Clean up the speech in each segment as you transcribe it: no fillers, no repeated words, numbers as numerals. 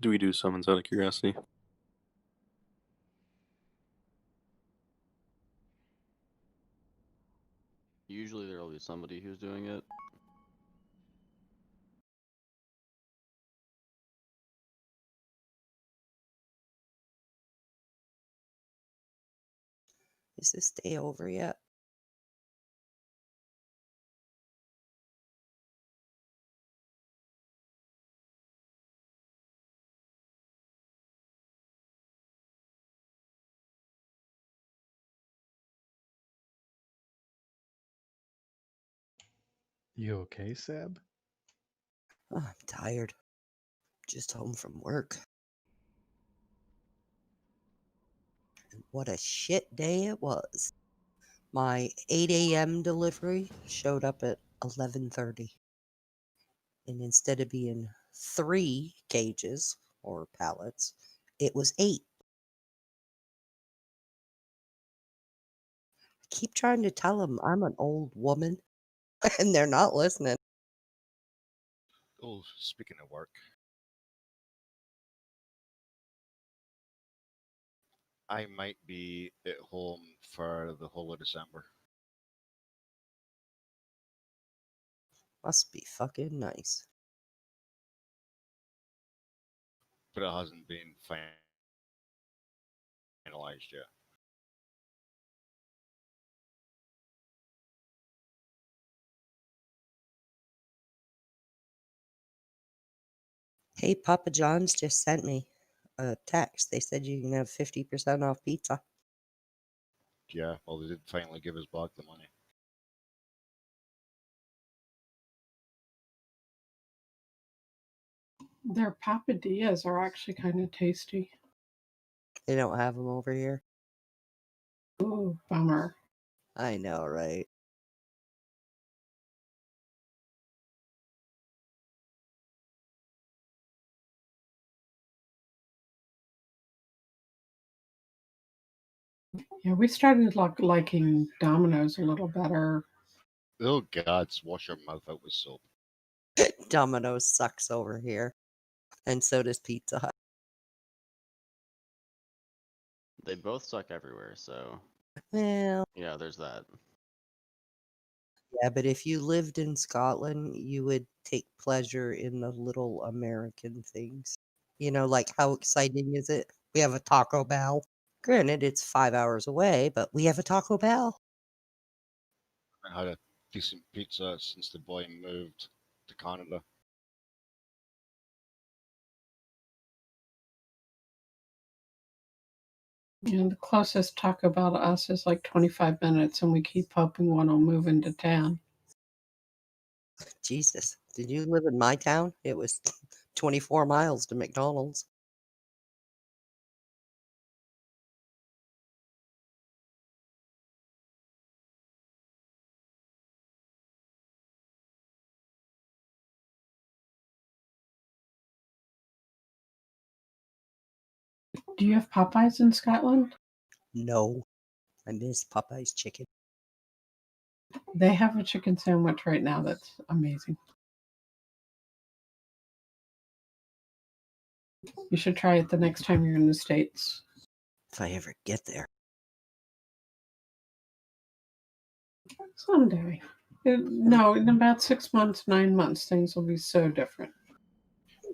Do we do summons out of curiosity? Usually there'll be somebody who's doing it. Is this day over yet? You okay, Seb? Oh, I'm tired. Just home from work. And what a shit day it was. My 8 a.m. delivery showed up at 11:30. And instead of being 3 cages or pallets, it was 8. I keep trying to tell them I'm an old woman, and they're not listening. Oh, speaking of work, I might be at home for the whole of December. Must be fucking nice. But it hasn't been finalized yet. Hey, Papa John's just sent me a text. They said you can have 50% off pizza. Yeah, well, they did finally give us back the money. Their papadillas are actually kind of tasty. They don't have them over here. Ooh, bummer. I know, right? Yeah, we started liking Domino's a little better. Oh, gods, wash your mouth out with soap. Domino's sucks over here. And so does Pizza Hut. They both suck everywhere, so Well, yeah, there's that. yeah, but if you lived in Scotland, you would take pleasure in the little American things. You know, like how exciting is it? We have a Taco Bell. Granted, it's 5 hours away, but we have a Taco Bell. I had a decent pizza since the boy moved to Canada. And the closest Taco Bell to us is like 25 minutes, and we keep hoping one will move into town. Jesus, did you live in my town? It was 24 miles to McDonald's. Do you have Popeyes in Scotland? No, I miss Popeye's chicken. They have a chicken sandwich right now that's amazing. You should try it the next time you're in the States. If I ever get there. Someday. No, in about 6 months, 9 months, things will be so different.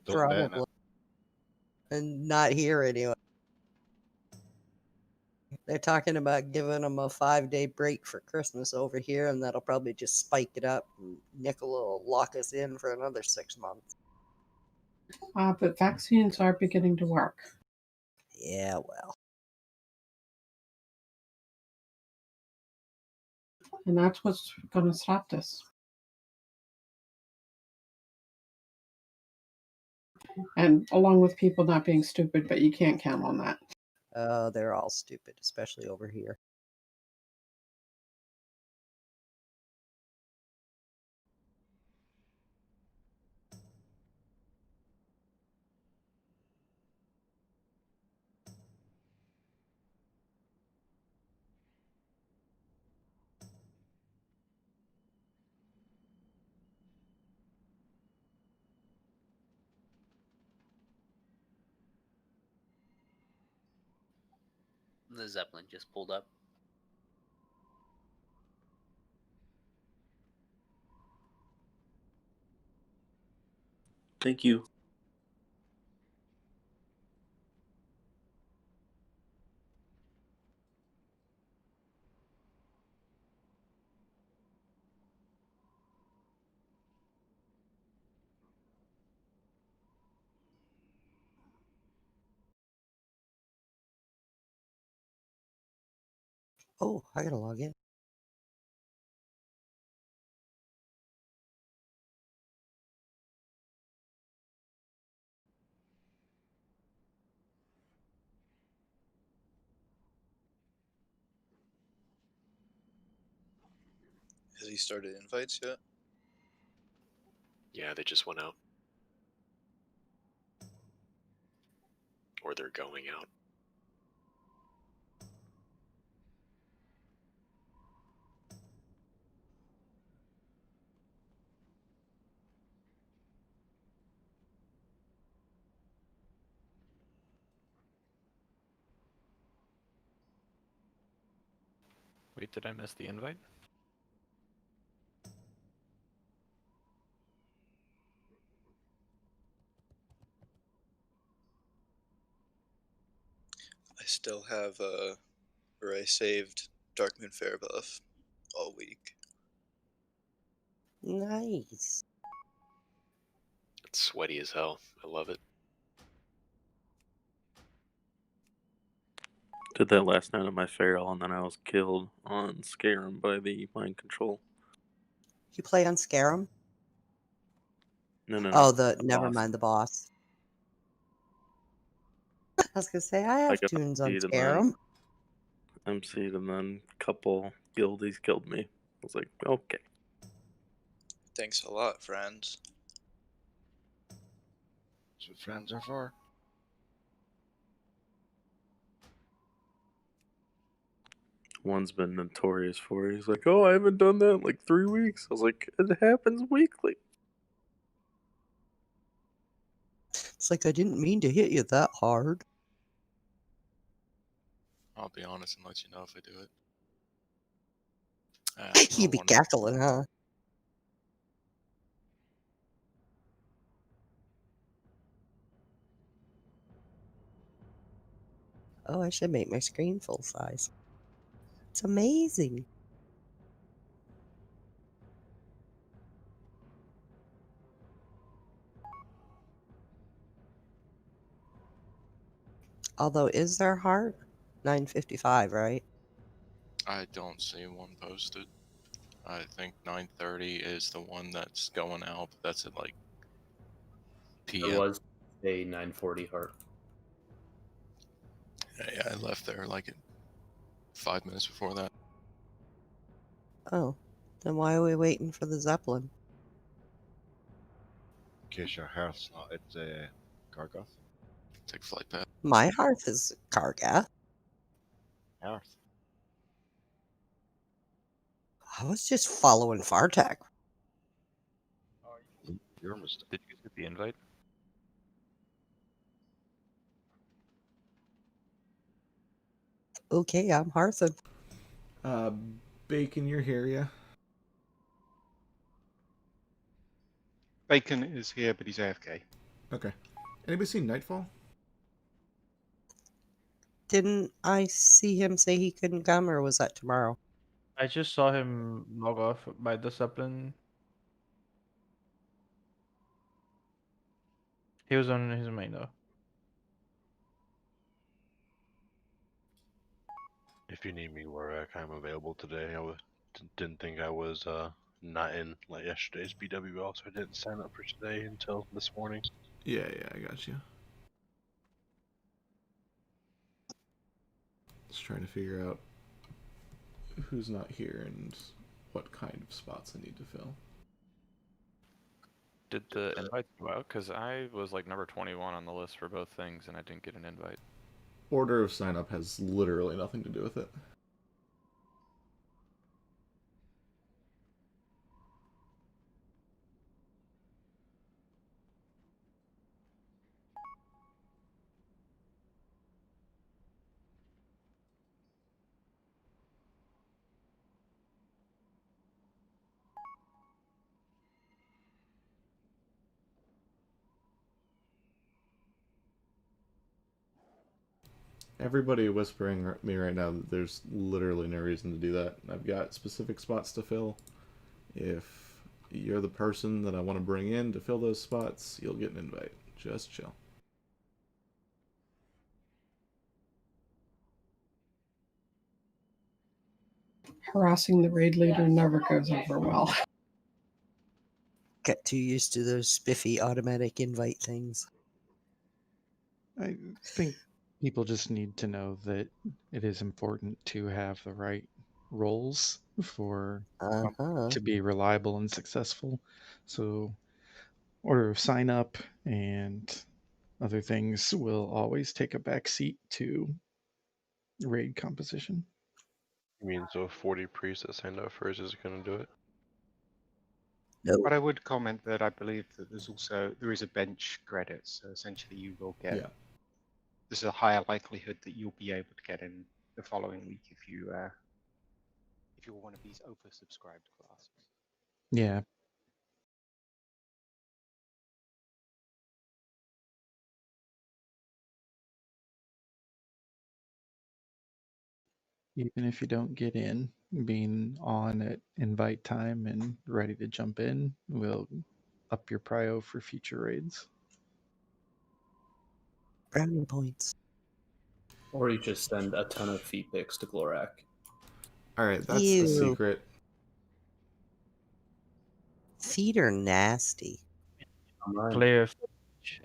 Don't bet on Probably. it. And not here anyway. They're talking about giving them a 5-day break for Christmas over here, and that'll probably just spike it up. And Nicola will lock us in for another 6 months. But vaccines are beginning to work. Yeah, well. And that's what's going to stop this. And along with people not being stupid, but you can't count on that. They're all stupid, especially over here. The Zeppelin just pulled up. Thank you. Oh, I gotta log in. Has he started invites yet? Yeah, they just went out. Or they're going out. Wait, did I miss the invite? I still have or I saved Darkmoon Fair buff all week. Nice. It's sweaty as hell. I love it. Did that last night on my feral, and then I was killed on Scarum by the mind control. You play on Scarum? No, Oh, the never boss. mind the boss. I was gonna say I have got tunes on MC'd and then Scarum. MC'd, and then a couple guildies killed me. I was like, okay. Thanks a lot, friends. That's what friends are for. One's been notorious for it. He's like, oh, I haven't done that in like 3 weeks. I was like, it happens weekly. It's like I didn't mean to hit you that hard. I'll be honest and let you know if I do it. I You be wanna- cackling, huh? Oh, I should make my screen full size. It's amazing. Although, is there heart? 9:55, right? I don't see one posted. I think 9:30 is the one that's going out, but that's at like There PM. was a 940 heart. Yeah, I left there like at 5 minutes before that. Oh, then why are we waiting for the Zeppelin? In case your heart's not at Gargoth. Take flight path. My hearth is Kargath. Hearth. I was just following Fartek. Your mistake. Did you get the invite? Okay, I'm hearthing. Bacon, you're here, yeah? Bacon is here, but he's AFK. Okay. Anybody seen Nightfall? Didn't I see him say he couldn't come, or was that tomorrow? I just saw him log off by the Zeppelin. He was on his main though. If you need me, Warwick, I'm available today. Didn't think I was not in like yesterday's BWL, so I didn't sign up for today until this morning. Yeah, I got you. Just trying to figure out who's not here and what kind of spots I need to fill. Did the invite go out? Because I was like number 21 on the list for both things, and I didn't get an invite. Order of sign up has literally nothing to do with it. everybody whispering at me right now that there's literally no reason to do that. I've got specific spots to fill. If you're the person that I want to bring in to fill those spots, you'll get an invite. Just chill. Harassing the raid leader never goes over well. Get too used to those spiffy automatic invite things. I think people just need to know that it is important to have the right roles for to be reliable and successful. So order of sign up and other things will always take a back seat to raid composition. You mean so 40 priests that signed up first is going to do it? But I would comment that I believe that there is a bench credit, so essentially you will get. There's a higher likelihood that you'll be able to get in the following week if you're one of these oversubscribed classes. Yeah. Even if you don't get in, being on at invite time and ready to jump in will up your prio for future raids. Brownie points. Or you just send a ton of feet pics to Glorak. Alright, that's Ew. the secret. Feet are nasty. Player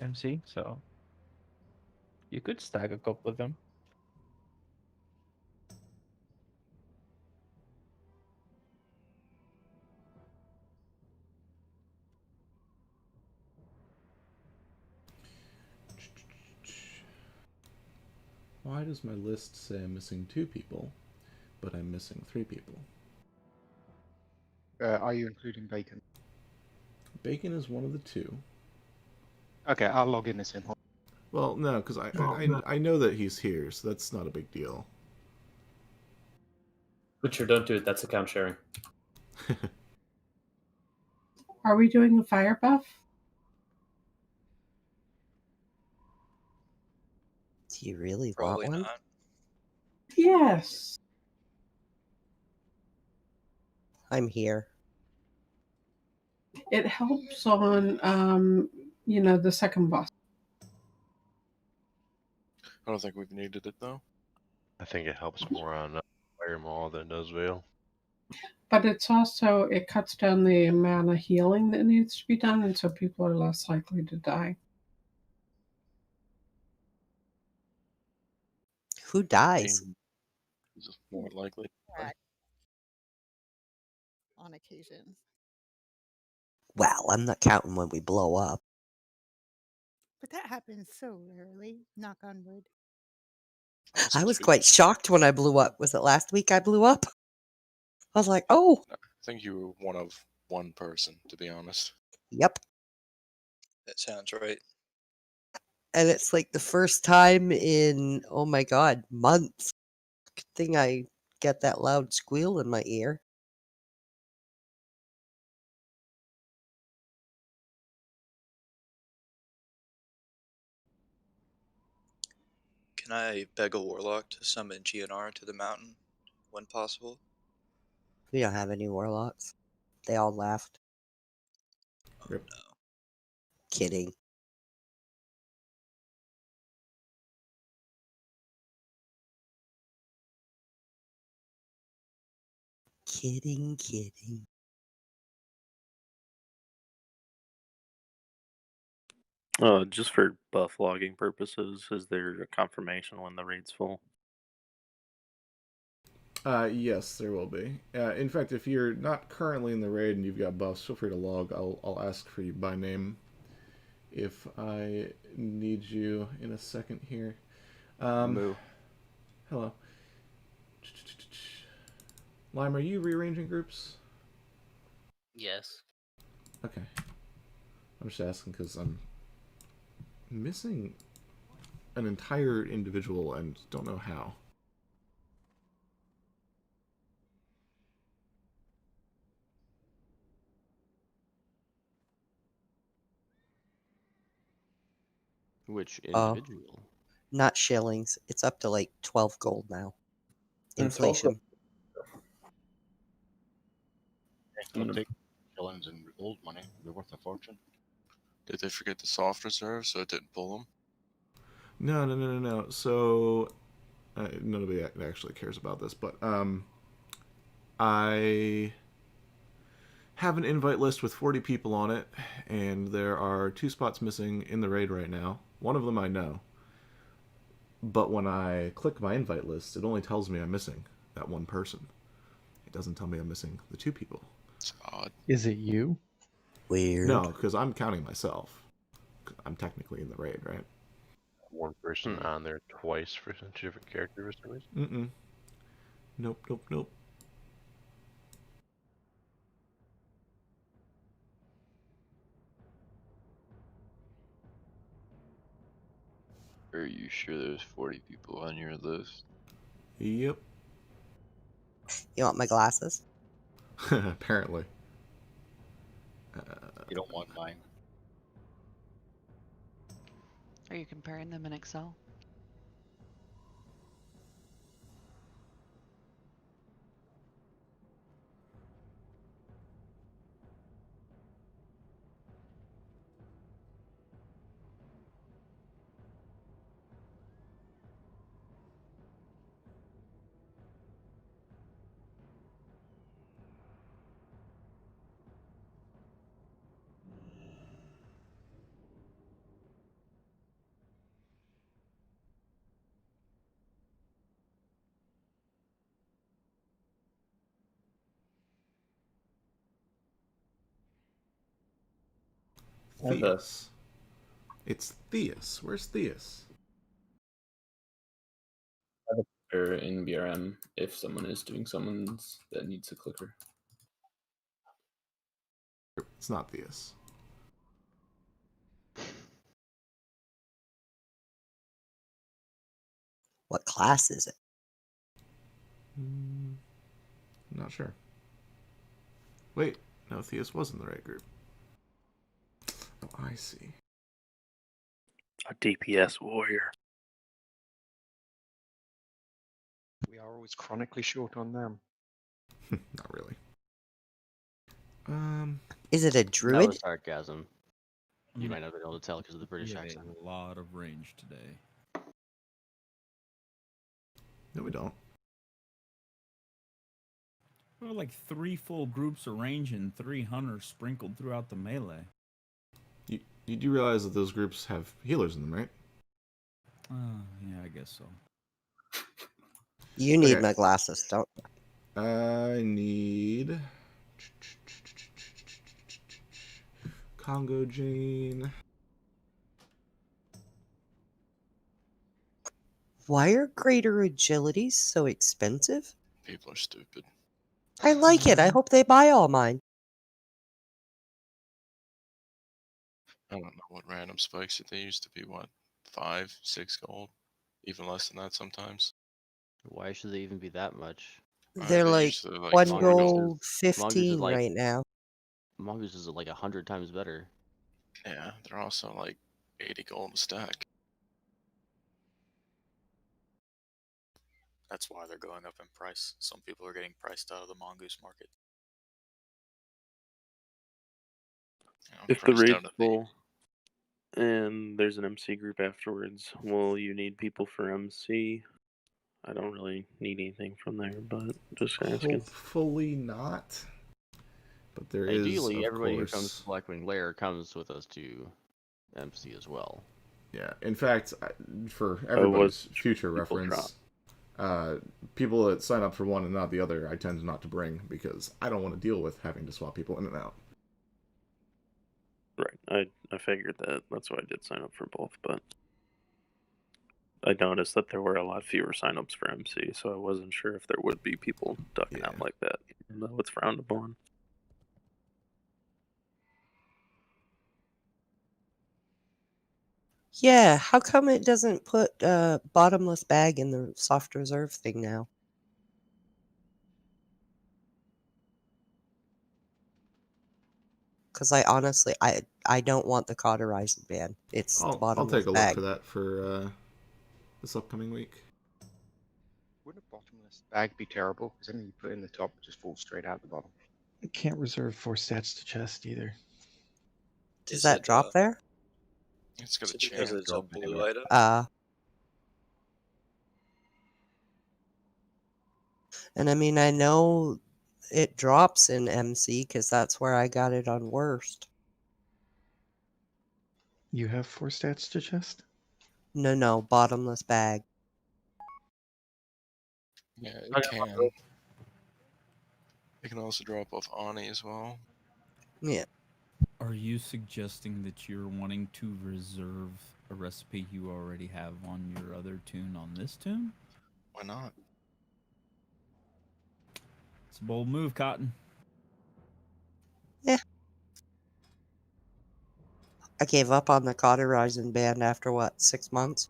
MC, so you could stack a couple of them. Why does my list say I'm missing 2 people, but I'm missing 3 people? Are you including Bacon? Bacon is one of the 2. Okay, I'll log in as him. Well, no, because I know that he's here, so that's not a big deal. Butcher, don't do it. That's account sharing. Are we doing a fire buff? Do you really Probably want one? not. Yes. I'm here. It helps on, the second boss. I don't think we've needed it though. I think it helps more on Fire Maul than it does Veil. But it cuts down the amount of healing that needs to be done, and so people are less likely to die. Who dies? Is more likely. On occasion. Well, I'm not counting when we blow up. But that happens so rarely, knock on wood. I was quite shocked when I blew up. Was it last week I blew up? I was like, oh. I think you were one of one person, to be honest. Yep. That sounds right. And it's like the first time in, oh my god, months. Good thing I get that loud squeal in my ear. Can I beg a warlock to summon GNR to the mountain when possible? We don't have any warlocks. They all left. Oh, no. Kidding. Kidding, kidding. Just for buff logging purposes, is there a confirmation when the raid's full? Yes, there will be. In fact, if you're not currently in the raid and you've got buffs, feel free to log. I'll ask for you by name if I need you in a second here. Moo. Hello. Lime, are you rearranging groups? Yes. Okay. I'm just asking because I'm missing an entire individual and don't know how. Which individual? Not shillings. It's up to like 12 gold now. And 12 Inflation. Don't take shillings and old money. They're worth a fortune. Did they forget the soft reserve so it didn't pull them? No. So nobody actually cares about this, but I have an invite list with 40 people on it, and there are 2 spots missing in the raid right now. One of them I know, but when I click my invite list, it only tells me I'm missing that one person. It doesn't tell me I'm missing the 2 people. It's odd. Is it you? Weird. No, because I'm counting myself. I'm technically in the raid, right? One person on there twice for some different character for some reason. Nope. Are you sure there's 40 people on your list? Yep. You want my glasses? Apparently. You don't want mine. Are you comparing them in Excel? Theus. It's Theus. Where's Theus? Or in BRM if someone is doing summons that needs a clicker. It's not Theus. What class is it? Not sure. Wait, no, Theus was in the right group. Oh, I see. A DPS warrior. We are always chronically short on them. Not really. Is it a That druid? was sarcasm. You might not be able to tell because of the British We have accent. a lot of range today. No, we don't. We have like 3 full groups of range and 3 hunters sprinkled throughout the melee. You do realize that those groups have healers in them, right? Yeah, I guess so. You need Okay. my glasses, don't I need Congo Jane. Why are greater agilities so expensive? People are stupid. I like it. I hope they buy all mine. I don't know what random spikes they used to be. What, 5, 6 gold, even less than that sometimes. Why should they even be that much? They're they like used to, like, 1 4 gold, Mongoose is 15 like right now. Mongoose is like 100 times better. Yeah, they're also like 80 gold a stack. That's why they're going up in price. Some people are getting priced out of the mongoose market. If the raid's full and there's an MC group afterwards, will you need people for MC? I don't really need anything from there, but just asking. Hopefully not. But there is, Ideally, of everybody course, who comes to Blackwing Lair comes with us to MC as well. Yeah, in fact, for everybody's future people reference, people that sign up for one and not the other, I tend not to bring because I don't want to deal with having to swap people in and out. Right, I figured that. That's why I did sign up for both, but I noticed that there were a lot fewer signups for MC, so I wasn't sure if there would be people ducking out like that, even though it's frowned upon. Yeah, how come it doesn't put bottomless bag in the soft reserve thing now? Because I honestly, I don't want the cauterizing ban. It's the I'll bottomless take a look bag. for that for this upcoming week. Wouldn't a bottomless bag be terrible? Because anything you put in the top just falls straight out the bottom. You can't reserve 4 stats to chest either. Does that drop there? It's got Is a it because chance. it's a blue item? And I mean, I know it drops in MC because that's where I got it on worst. You have 4 stats to chest? No, bottomless bag. Yeah, it can. It can also drop off Ani as well. Yeah. Are you suggesting that you're wanting to reserve a recipe you already have on your other tune on this tune? Why not? It's a bold move, Cotton. Yeah. I gave up on the cauterizing band after what, 6 months?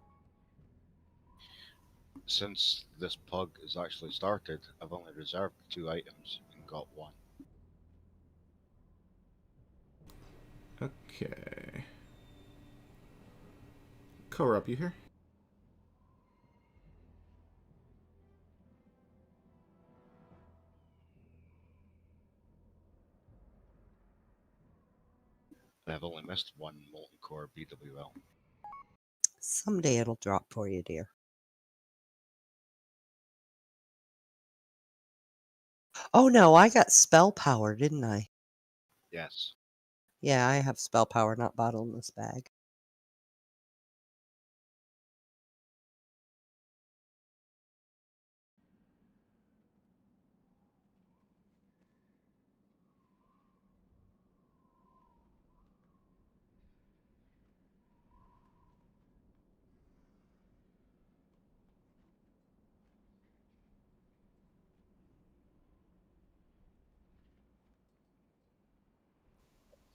Since this PUG has actually started, I've only reserved 2 items and got 1. Okay. Korup, you here? I've only missed 1 Molten Core BWL. Someday it'll drop for you, dear. Oh no, I got spell power, didn't I? Yes. Yeah, I have spell power, not bottomless bag.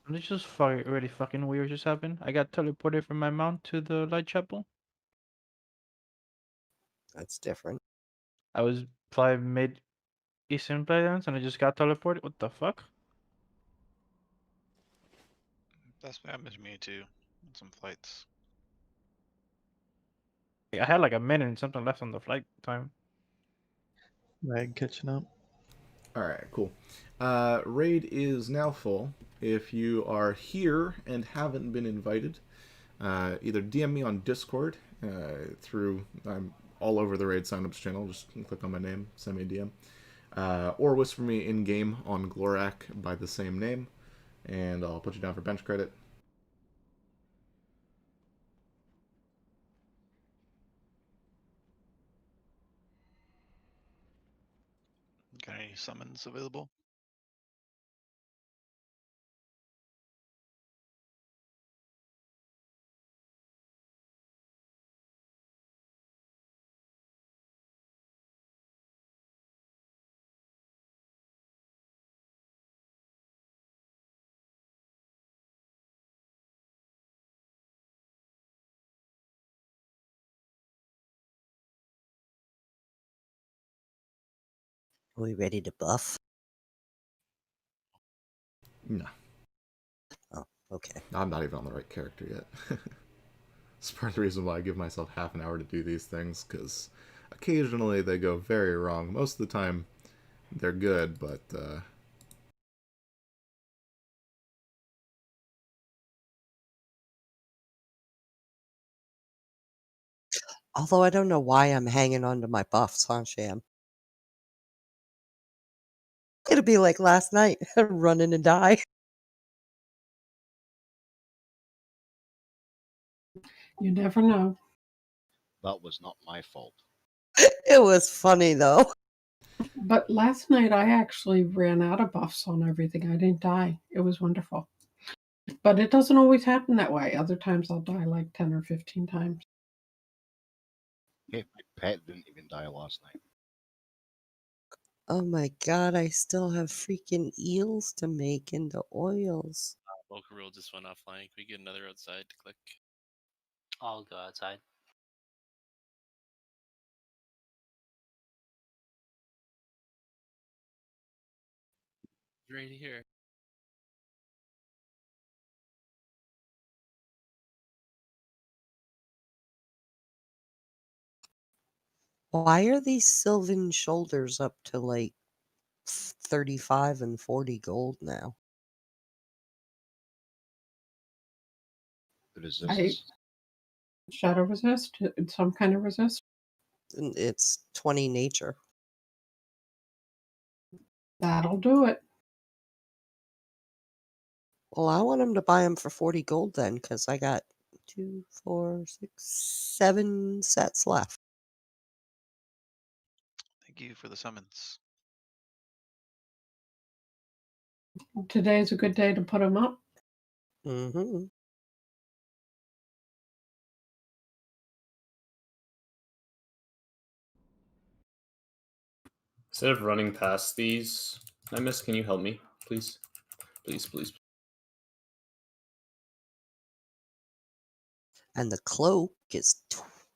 This just really fucking weird just happened. I got teleported from my mount to the light chapel. That's different. I was 5 mid Eastern Playlands and I just got teleported. What the fuck? That's what happened to me too. On some flights. I had like a minute and something left on the flight time. Lag catching up. Alright, cool. Raid is now full. If you are here and haven't been invited, either DM me on Discord I'm all over the Raid signups channel. Just click on my name, send me a DM. Or whisper me in-game on Glorak by the same name, and I'll put you down for bench credit. Got any summons available? Are we ready to buff? No. Oh, okay. I'm not even on the right character yet. It's part of the reason why I give myself half an hour to do these things, because occasionally they go very wrong. Most of the time, they're good, but Although I don't know why I'm hanging on to my buffs, huh, Sham? It'll be like last night, running and die. You never know. That was not my fault. It was funny though. But last night I actually ran out of buffs on everything. I didn't die. It was wonderful. But it doesn't always happen that way. Other times I'll die like 10 or 15 times. Hey, my pet didn't even die last night. Oh my god, I still have freaking eels to make into oils. Local rule just went offline. Can we get another outside to click? I'll go outside. Right here. Why are these Sylvan shoulders up to like 35 and 40 gold now? I shadow resist. It's some kind of resist. It's 20 nature. That'll do it. Well, I want him to buy them for 40 gold then, because I got 2, 4, 6, 7 sets left. Thank you for the summons. Today's a good day to put them up. Mm-hmm. Instead of running past these, Nimus, can you help me, please? Please, please. And the cloak is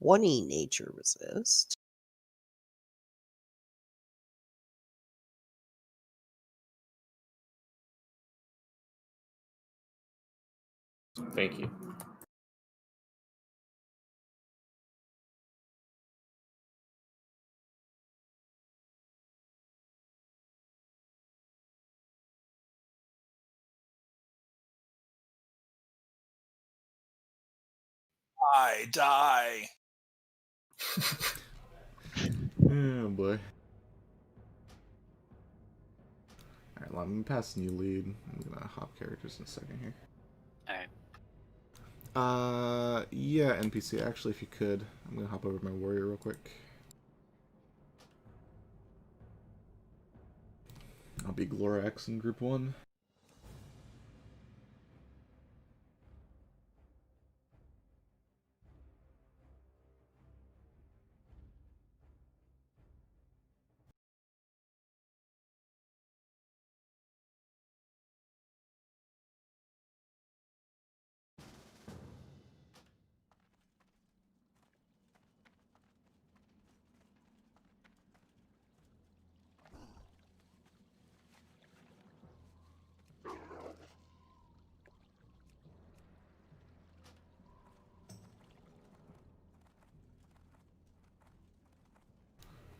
20 nature resist. Thank you. I die. Oh boy. Alright, well, I'm passing you lead. I'm gonna hop characters in a second here. Alright. Yeah, NPC, actually, if you could. I'm gonna hop over to my warrior real quick. I'll be Glorax in group 1.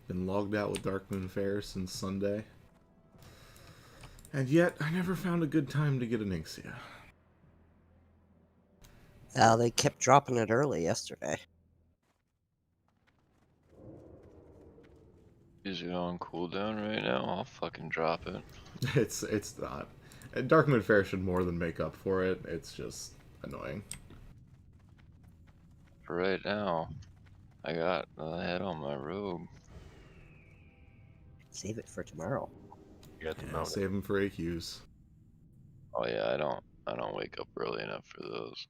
Been logged out with Darkmoon Fair since Sunday. And yet, I never found a good time to get an Ixia. They kept dropping it early yesterday. Is it on cooldown right now? I'll fucking drop it. It's not. Darkmoon Fair should more than make up for it. It's just annoying. For right now, I got the head on my robe. Save it for tomorrow. You got the Yeah, save them for AQs. Oh yeah, I don't wake up early enough for those.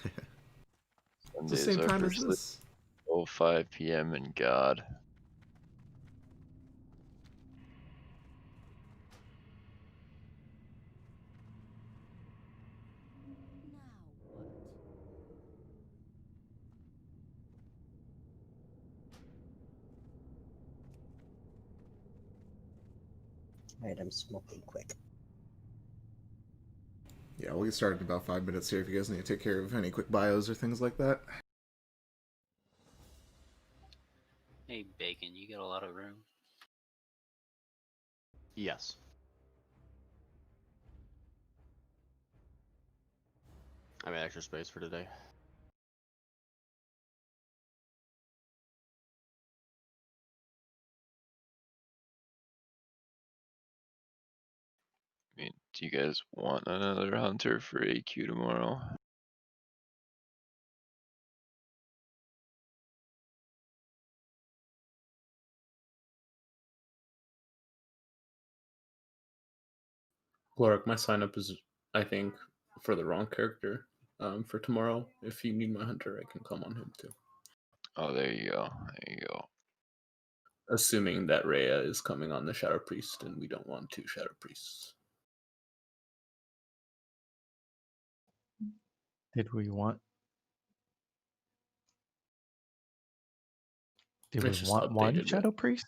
It's the same time as sleep. this. 5 p.m. and God. Alright, I'm smoking quick. Yeah, we'll get started in about 5 minutes here if you guys need to take care of any quick bios or things like that. Hey, Bacon, you got a lot of room? Yes. I made extra space for today. I mean, do you guys want another hunter for AQ tomorrow? Glorak, my sign up is, I think, for the wrong character for tomorrow. If you need my hunter, I can come on him too. Oh, there you go. There you go. Assuming that Rhea is coming on the Shadow Priest and we don't want 2 Shadow Priests. Did we want? Did It's we just want one updated Shadow Priest?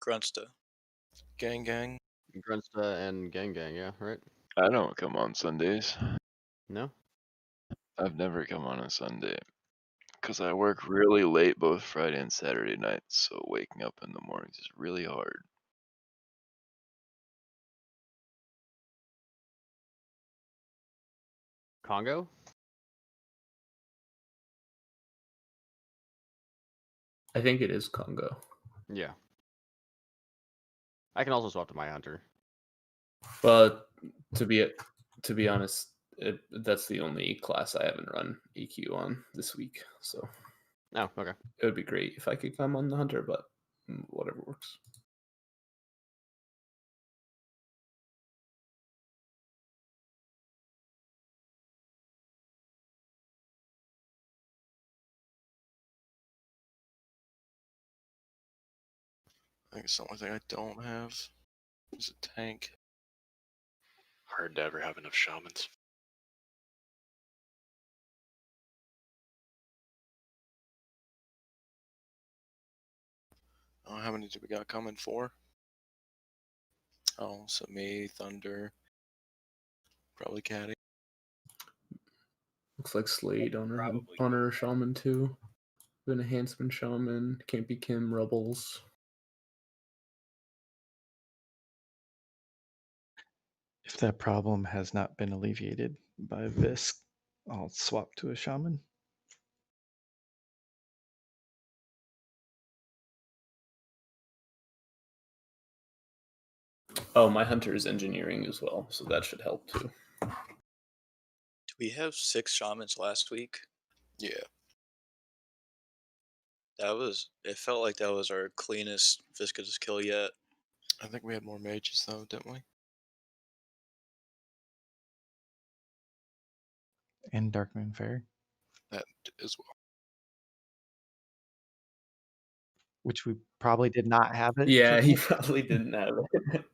Grunsta. Gang gang. Grunsta and Gang Gang, yeah, right? I don't come on Sundays. No? I've never come on a Sunday because I work really late both Friday and Saturday nights, so waking up in the mornings is really hard. Congo? I think it is Congo. Yeah. I can also swap to my hunter. But to be honest, that's the only class I haven't run EQ on this week. So, oh, okay. It would be great if I could come on the hunter, but whatever works. I think it's the only thing I don't have is a tank. Hard to ever have enough shamans. Oh, how many do we got coming? 4? Oh, so me, Thunder, probably Caddy. Looks like Slade on her shaman too. An enhancement shaman, Campy Kim, Rebels. If that problem has not been alleviated by Visk, I'll swap to a shaman. Oh, my hunter is engineering as well, so that should help too. Did we have 6 shamans last week? Yeah. It felt like that was our cleanest viscous kill yet. I think we had more mages though, didn't we? And Darkmoon Fairy. That as well. Which we probably did not have it. Yeah, he probably didn't have it.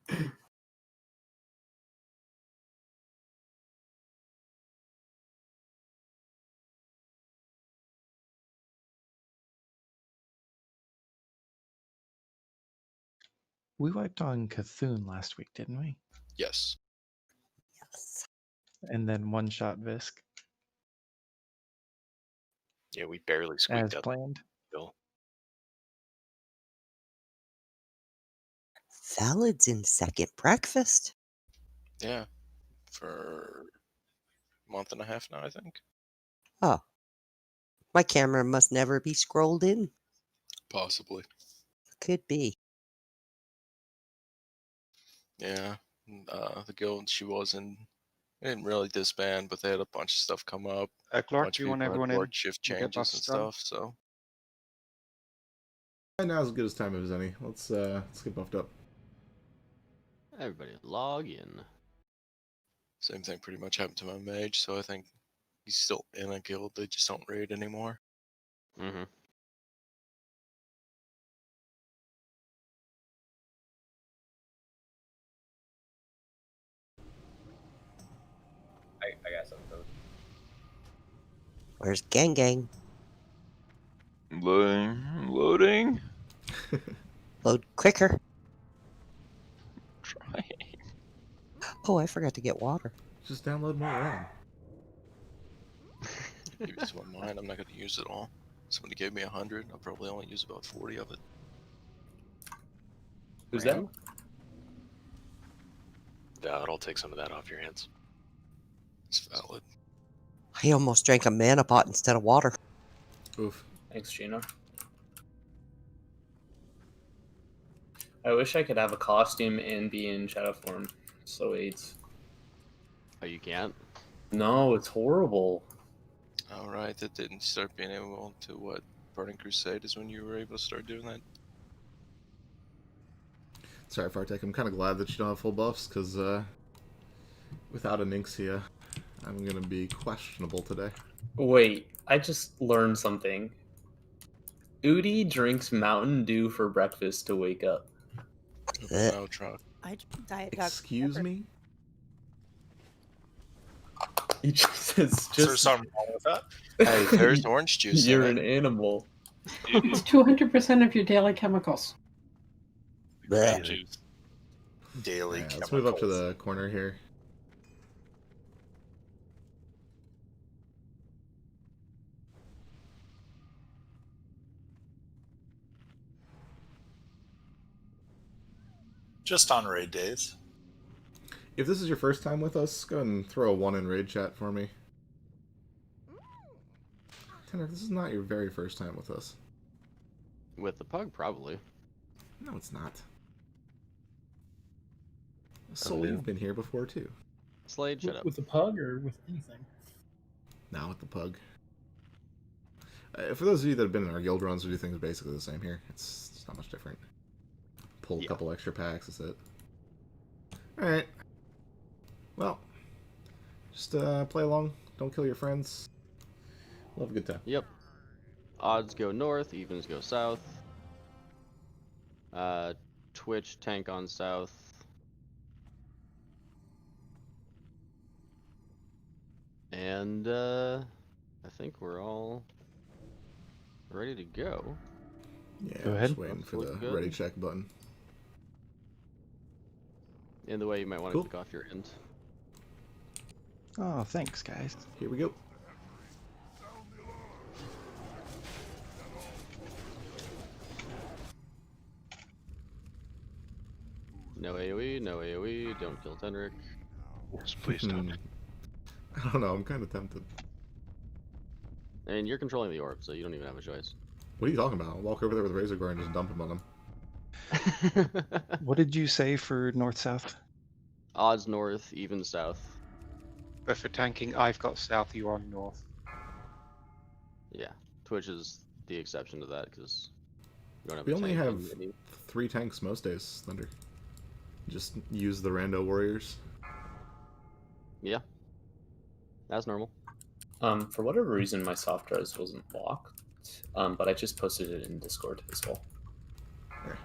We wiped on Cthulhu last week, didn't we? Yes. Yes. And then one shot Visk. Yeah, we barely squeaked as out planned. Bill. Salads and second breakfast. Yeah. For a month and a half now, I think. Oh. My camera must never be scrolled in. Possibly. Could be. Yeah. The guild she was in didn't really disband, but they had a bunch of stuff come up. Clark, do you want everyone in? Work shift Get changes buffs and done? stuff, so Right now is as good as time as any. Let's get buffed up. Everybody log in. same thing pretty much happened to my mage, so I think he's still in a guild, they just don't raid anymore. Mm-hmm. I got some code. Where's Gang Gang? Loading. Load quicker. Trying. Oh, I forgot to get water. Just download more RAM. Give me some of mine, I'm not going to use it all. Somebody gave me 100, I'll probably only use about 40 of it. Who's that? I'll take some of that off your hands. It's valid. I almost drank a mana pot instead of water. Oof. Thanks, Gina. I wish I could have a costume and be in shadow form. So AIDS. Oh, you can't? No, it's horrible. Alright, that didn't start being able to what? Burning Crusade is when you were able to start doing that? Sorry, Fartek, I'm kind of glad that you don't have full buffs, because without a Nixia, I'm going to be questionable today. Wait, I just learned something. Udi drinks Mountain Dew for breakfast to wake up. No truck. I drink Diet Dr. Excuse me? He just is Is there something wrong with that? Hey, there's orange juice. You're in an it. animal. It's 200% of your daily chemicals. Juice. Daily Yeah, chemicals. let's move up to the corner here. Just on raid days. If this is your first time with us, go ahead and throw a 1 in raid chat for me. Tanner, this is not your very first time with us. With the pug, probably. No, it's not. Soul, you've been here before, too. Slade, shut up. With the pug or with anything? Now with the pug. For those of you that have been in our guild runs, we do things basically the same here. It's not much different. Pull a couple extra packs, that's it. Alright. Well, just play along. Don't kill your friends. We'll have a good time. Yep. Odds go north, evens go south. Twitch tank on south. And I think we're all ready to go. Yeah, Go ahead. just waiting for the Good. ready check button. In the way you might want to kick off your end. Oh, thanks, guys. Here we go. No AoE, no AoE, don't kill Tenric. Yes, please don't. I don't know, I'm kind of tempted. And you're controlling the orb, so you don't even have a choice. What are you talking about? I'll walk over there with Razor Gore and just dump him on him. What did you say for north-south? Odds north, even south. But for tanking, I've got south, you're on north. Yeah, Twitch is the exception to that because you don't have. We a only tank have in- 3 tanks most days, Thunder. Just use the rando warriors. Yeah, that's normal. For whatever reason, my soft res wasn't locked, but I just posted it in Discord as well. There.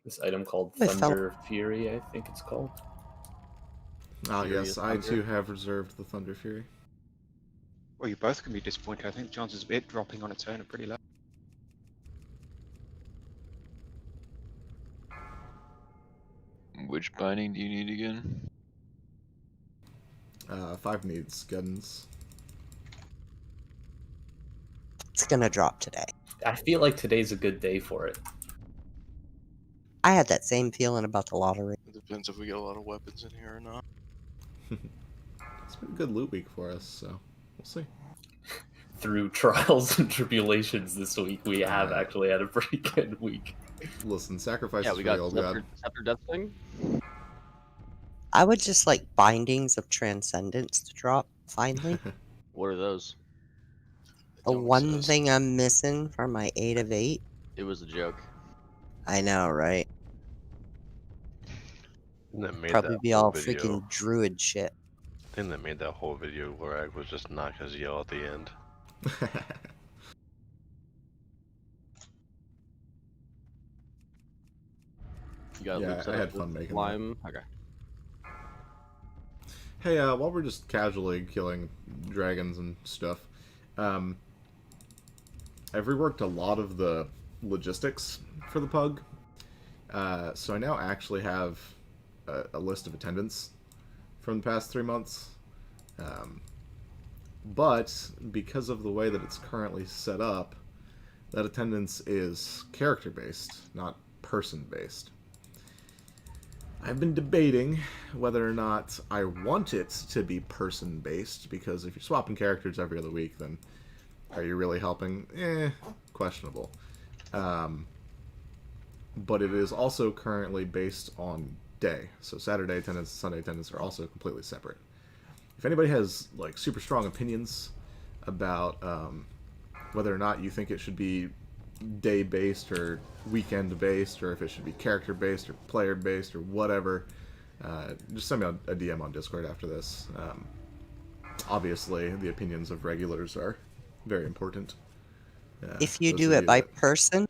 This item called I felt- Thunder Fury, I think it's called. Ah, Furious yes, I Thunder. too have reserved the Thunder Fury. Well, you both can be disappointed. I think the chances of it dropping on its own are pretty low. Which binding do you need again? 5 needs guns. It's gonna drop today. I feel like today's a good day for it. I had that same feeling about the lottery. It depends if we get a lot of weapons in here or not. It's been a good loot week for us, so we'll see. Through trials and tribulations this week, we have actually had a pretty good week. Listen, sacrifices Yeah, we for the got old god. Scepter Death Thing. I would just like Bindings of Transcendence to drop, finally. What are those? The one thing I'm missing from my 8 of 8. It was a joke. I know, right? That made Probably that be whole all video. freaking druid shit. The thing that made that whole video where I was just not his yell at the end. You got Yeah, loop set I up had fun with making Lime. Okay. Hey, while we're just casually killing dragons and stuff, I've reworked a lot of the logistics for the pug. So I now actually have a list of attendants from the past 3 months. But because of the way that it's currently set up, that attendance is character-based, not person-based. I've been debating whether or not I want it to be person-based, because if you're swapping characters every other week, then are you really helping? Questionable. But it is also currently based on day. So Saturday attendance and Sunday attendance are also completely separate. If anybody has like super strong opinions about whether or not you think it should be day-based or weekend-based, or if it should be character-based or player-based or whatever, just send me a DM on Discord after this. Obviously, the opinions of regulars are very important. If you Those do of it by that- person,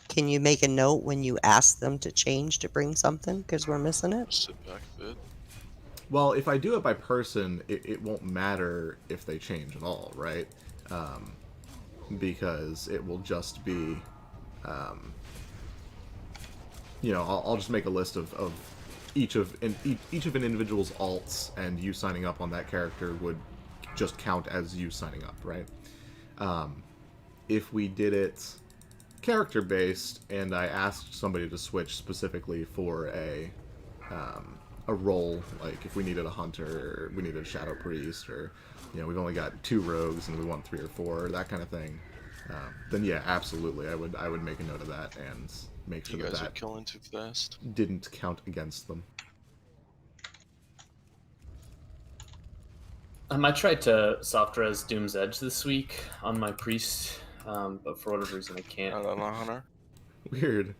can you make a note when you ask them to change to bring something? Because we're missing it. Sit back a bit. Well, if I do it by person, it won't matter if they change at all, right? Because it will just be, I'll just make a list of each of an individual's alts, and you signing up on that character would just count as you signing up, right? If we did it character based, and I asked somebody to switch specifically for a role, like if we needed a hunter, or we needed a shadow priest, or we've only got 2 rogues and we want 3 or 4, that kind of thing. Then yeah, absolutely, I would make a note of that and make sure You guys that are killing too fast. didn't count against them. I tried to soft res Doom's Edge this week on my priest, but for whatever reason I can't. Not on a hunter. Weird.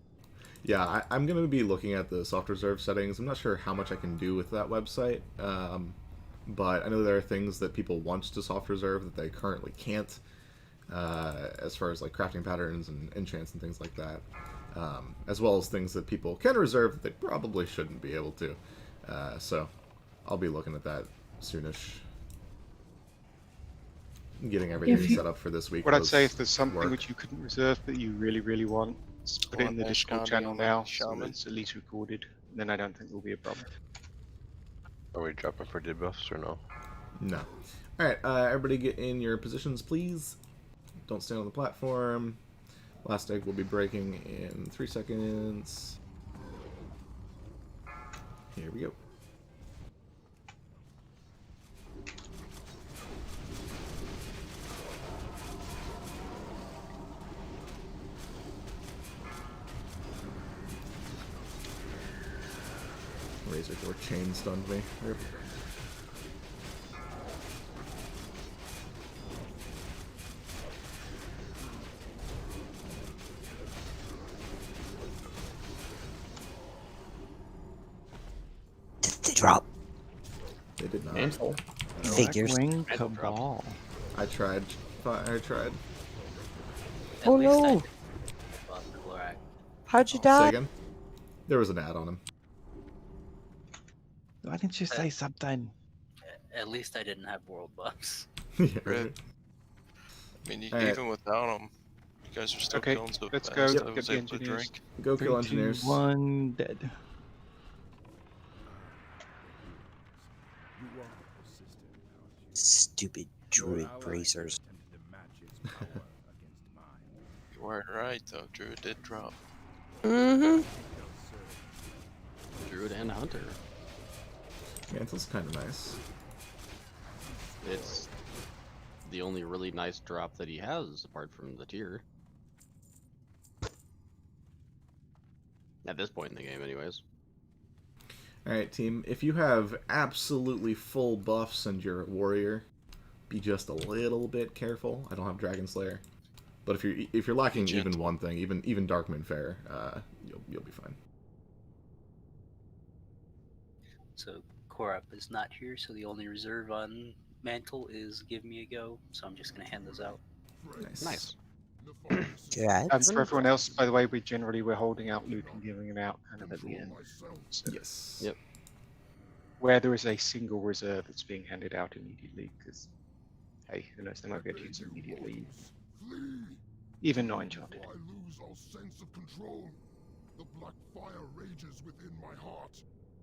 Yeah, I'm going to be looking at the soft reserve settings. I'm not sure how much I can do with that website, but I know there are things that people want to soft reserve that they currently can't, as far as like crafting patterns and enchants and things like that, as well as things that people can reserve that they probably shouldn't be able to. So I'll be looking at that soonish. Getting everything set up for this week. What I'd say, if there's something which you couldn't reserve but you really, really want, just put it in the Discord channel now, so it's at least recorded. Then I don't think there'll be a problem. Are we dropping for debuffs or no? No. Alright, everybody get in your positions, please. Don't stand on the platform. Last egg will be breaking in 3 seconds. Here we go. Razor door chain stunned me. Rip. Did they drop? They did not. Mantle. Figures. Blackwing Cabal. I tried. I tried. Oh no! How'd you Say die? again? There was an ad on him. Why didn't you say something? At least I didn't have world buffs. Yeah, Red. I mean, Alright. even without them, you guys are still Okay, killing so let's fast. go. I Get was the able to engineers. drink. Go kill 3, 2, engineers. 1, dead. Stupid druid bracers. You weren't right though. Druid did drop. Mm-hmm. Druid and Hunter. Mantle's kind of nice. It's the only really nice drop that he has, apart from the tier. At this point in the game, anyways. Alright, team. If you have absolutely full buffs and you're a warrior, be just a little bit careful. I don't have Dragon Slayer. But if you're lacking even one thing, even Darkmoon Fair, you'll be fine. So Korup is not here, so the only reserve on Mantle is Give Me a Go. So I'm just gonna hand those out. Nice. Yeah. For everyone else, by the way, we're holding out loot and giving it out kind of at the end. So Yes. Yep. where there is a single reserve that's being handed out immediately, because hey, who knows, they might be able to use it immediately. Even not enchanted. I lose all sense of control. The black fire rages within my heart.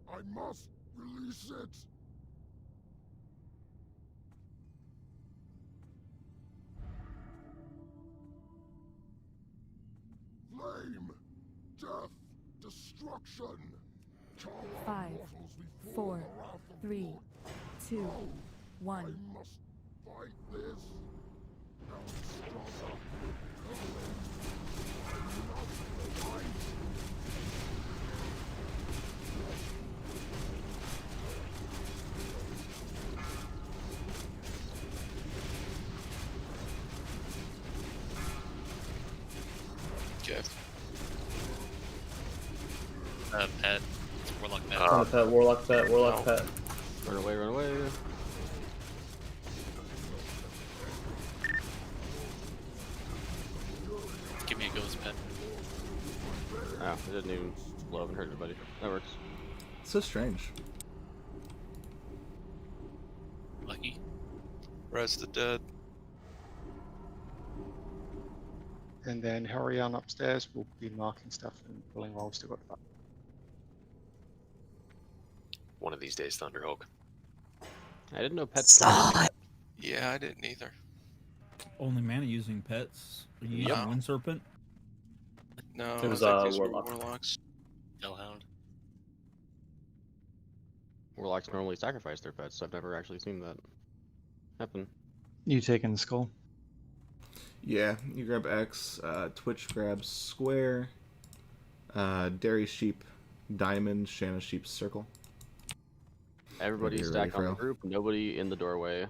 I must release it. Flame, death, destruction. 5, 4, 3, 2, 1. I must fight this. Now it's stronger. Okay. Pet. Warlock pet. On the pet, warlock pet, warlock pet. Run away, run away. Give me a ghost pet. Oh, it didn't even blow up and hurt anybody. That works. So strange. Lucky. Res the dead. And then hurry on upstairs. We'll be marking stuff and pulling rolls to go up. One of these days, Thunderhawk. I didn't know pets. Stop. Yeah, I didn't either. Only mana using pets. Are you Yeah. using Wind Serpent? No, It was I think these were Warlock. warlocks. Hellhound. Warlocks normally sacrifice their pets. I've never actually seen that happen. You taking the skull? Yeah, you grab X, Twitch grabs square, Dairy Sheep, diamond, Shanna Sheep circle. Everybody Whenever you're stacked on ready, the Fro. group, nobody in the doorway.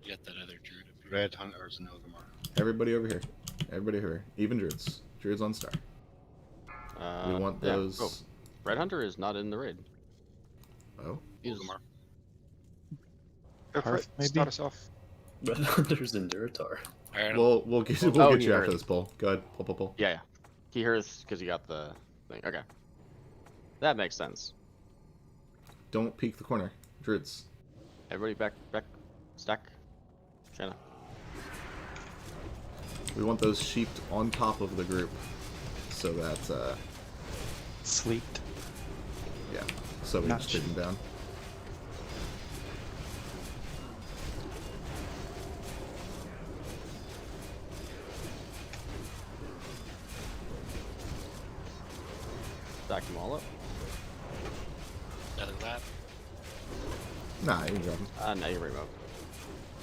You got that other druid up here. Red Hunters and Ilgamar. Everybody over here. Everybody over here. Even druids. Druids on star. We want Yeah. those. Oh, Red Hunter is not in the raid. Oh. He's... Go for it. maybe? Start us off. Red Hunters and Duratar. Alright, We'll get you after this pull. Go ahead. Pull. Yeah. He hears because you got the thing. Okay. That makes sense. Don't peek the corner. Druids. Everybody back, stack. Shanna. We want those sheeped on top of the group. So that, Sleeped. yeah. So we Not just take them down. Stack them all up. Other than that, Nah, you can grab them. Now you're remote.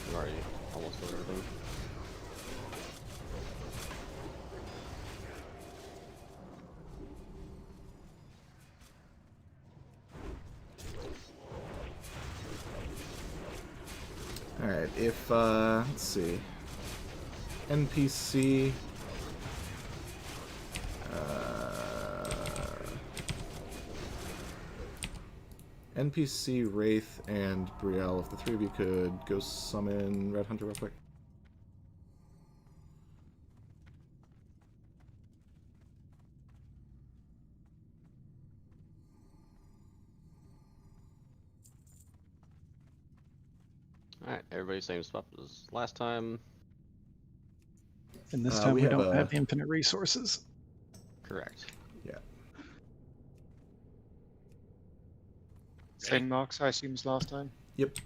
You've already almost done everything. Alright, if, let's see. NPC. NPC, Wraith, and Brielle, if the three of you could go summon Red Hunter real quick. Alright, everybody same spot as last time. And this time we we have don't a- have infinite resources. Correct. Yeah. Same marks, I assume, as last time. Yep.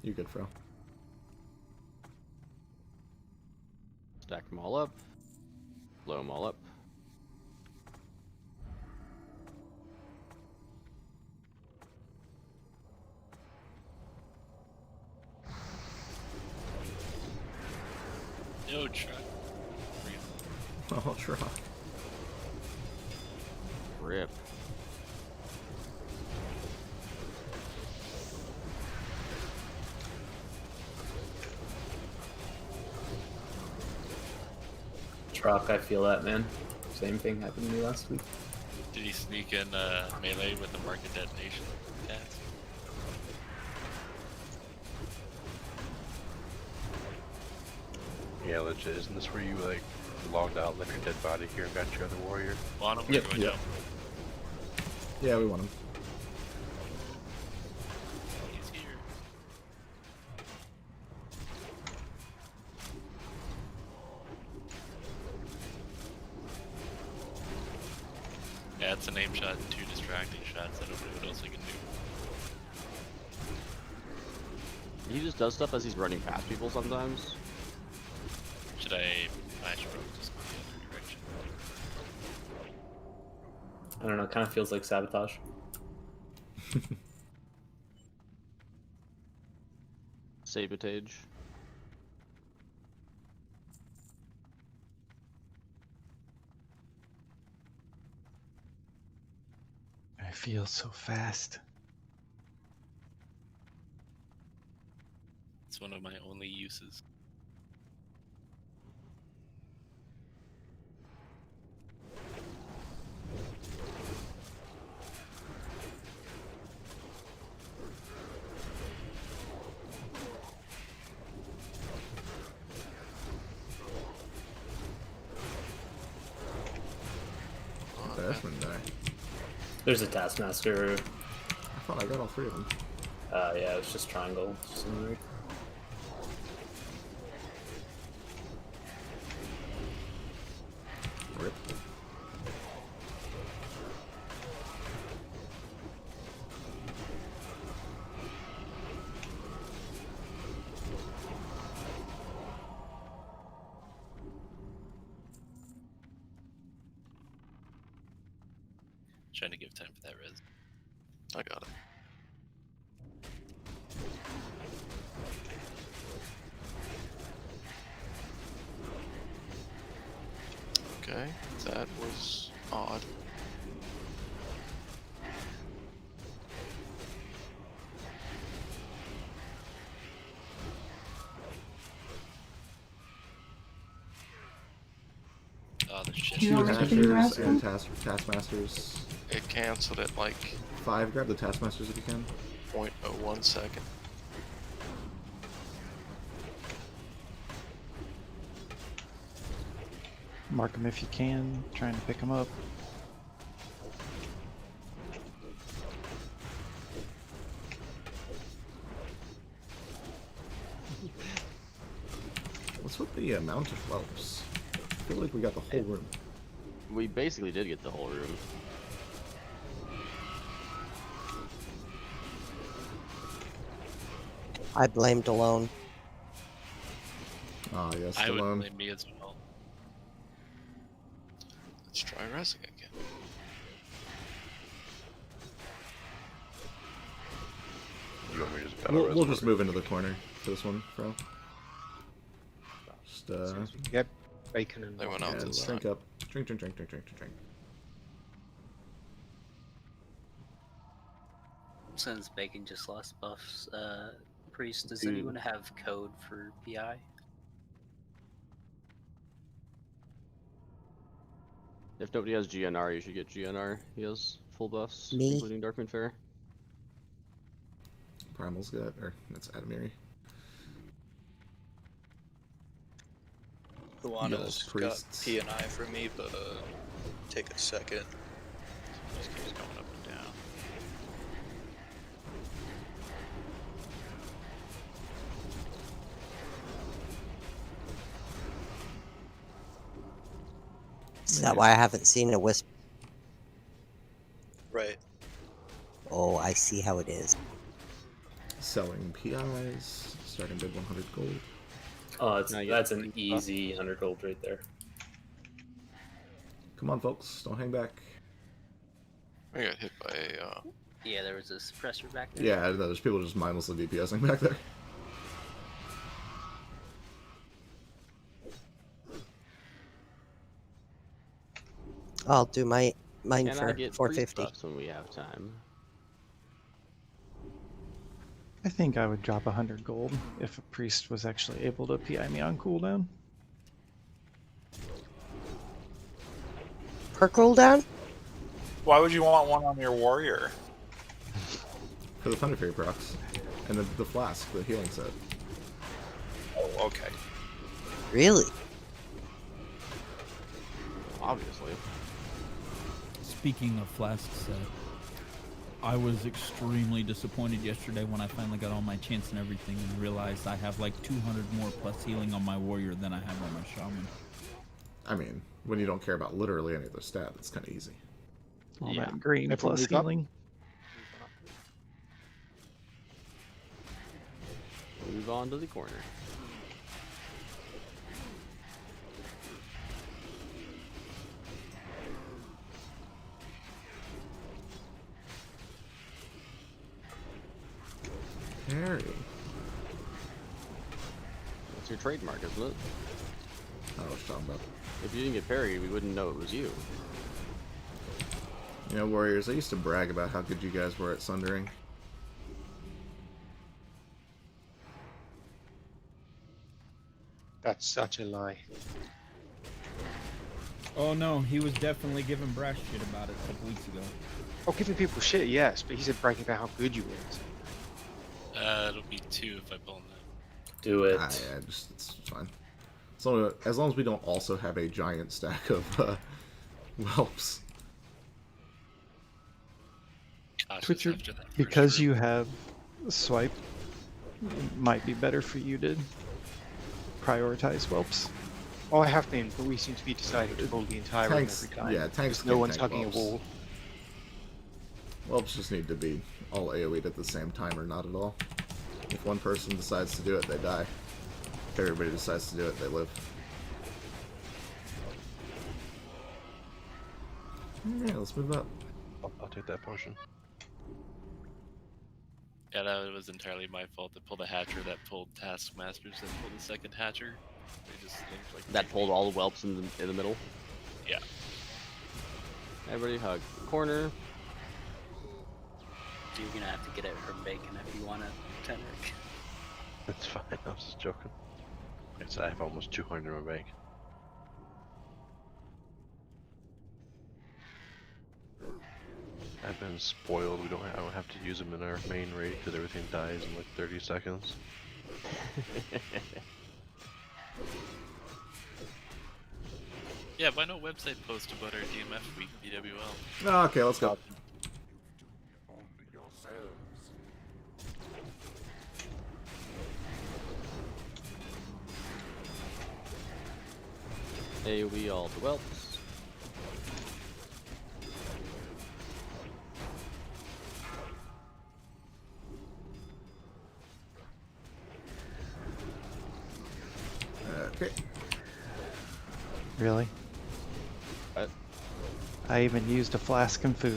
You're good, Fro. Stack them all up. Blow them all up. no truck. Oh, truck. Rip. Truck, I feel that, man. Same thing happened to me last week. Did he sneak in melee with the market detonation task? Yeah, legit. Isn't this where you like logged out, left your dead body here, and got your other warrior? Want him? Yep, yep. Yeah, we want him. He's here. Yeah, it's an aim shot and 2 distracting shots. I don't know what else I can do. He just does stuff as he's running past people sometimes. Should I match rope just go the other direction? I don't know, it kind of feels like sabotage. Sabotage. I feel so fast. It's one of my only uses. Bashman die. There's a Taskmaster. I thought I got all three of them. Yeah, it's just triangle. Just in the right. Rip. Trying to give time for that res. I got it. Okay, that was odd. Oh, the shit. Do you want me to do Taskmasters that and one? Taskmasters. It canceled at like 5. Grab the Taskmasters if you can. 0.01 second. Mark them if you can. Trying to pick them up. What's with the amount of whelps? I feel like we got the whole room. We basically did get the whole room. I blamed alone. Ah, yes, I would alone. blame me as well. Let's try resing again. You want me to just We'll just move into the corner for this one, bro. Just Yep, bacon and They went out to the drink side. up. Drink. Since Bacon just lost buffs, Priest, does Dude. anyone have code for PI? If nobody has GNR, you should get GNR. He has full buffs, Me? including Darkman Fair. Primal's got, or that's Adamiri. Luana's got priests. P&I for me, but take a second. Just keeps going up and down. Is that why I haven't seen a wisp? Right. Oh, I see how it is. Selling PIs, starting bid 100 gold. Oh, Now you that's get an easy 100 gold right there. Come on, folks, don't hang back. I got hit by a. Yeah, there was a suppressor back there. Yeah, I know, there's people just mindlessly DPSing back there. I'll do mine And I for get priest 450. buffs when we have time. I think I would drop 100 gold if a priest was actually able to PI me on cooldown. Per cooldown? Why would you want one on your warrior? For the Thunder Fury procs. And the flask, the healing set. Oh, okay. Really? Obviously. Speaking of flask set, I was extremely disappointed yesterday when I finally got all my chants and everything and realized I have like 200 more plus healing on my warrior than I have on my shaman. I mean, when you don't care about literally any other stat, it's kind of easy. All Yeah. that green If we plus move up. healing. Move on to the corner. Harry. That's your trademark, isn't it? I don't know what you're talking about. If you didn't get parry, we wouldn't know it was you. You know, Warriors, I used to brag about how good you guys were at sundering. That's such a lie. Oh no, he was definitely giving brash shit about it a couple weeks ago. Oh, giving people shit, yes, but he said bragging about how good you were. It'll be 2 if I pull in that. Do it. Yeah, just it's fine. So as long as we don't also have a giant stack of whelps. Twitcher, because you have swipe, it might be better for you to prioritize whelps. Oh, I have been, but we seem to be deciding to pull the entire room Tanks, every time. yeah, tanks. because no can one's tank hugging whelps. a wall. Whelps just need to be all AoE'd at the same time or not at all. If one person decides to do it, they die. If everybody decides to do it, they live. Alright, let's move up. take that potion. Yeah, that was entirely my fault to pull the Hatcher that pulled Taskmasters that pulled the second Hatcher. They just linked like That pulled all the whelps in the middle. Yeah. Everybody hug. Corner. You're gonna have to get it from Bacon if you want a 10 rig. It's fine. I was just joking. I have almost 200 in my bank. I've been spoiled. I don't have to use them in our main raid because everything dies in like 30 seconds. Yeah, why no website post about our DMF week BWL? Oh, okay, let's go. AoE all the whelps. Okay. Really? What? I even used a flask and food.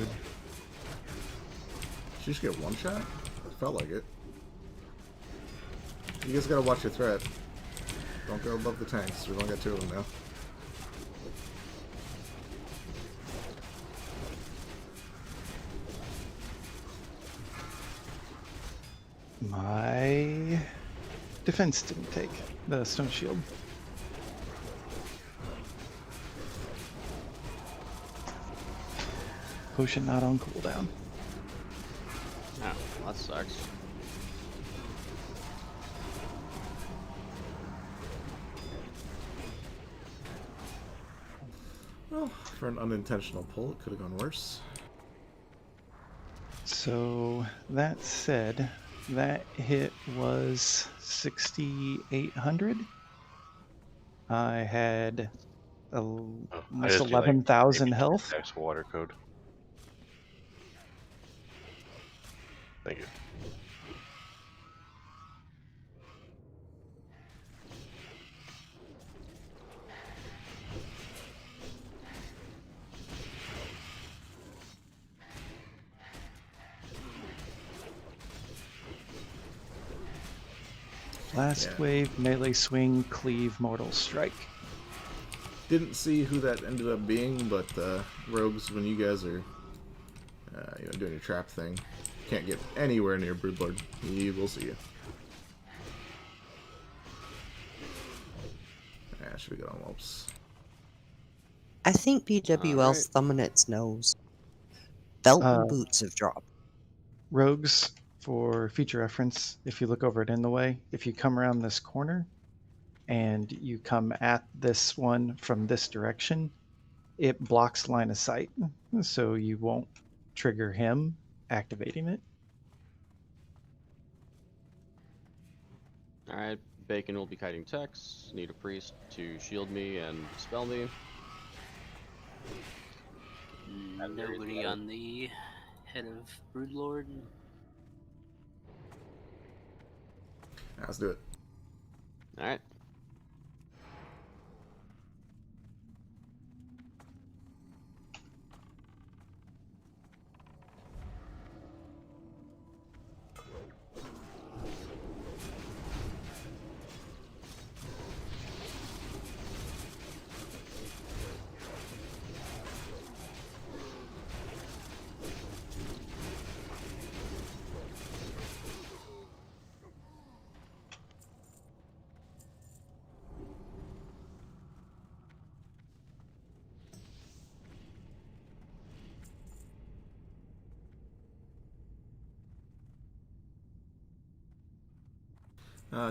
Did you just get one shot? It felt like it. You guys gotta watch your threat. Don't go above the tanks. We've only got 2 of them now. My defense didn't take the stone shield. Potion not on cooldown. Oh, that sucks. Well, for an unintentional pull, it could have gone worse. So that said, that hit was 6,800. I had almost 11,000 health. Text water code. Thank you. Last wave, melee swing, cleave, mortal strike. Didn't see who that ended up being, but rogues, when you guys are doing your trap thing, can't get anywhere near Broodlord. He will see you. Yeah, should be good on whelps. I think BWL's thumbing its nose. Belt and boots have dropped. Rogues, for future reference, if you look over it in the way, if you come around this corner and you come at this one from this direction, it blocks line of sight, so you won't trigger him activating it. Alright, Bacon will be kiting text. Need a priest to shield me and dispel me. Nobody on the head of Broodlord. Let's do it. Alright.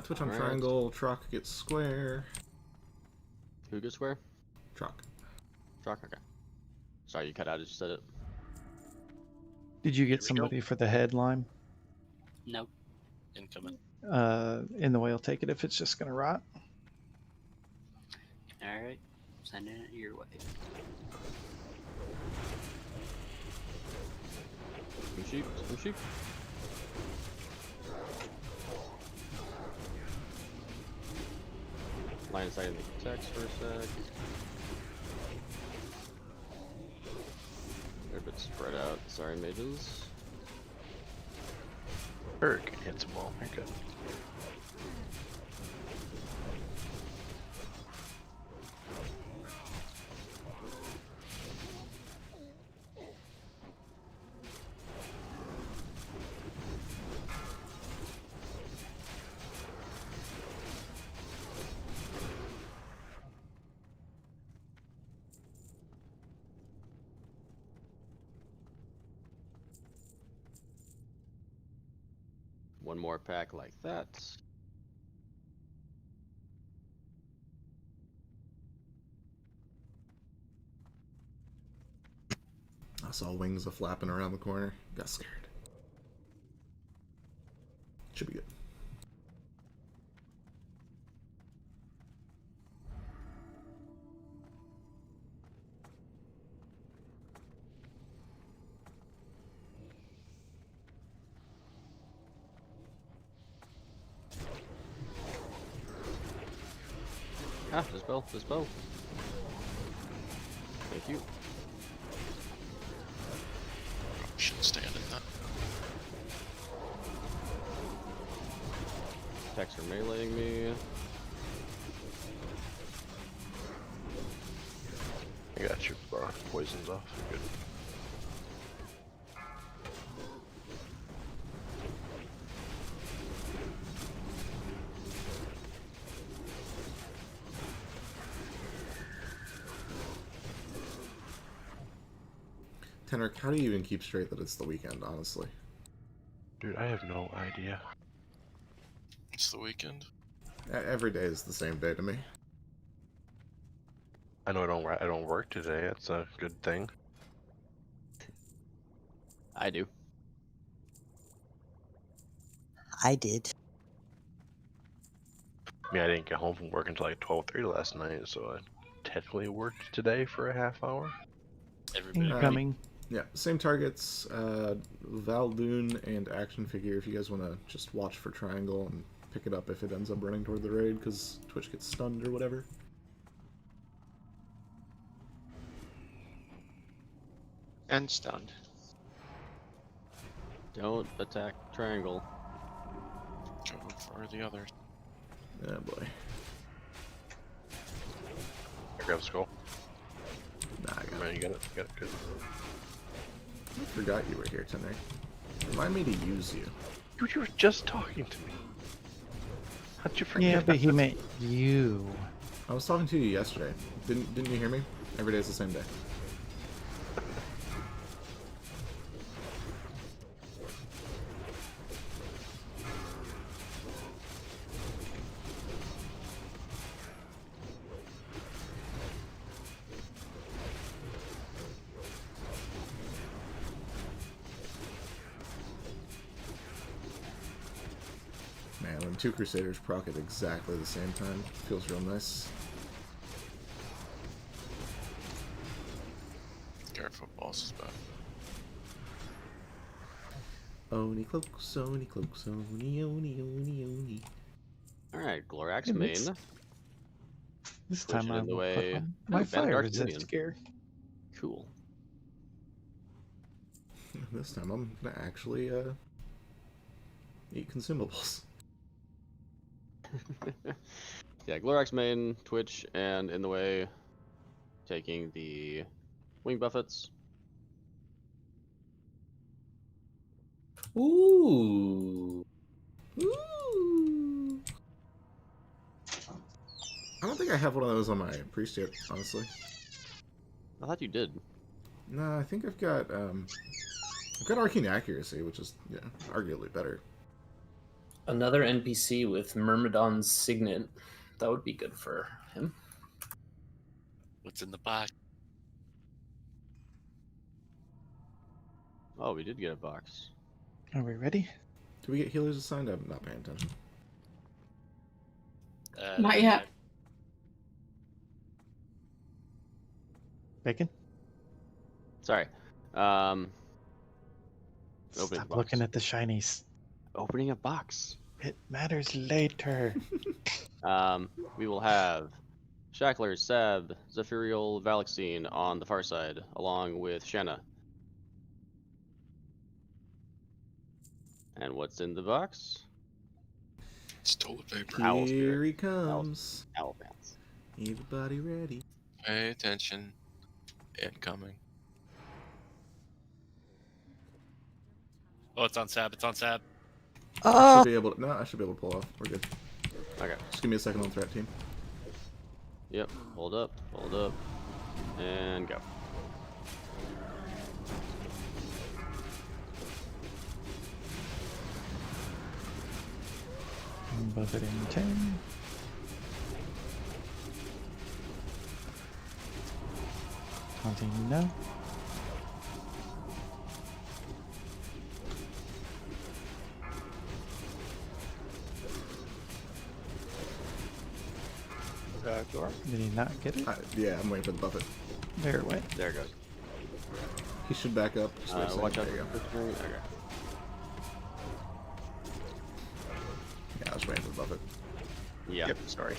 Twitch on Alright. triangle, Troc gets square. Who gets square? Troc. Troc, okay. Sorry, you cut out as you said it. Did you get somebody for the head, Lime? Nope. Incoming. In the way, I'll take it if it's just gonna rot. Alright, sending it your way. Sheep, sheep. Line of sight in the text for a sec. They're a bit spread out. Sorry, mages. Hurricane hits them all. You're good. One more pack like that. I saw wings flapping around the corner. Got scared. Should be good. Ah, dispel, dispel. Thank you. Shouldn't stand in that. Attacks are meleeing me. I got your poisons off. Good. Tenric, how do you even keep straight that it's the weekend, honestly? Dude, I have no idea. It's the weekend. Every day is the same day to me. I know I don't work today. That's a good thing. I do. I did. I mean, I didn't get home from work until like 12:30 last night, so I technically worked today for a half hour. Incoming. Yeah, same targets. Valdoon and action figure. If you guys want to just watch for triangle and pick it up if it ends up running toward the raid because Twitch gets stunned or whatever. And stunned. Don't attack triangle. Go for the others. Oh boy. I grab a skull. Nah, I got it. You got it. You got it. Good. I forgot you were here tonight. Remind me to use you. Dude, you were just talking to me. How'd you forget? Yeah, but he meant you. I was talking to you yesterday. Didn't you hear me? Every day is the same day. Man, when two Crusaders proc at exactly the same time, feels real nice. Careful, boss is back. Oni cloaks, oni cloaks, oni, oni, oni, oni. Alright, Glorax Hey, main. This Push time it I in the will way. put on my Oh, fire Vanguard resist Dominion. gear. Cool. This time I'm gonna actually eat consumables. Yeah, Glorax main, Twitch, and in the way, taking the wing buffets. Ooh. Ooh. I don't think I have one of those on my priest yet, honestly. I thought you did. No, I think I've got arcane accuracy, which is arguably better. Another NPC with Myrmidon's signet. That would be good for him. What's in the box? Oh, we did get a box. Are we ready? Do we get healers assigned? I'm not paying attention. Not yet. Bacon? Sorry. Opening Stop box. looking at the shinies. Opening a box. It matters later. We will have Shackler, Seb, Zephyrial, Valexine on the far side, along with Shanna. And what's in the box? It's toilet paper. Owl Here spirit. he comes. Owl pants. Everybody ready? Pay attention. Incoming. Oh, it's on Sab. It's on Sab. I should be able to. No, I should be able to pull off. We're good. Okay. Just give me a second on threat team. Yep. Hold up. Hold up. And go. Buff it in 10. Taunting, no. Did he not get it? Yeah, I'm waiting for the buffet. There it went. There it goes. He should back up. Just wait a second. Watch out There you for go. the string. Okay. Yeah, I was waiting for the buffet. Yeah. Yep, sorry.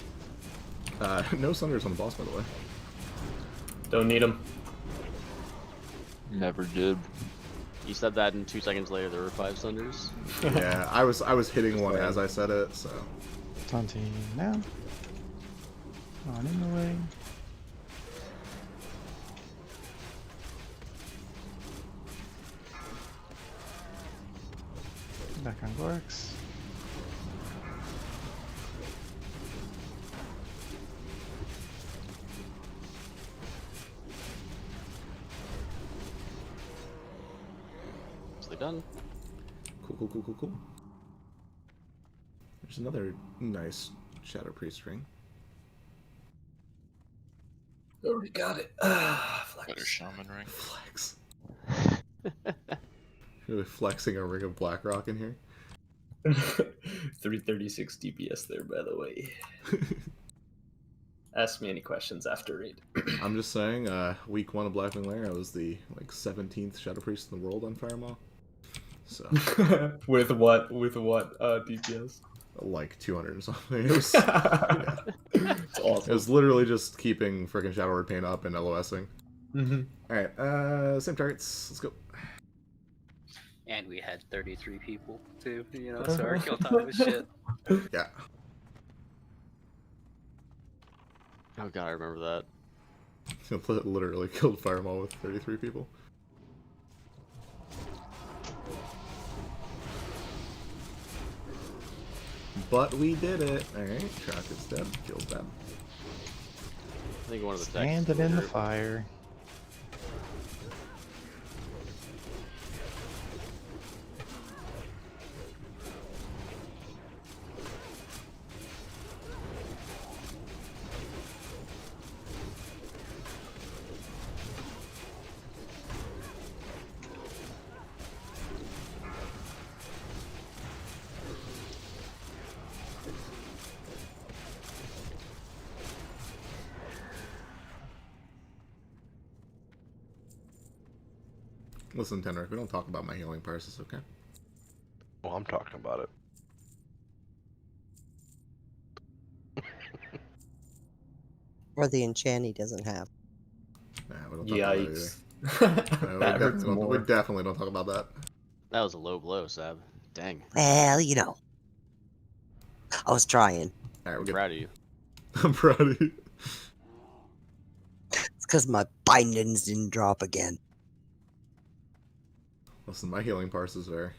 No Sunders on the boss, by the way. Don't need them. Never did. You said that, and 2 seconds later there were 5 Sunders. Yeah, I was hitting one as I said it, so. Taunting now. On in the way. Back on Glorix. So they're done. Cool. There's another nice Shadow Priest ring. Already got it. Better shaman ring. Flex. Really flexing a ring of Blackrock in here. 336 DPS there, by the way. Ask me any questions after raid. I'm just saying, week 1 of Blackwing Lair, I was the 17th Shadow Priest in the world on Firemaw. So with what DPS? Like 200 or something. It was, yeah. It's awesome. It was literally just keeping freaking Shadow Word Paint up and LOSing. Alright, same targets. Let's go. And we had 33 people too, you know, so our kill time was shit. Yeah. Oh god, I remember that. Literally killed Firemaw with 33 people. But we did it. Alright, Shock is dead. Killed them. I think one of the Standing in the fire. Listen, Tenric, we don't talk about my healing prices, okay? Well, I'm talking about it. Or the enchant he doesn't have. Nah, we don't talk about that either. No, That hurts more. We definitely don't talk about that. That was a low blow, Sab. Dang. Well, you know. I was trying. Alright, we're Proud of you. I'm proud of you. It's because my bindings didn't drop again. Listen, my healing parses are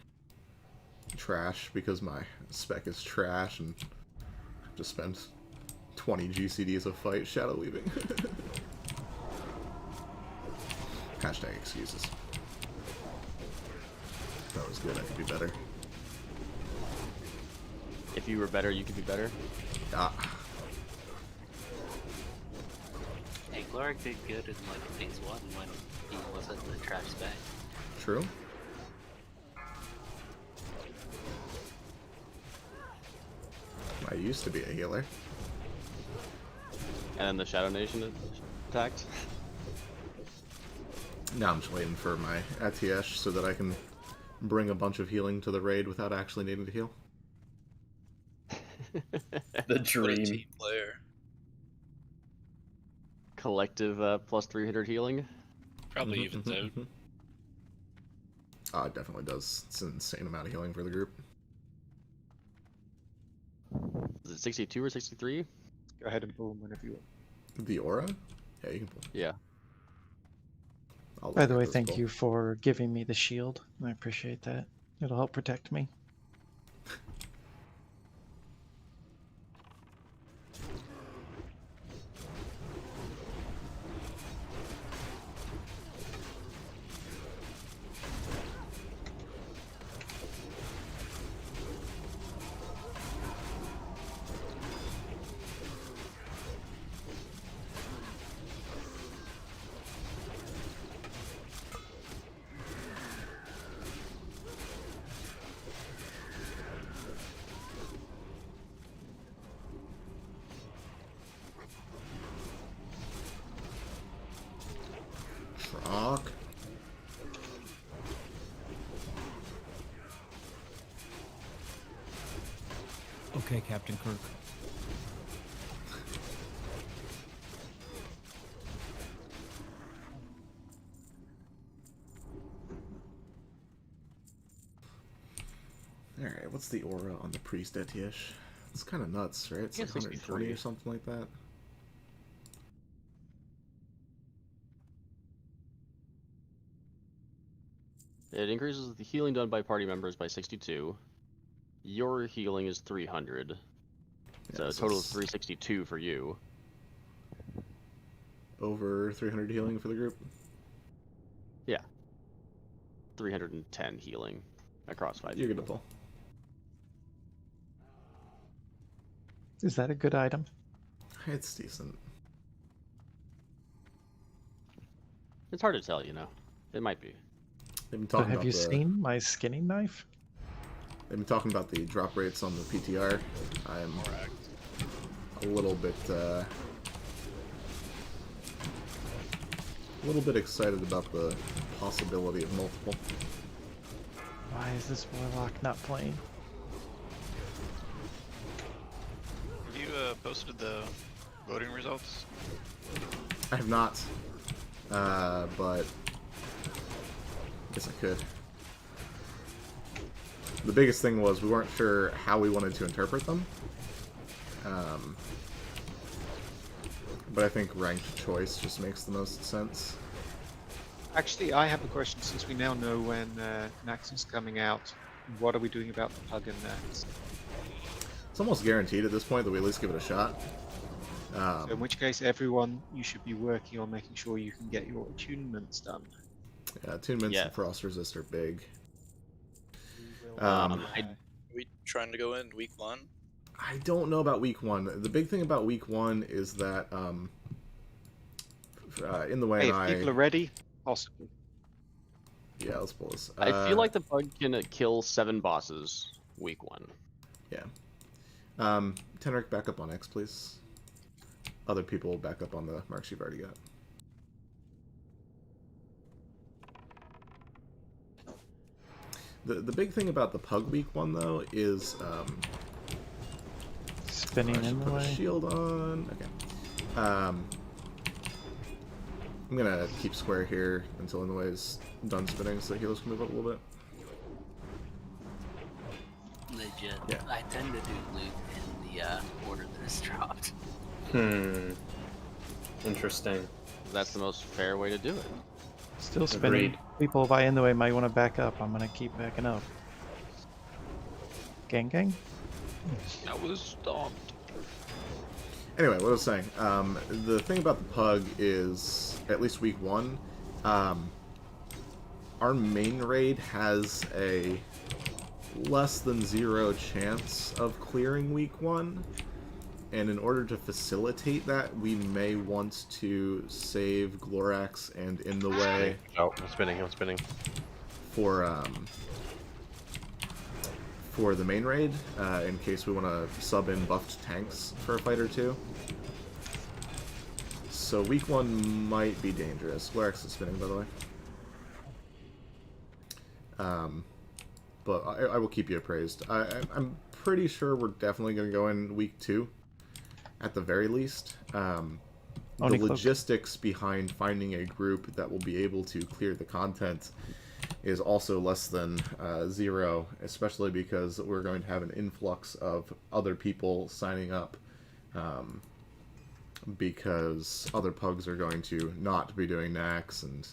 trash because my spec is trash and I've just spent 20 GCDs of fight shadow weaving. Hashtag excuses. That was good, I could be better. If you were better, you could be better. Ah. Hey, Gloric did good in like phase 1 when he wasn't the trash spec. True. I used to be a healer. And then the Shadow Nation attacked. Now I'm just waiting for my Atiesh so that I can bring a bunch of healing to the raid without actually needing to heal. The dream. Team player. Collective plus 300 healing. Probably evens out. Oh, it definitely does. It's an insane amount of healing for the group. Is it 62 or 63? Go ahead and pull them whenever you want. The aura? Yeah, you can pull. Yeah. By the way, thank you for giving me the shield. I appreciate that. It'll help protect me. Rock. Okay, Captain Kirk. Alright, what's the aura on the priest Etish? It's kind of nuts, right? It's Yeah, like 120 or 63. something like that. It increases the healing done by party members by 62. Your healing is 300. So a total of 362 for you. Over 300 healing for the group? Yeah. 310 healing across 5 You're people. gonna pull. Is that a good item? It's decent. It's hard to tell, you know. It might be. They've been But talking have about you the, seen my skinning knife? They've been talking about the drop rates on the PTR. I'm a little bit excited about the possibility of multiple. Why is this warlock not playing? Have you posted the voting results? I have not, but I guess I could. The biggest thing was we weren't sure how we wanted to interpret them. But I think ranked choice just makes the most sense. Actually, I have a question. Since we now know when Nax is coming out, what are we doing about the Pug and Nax? It's almost guaranteed at this point that we at least give it a shot. So in which case, everyone, you should be working on making sure you can get your attunements done. Yeah, attunements and frost resist are big. Are we trying to go in week 1? I don't know about week 1. The big thing about week 1 is that in the way Hey, if people are ready, possibly. Yeah, let's pull this. I feel like the Pug can kill 7 bosses week 1. Yeah. Tenric, back up on X, please. Other people back up on the marks you've already got. The big thing about the Pug week 1 though is spinning in the put a way. shield on. Okay. I'm gonna keep square here until in the way is done spinning so the healers can move up a little bit. Legit. Yeah. I tend to do loot in the order that it's dropped. Interesting. That's the most fair way to do it. Still spinning. People by in the way might want to back up. I'm gonna keep backing up. Gang gang? That was stopped. Anyway, what I was saying, the thing about the Pug is, at least week 1, our main raid has a less than 0 chance of clearing week 1, and in order to facilitate that, we may want to save Glorax and In the Way. Oh, I'm spinning, I'm spinning. For the main raid, in case we want to sub in buffed tanks for a fight or two. So week 1 might be dangerous. Glorax is spinning, by the way. But I will keep you appraised. I'm pretty sure we're definitely going to go in week 2, at the very least. The logistics behind finding a group that will be able to clear the content is also less than 0, especially because we're going to have an influx of other people signing up, because other pugs are going to not be doing Nax, and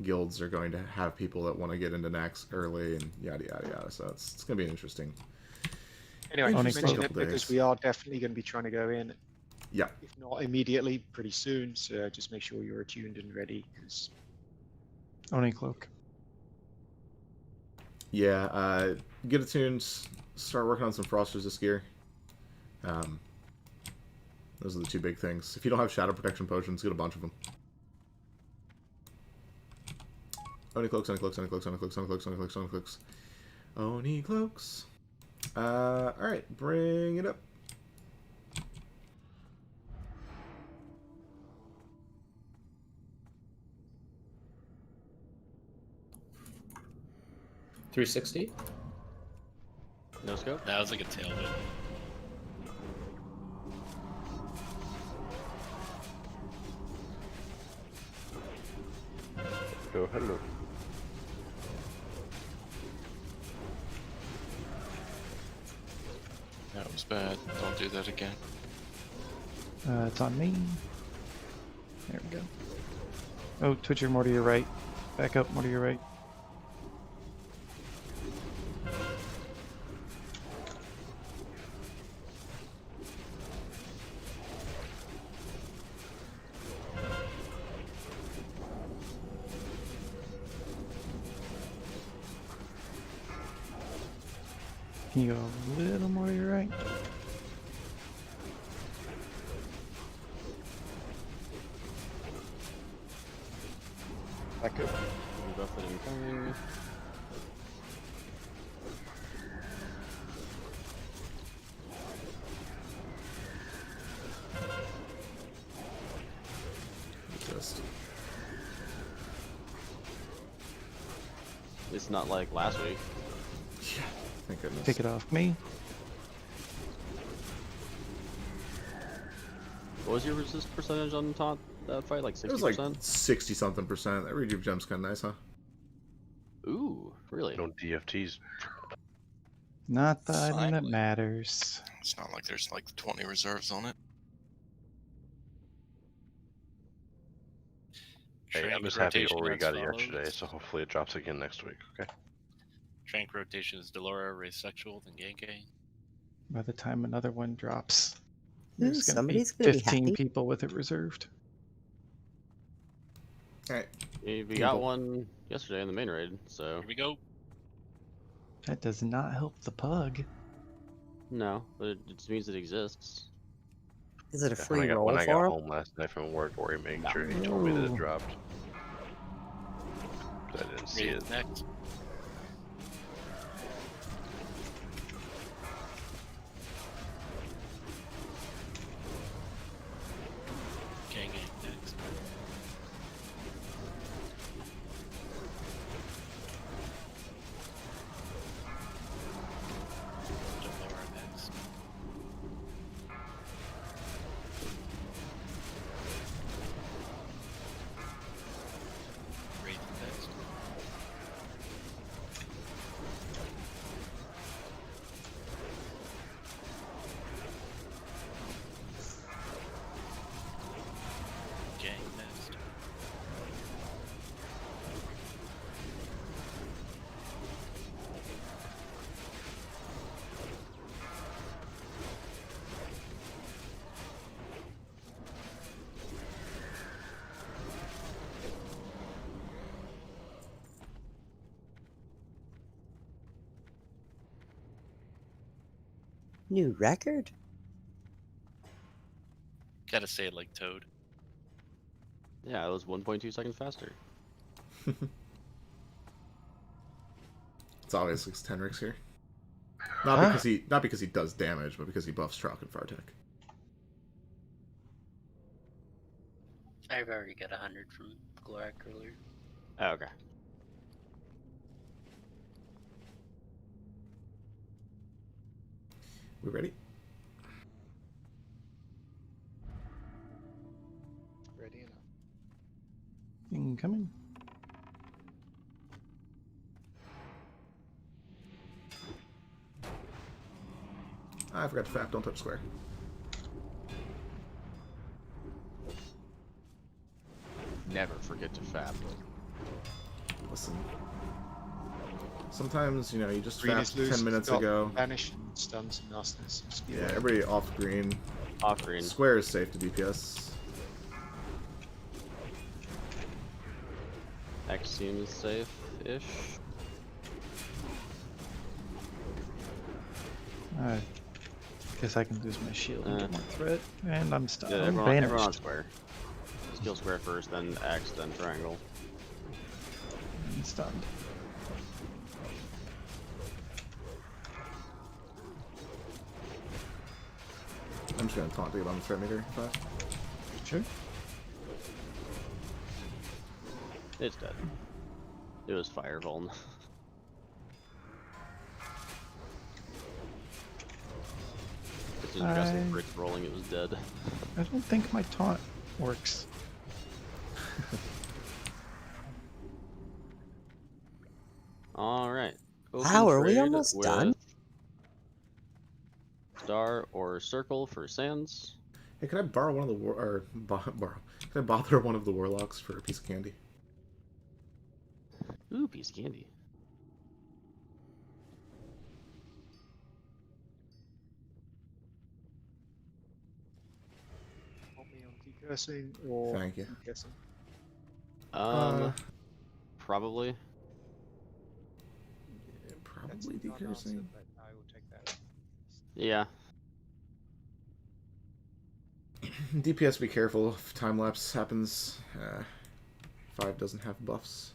guilds are going to have people that want to get into Nax early, and yada yada yada. So it's going to be an interesting. Anyway, just interesting mention it couple because days. we are definitely going to be trying to go in. Yeah. If not immediately, pretty soon. So just make sure you're attuned and ready. Because Oni cloak. Yeah, get attuned. Start working on some Frost Resist gear. Those are the two big things. If you don't have Shadow Protection potions, get a bunch of them. Oni cloaks, Oni cloaks, Oni cloaks, Oni cloaks, Oni cloaks, Oni cloaks, Oni cloaks. Oni cloaks. Alright, bring it up. $360. No scope? That was like a tailwind. Oh, hello. That was bad. Don't do that again. It's on me. There we go. Oh, Twitcher, more to your right. Back up, more to your right. Can you go a little more to your right? Back up. Buff it incoming. Just. It's not like last week. Yeah, thank goodness. Take it off me. What was your resist percentage on top that fight? Like 60%? It was like 60-something percent. That rejuve gem's kind of nice, huh? Ooh, really? No DFTs. Not the item that Finally. matters. It's not like there's like 20 reserves on it. Hey, I'm Trank just happy rotation Ori as got it follows. yesterday, so hopefully it drops again next week, okay? Trank rotation is Delora, Ray Sexual, then Genkai. By the time another one drops, Ooh, there's going to be somebody's gonna be 15 happy. people with it reserved. Alright. We got one yesterday in the main raid, so. Here we go. That does not help the pug. No, but it just means it exists. Is it a Yeah, free roll when I for got him? home last night from work, Ori made sure he told me that it No. dropped. 'Cause I didn't see Raid it. next. Genkai next. Delora next. Raid next. Gang next. New record? Gotta say it like Toad. Yeah, it was 1.2 seconds faster. It's obvious it's Tenrix here. Not because he does damage, but because he buffs Trock and Fartek. I've already got 100 from Glorak earlier. Oh, okay. We ready? ready enough. Incoming. I forgot to fap. Don't touch square. Never forget to fap. Listen. Sometimes, you know, you just Green is fapped loose. 10 minutes Got ago. Banish and stuns and nastiness. Seems to be Yeah, working. everybody off green. Off green. Square is safe to DPS. X seems safe-ish. I guess I can lose my shield and get more threat, and I'm stunned. Yeah, I'm everyone on vanished. square. Skill square first, then X, then triangle. I'm stunned. I'm just gonna taunt to get on the threat meter. Sure. It's dead. It was fire vuln. As soon as you got some bricks rolling, it was dead. I don't think my taunt works. Alright. Wow, are we almost done? Star or circle for sands. Hey, can I borrow one of the borrow? Can I bother one of the warlocks for a piece of candy? Ooh, piece of candy. Want me on decursing or Thank you. decursing? Probably. Yeah, probably decursing. I will take that. Yeah. DPS, be careful if time lapse happens. 5 doesn't have buffs.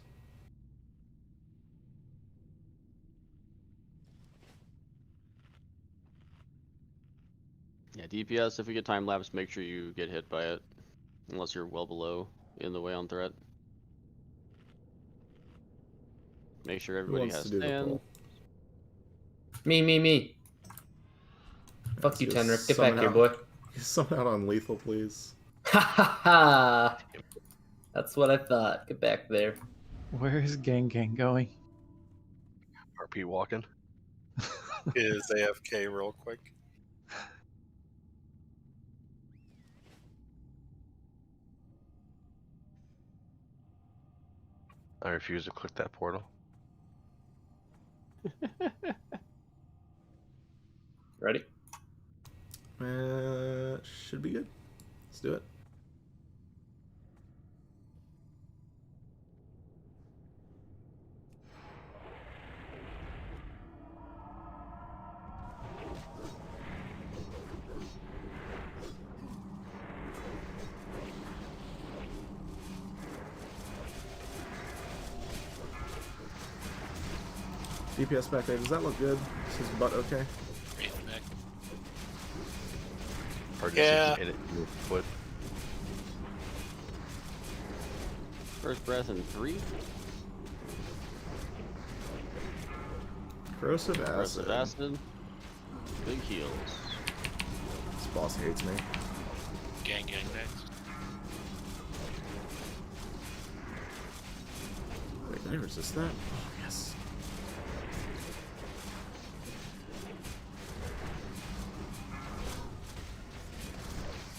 Yeah, DPS, if we get time lapse, make sure you get hit by it. Unless you're well below in the way on threat. Make sure everybody wants has to do the stand. poll? Me. Fuck you, Just Tenric. Get summon back here, out- boy. Summon out on lethal, please. Ha ha ha! That's what I thought. Get back there. Where is Gang going? RP walking. Is AFK real quick. I refuse to click that portal. Ready? Should be good. Let's do it. DPS back there. Does that look good? Is his butt okay? Hard Yeah. to see if you hit it in your foot. First breath in 3. Corrosive acid. Corrosive acid. Big heals. This boss hates me. Gang next. Wait, did I resist that? Oh, yes.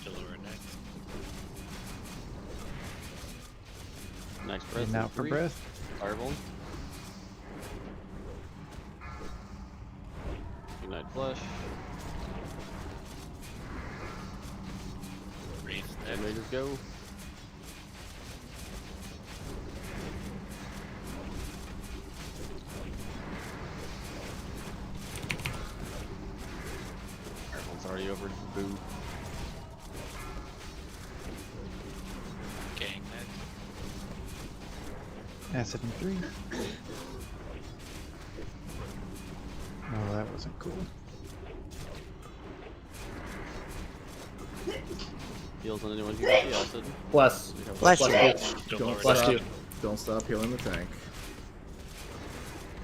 Killer next. Next breath And in now for 3. breath. Fireball. Ignite flesh. Wraith And we just go. Everyone's already over. Boo. Gang next. Acid in 3. Oh, that wasn't cool. Heals on anyone who gets the acid. Bless. Bless you. Don't stop healing the tank.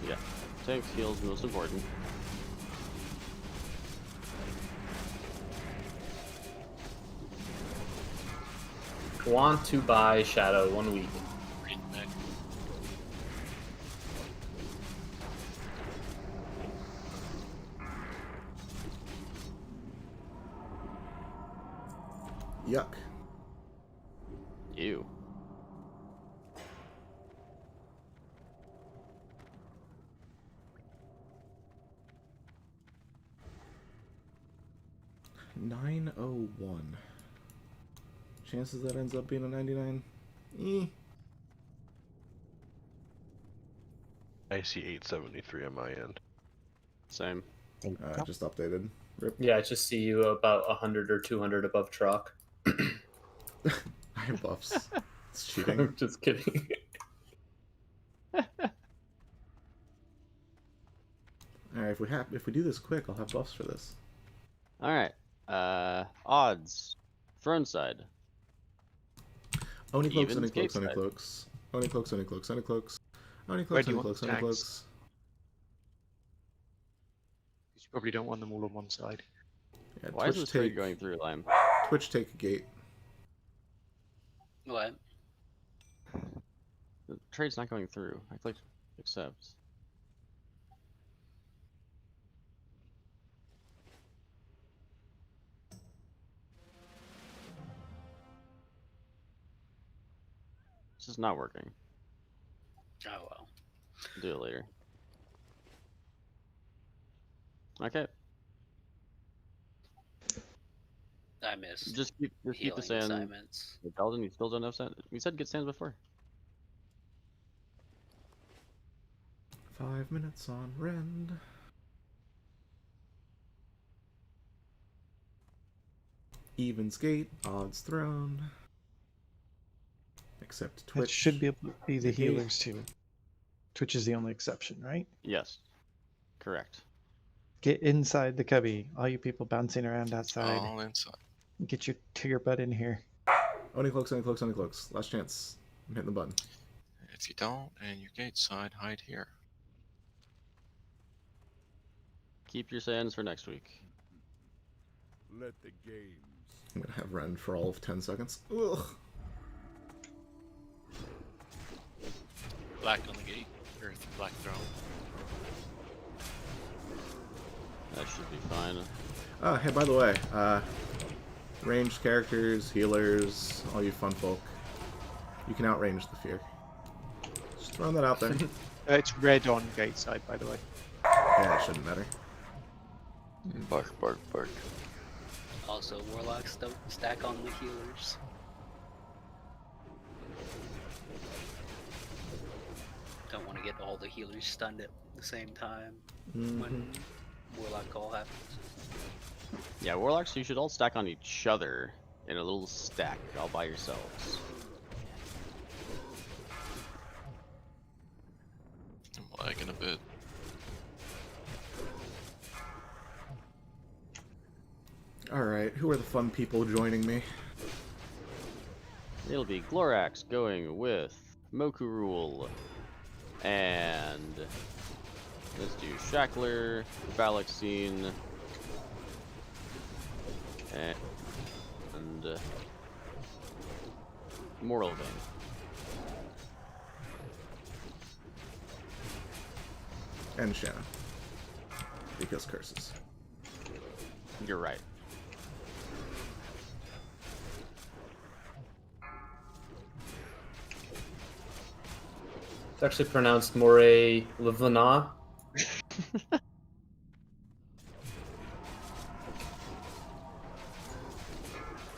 Yeah. Tank's heals most important. Want to buy Shadow 1 week. Wraith next. Yuck. Ew. $901. Chances that ends up being a 99? I see 873 on my end. Same. Just updated. Rip. Yeah, I just see you about 100 or 200 above chalk. I have buffs. It's cheating. I'm just kidding. Alright, if we do this quick, I'll have buffs for this. Alright. Odds. Throne side. Oni cloaks, Evens, Oni cloaks, gate Oni side. cloaks. Oni cloaks, Oni cloaks, Oni cloaks. Oni Where cloaks, do you Oni want cloaks, the Oni tags? cloaks. Because you probably don't want them all on one side. Yeah, Why Twitch is this trade take going through, Lime? Twitch take a gate. What? The trade's not going through. I clicked accept. This is not working. Oh well. Do it later. Okay. I missed. Just keep the healing sand. assignments. Paladin, you still don't have sand? We said get sands before. 5 minutes on Rend. Evens gate, odds throne. Except Twitch. It should be able to be the the gate. healers too. Twitch is the only exception, right? Yes. Correct. Get inside the cubby. All you people bouncing around outside. All inside. Get your tier butt in here. Oni cloaks, Oni cloaks, Oni cloaks. Last chance. I'm hitting the button. If you don't, and your gate side, hide here. Keep your sands for next week. Let the games. I'm gonna have Rend for all of 10 seconds. Ugh. Black on the gate. Or black throne. That should be fine. Oh, hey, by the way, ranged characters, healers, all you fun folk, you can outrange the fear. Just throwing that out there. It's red on gate side, by the way. Yeah, it shouldn't matter. Bark, bark, bark. Also, warlocks don't stack on the healers. Don't want to get all the healers stunned at the same time when warlock call happens. Yeah, warlocks, you should all stack on each other in a little stack all by yourselves. I'm lagging a bit. Alright, who are the fun people joining me? It'll be Glorax going with Moku Rule. And let's do Shackler, Phylaxine, and Moral Vein. And Shanna. Because curses. You're right. It's actually pronounced Moray Levana. That's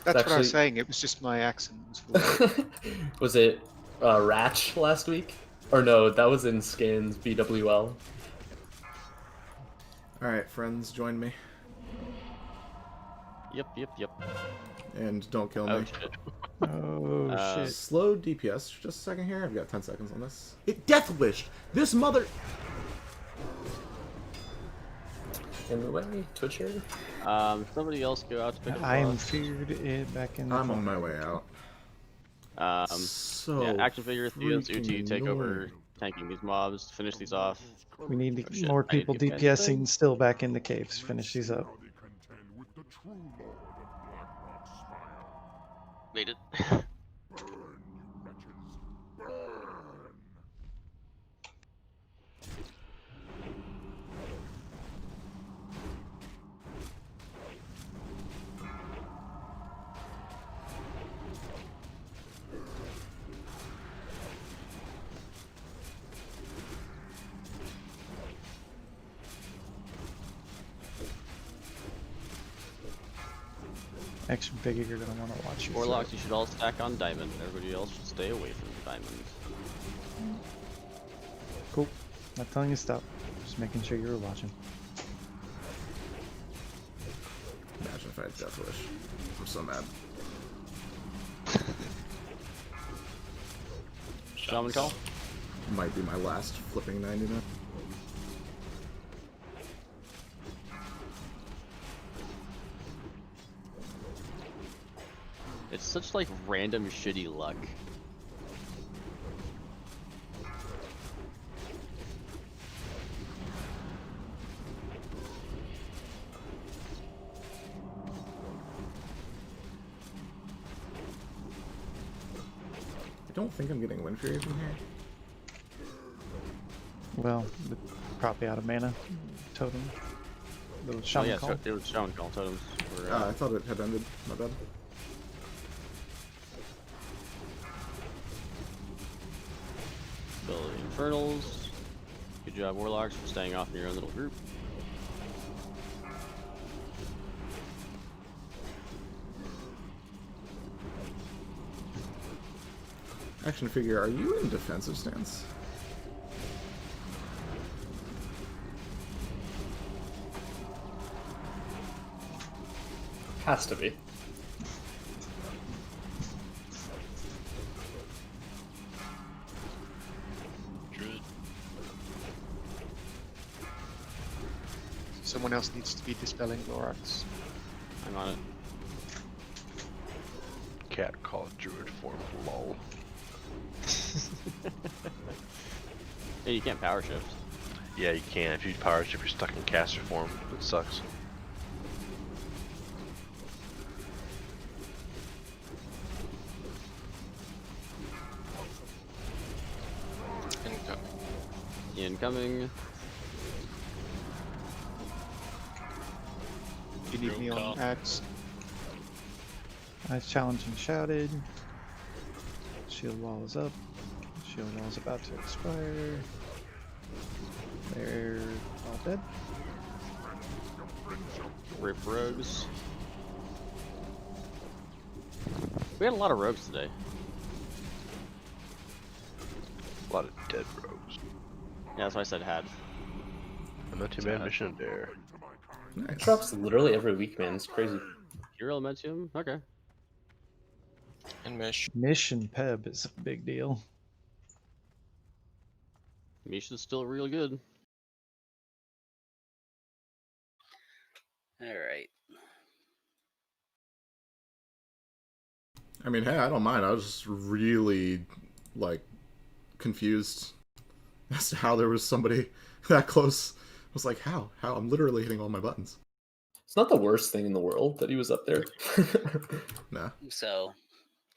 what I was actually- saying. It was just my accent. Was it Ratch last week? Or no, that was in Skins BWL. Alright, friends, join me. Yep. And don't kill Oh me. shit. Oh shit. Slow DPS for just a second here. I've got 10 seconds on this. It death wished! This mother... In the way, Twitcher? Somebody else go out to pick up the I'm boss. feared it back in the I'm on phone. my way out. Yeah, action figure, Theos, Uti, take over tanking these mobs, finish these off. We need Oh, shit, more I need people to get DPSing still back in the caves. Finish these up. Made it. action figure, you're gonna want to watch your Warlocks, throat. you should all stack on diamond. Everybody else should stay away from diamond. Cool. Not telling you to stop. Just making sure you were watching. Imagine if I had Death Wish. I'm so mad. Shaman call? Might be my last flipping 99. It's such like random shitty luck. I don't think I'm getting Wind Fury from here. Well, probably out of mana. Totem. Little shaman call. It was shaman call totems. I thought it had ended. My bad. Ability Infernals. Good job, Warlocks, for staying off in your own little group. Action figure, are you in defensive stance? Has to be. Druid. Someone else needs to be dispelling Lorax. I'm on it. Cat called druid form lol. Hey, you can't power shift. Yeah, you can. If you power shift, you're stuck in caster form. It sucks. Incoming. You need me on ads. Nice challenge and shouted. Shield wall is up. Shield wall is about to expire. They're all dead. Rip rogues. We had a lot of rogues today. A lot of dead rogues. Yeah, that's why I said had. I'm not too bad mission there. It drops literally every week, man. It's crazy. Hero Elementium? Okay. And Mish. Mission Peb is a big deal. Misha's still real good. Alright. I mean, hey, I don't mind. I was just really, like, confused as to how there was somebody that close. I was like, how? How? I'm literally hitting all my buttons. It's not the worst thing in the world that he was up there. Nah. So,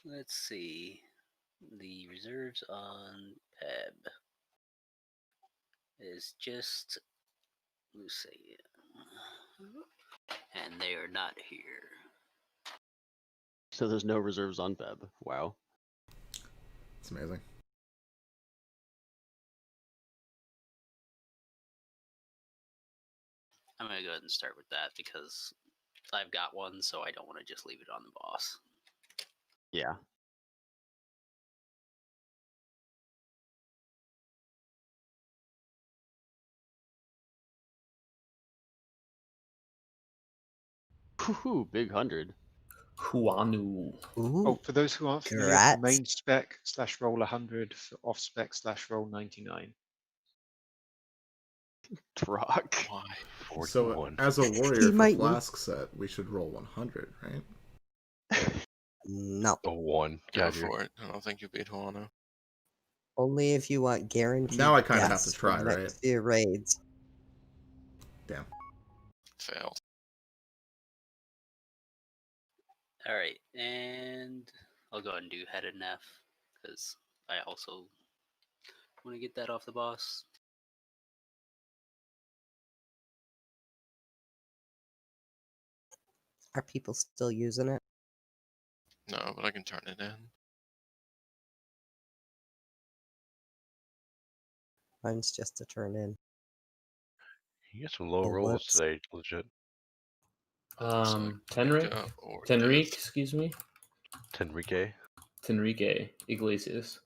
let's see. The reserves on PEB is just Lucy. And they are not here. So there's no reserves on Feb. Wow. It's amazing. I'm going to go ahead and start with that because I've got one, so I don't want to just leave it on the boss. Yeah. Woohoo, big 100. Huanu. Oh, for those who aren't familiar, Congrats. main spec / roll 100, off spec / roll 99. Rock. Why? So, as a warrior He for might Flask set, we should roll 100, right? No. A 1. Go for it. I don't think you beat Huano. Only if you want guaranteed. Now I kinda have deaths to for try, the right? next few raids. Damn. Failed. Alright, and I'll go ahead and do head and F because I also want to get that off the boss. Are people still using it? No, but I can turn it in. Mine's just to turn in. You get some low Oh, rolls whoops. today, legit. Tenric? Tenric, excuse me. Tenrique Iglesias.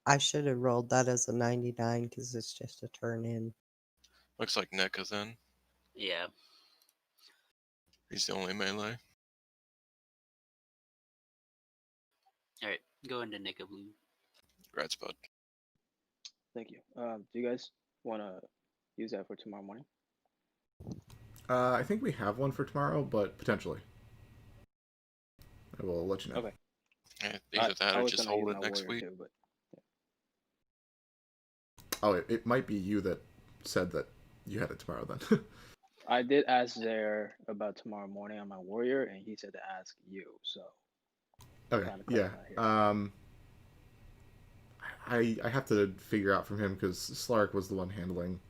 I should have rolled that as a 99 because it's just a turn in. Looks like Nika then. Yeah. He's the only melee. Alright, go into Nika Blue. Congrats, bud. Thank you. Do you guys want to use that for tomorrow morning? I think we have one for tomorrow, but potentially. I will let you know. Okay. Yeah, either that or just hold it next week. Too, but, Oh, it might be you that said that you had it tomorrow then. I did ask Zaire about tomorrow morning on my warrior, and he said to ask you. So. Okay. Yeah. I have to figure out from him because Slark was the one handling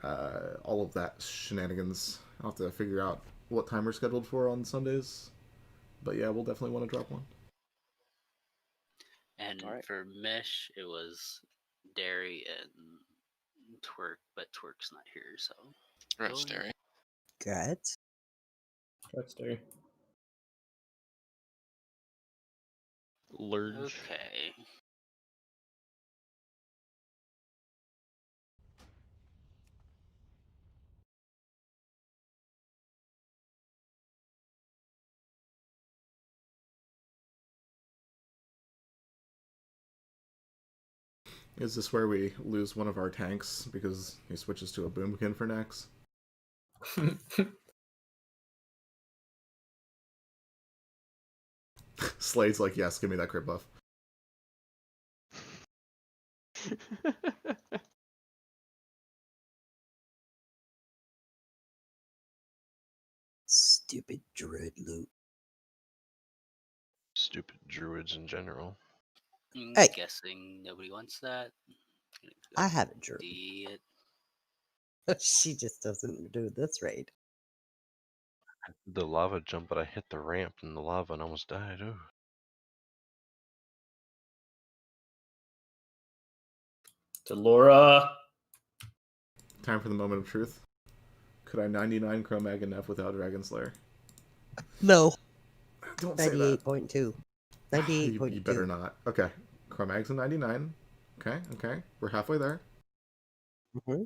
all of that shenanigans. I'll have to figure out what time we're scheduled for on Sundays. But yeah, we'll definitely want to drop one. And for Mesh, it was Dairy and Twerk, but Twerk's not here, so. Congrats, Dairy. Good. Congrats, Dairy. Lurge. Okay. Is this where we lose one of our tanks because he switches to a boomkin for next? Slade's like, yes, give me that crit buff. Stupid druid loot. Stupid druids in general. Hey. Guessing nobody wants that. I have a druid. It. She just doesn't do this raid. The lava jump, but I hit the ramp in the lava and almost died. Oh. Delora. Time for the moment of truth. Could I 99 Chromag and Neff without Dragon Slayer? No. Don't say that. 98.2. 98.2. You better not. Okay. Chromag's a 99. Okay. We're halfway there. Mm-hmm.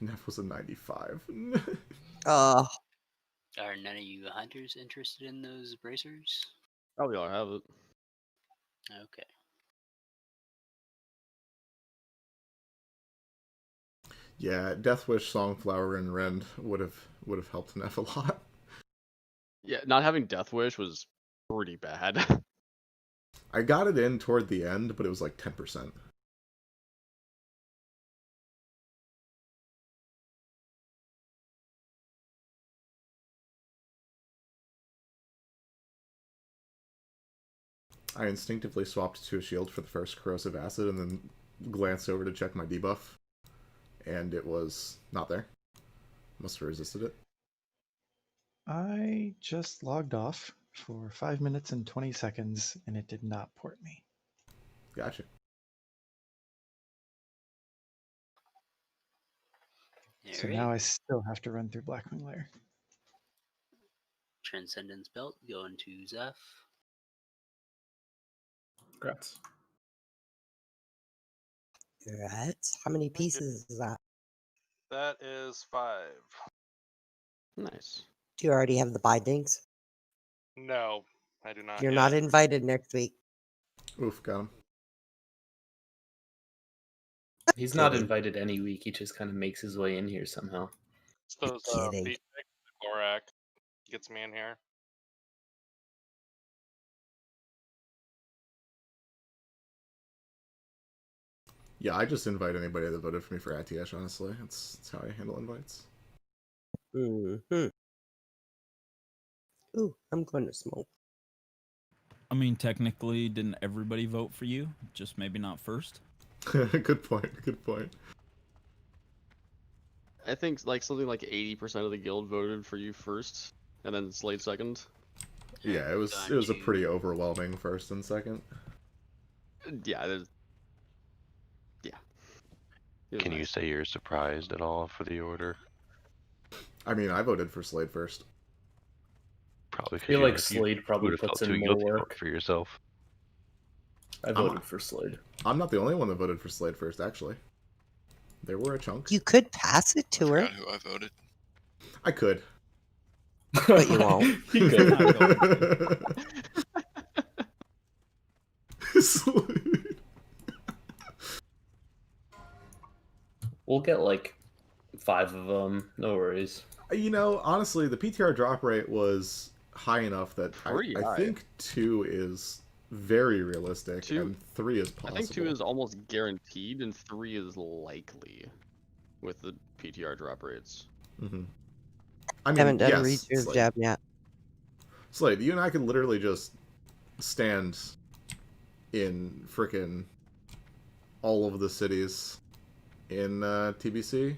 Neff was a 95. Are none of you hunters interested in those bracers? Probably all have it. Okay. Yeah, Deathwish, Songflower, and Rend would have helped Neff a lot. Yeah, not having Death Wish was pretty bad. I got it in toward the end, but it was like 10%. I instinctively swapped to a shield for the first corrosive acid and then glanced over to check my debuff, and it was not there. Must have resisted it. I just logged off for 5 minutes and 20 seconds, and it did not port me. Gotcha. So now I still have to run through Blackwing Lair. Transcendence Belt, going to Zeph. Congrats. Right. How many pieces is that? That is 5. Nice. Do you already have the bindings? No, I do not. You're yet. not invited next week. Oof, got him. He's not invited any week. He just kind of makes his way in here somehow. It's those Kidding. Gorak gets me in here. Yeah, I just invite anybody that voted for me for Atiesh, honestly. That's how I handle invites. Mm-hmm. Ooh, I'm going to smoke. I mean, technically, didn't everybody vote for you? Just maybe not first? Good point. I think something like 80% of the guild voted for you first, and then Slade second. Yeah, it was a pretty overwhelming first and second. Yeah, Can you say you're surprised at all for the order? I mean, I voted for Slade first. Probably I because feel you, like you Slade probably would have puts felt in too more guilty work. for yourself. I voted for Slade. I'm not the only one that voted for Slade first, actually. There were a chunk. You could pass it I to her, forgot who I voted. I could. but you won't. You could. We'll get like 5 of them. No worries. You know, honestly, the PTR drop rate was high enough that Pretty I high. think 2 is very realistic, and 3 is possible. I think 2 is almost guaranteed, and 3 is likely with the PTR drop rates. Mm-hmm. I mean, Haven't done yes, reserve Slade. jab yet. Slade, you and I could literally just stand in frickin' all of the cities in TBC,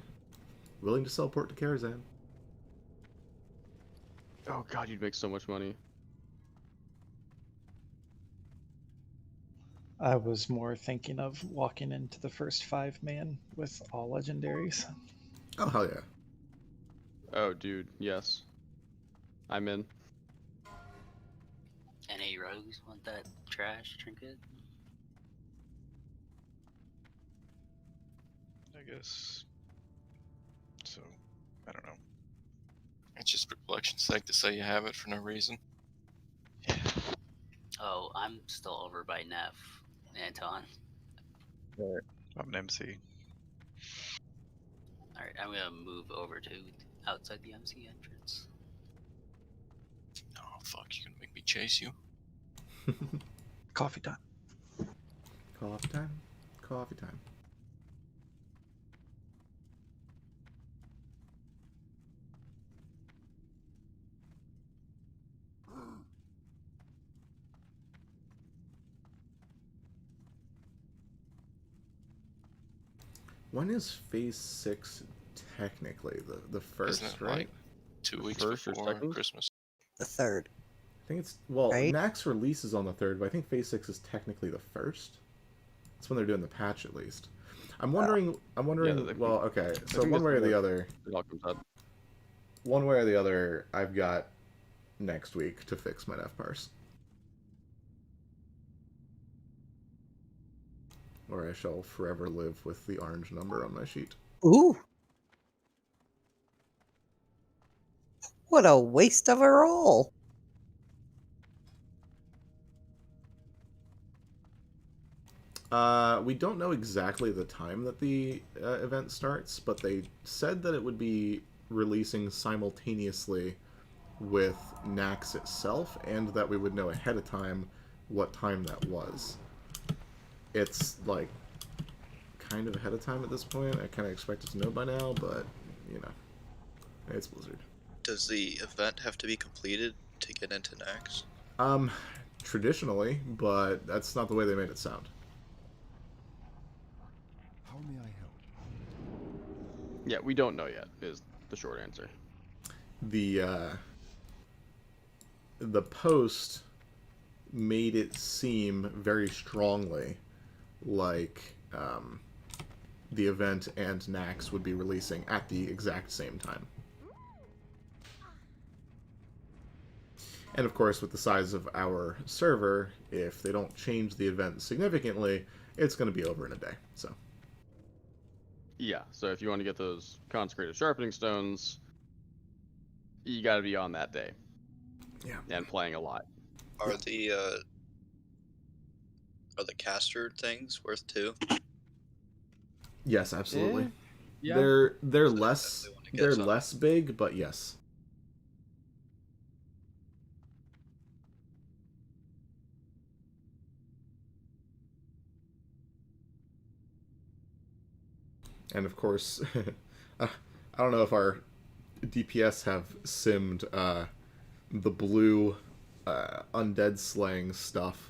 willing to sell port to Karazhan. Oh god, you'd make so much money. I was more thinking of walking into the first 5-man with all legendaries. Oh, hell yeah. Oh, dude, yes. I'm in. NA rogues want that trash trinket? I guess. So, I don't know. It's just for collection's sake to say you have it for no reason. Oh, I'm still over by Neff, Anton. Right. I'm an MC. Alright, I'm gonna move over to outside the MC entrance. Oh fuck, you're gonna make me chase you? Coffee time. Coffee time. Coffee time. When is Phase 6 technically? The first, Isn't it right? like 2 weeks First or before second? Christmas? The 3rd. I think it's, well, Right? Nax releases on the 3rd, but I think Phase 6 is technically the 1st. That's when they're doing the patch, at least. I'm wondering, well, okay, so one way or the other, I've got next week to fix my F parse. Or I shall forever live with the orange number on my sheet. Ooh. What a waste of a roll. We don't know exactly the time that the event starts, but they said that it would be releasing simultaneously with Nax itself, and that we would know ahead of time what time that was. It's, like, kind of ahead of time at this point. I kind of expected to know by now, but, you know, it's Blizzard. Does the event have to be completed to get into Nax? Traditionally, but that's not the way they made it sound. How may I help? Yeah, we don't know yet, is the short answer. The post made it seem very strongly like the event and Nax would be releasing at the exact same time. And of course, with the size of our server, if they don't change the event significantly, it's going to be over in a day. So, yeah, so if you want to get those consecrated sharpening stones, you got to be on that day. Yeah. And playing a lot. Are the caster things worth 2? yes, absolutely. Yeah. They're less big, but yes. And of course, I don't know if our DPS have simmed the blue undead slaying stuff,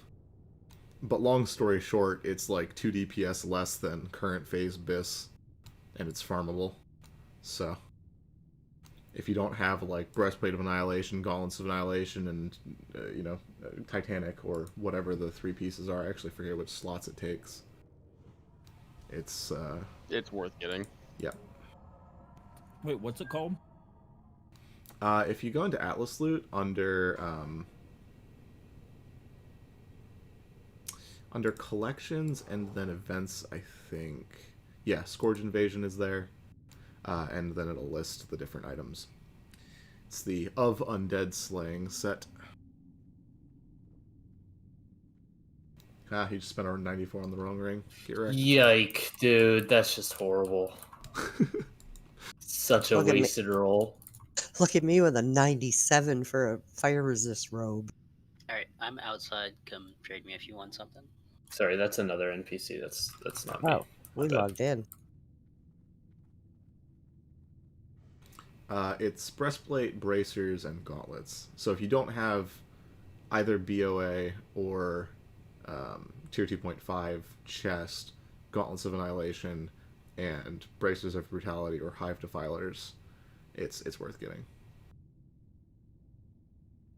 but long story short, it's like 2 DPS less than current phase BIS, and it's farmable. So, if you don't have like Breastplate of Annihilation, Gauntlets of Annihilation, and Titanic or whatever the 3 pieces are, I actually forget which slots it takes. It's worth getting. Yeah. Wait, what's it called? If you go into Atlas Loot under collections and then events, I think. Yeah, Scourge Invasion is there, and then it'll list the different items. It's the Of Undead Slaying set. He just spent our 94 on the wrong ring. Get wrecked. Yike, dude, that's just horrible. Such a Look at me. wasted roll. Look at me with a 97 for a fire resist robe. Alright, I'm outside. Come trade me if you want something. Sorry, that's another NPC. That's not me. Oh, we logged in. It's breastplate, bracers, and gauntlets. So if you don't have either BOA or tier 2.5 chest, gauntlets of annihilation, and bracers of brutality or hive defilers, it's worth getting.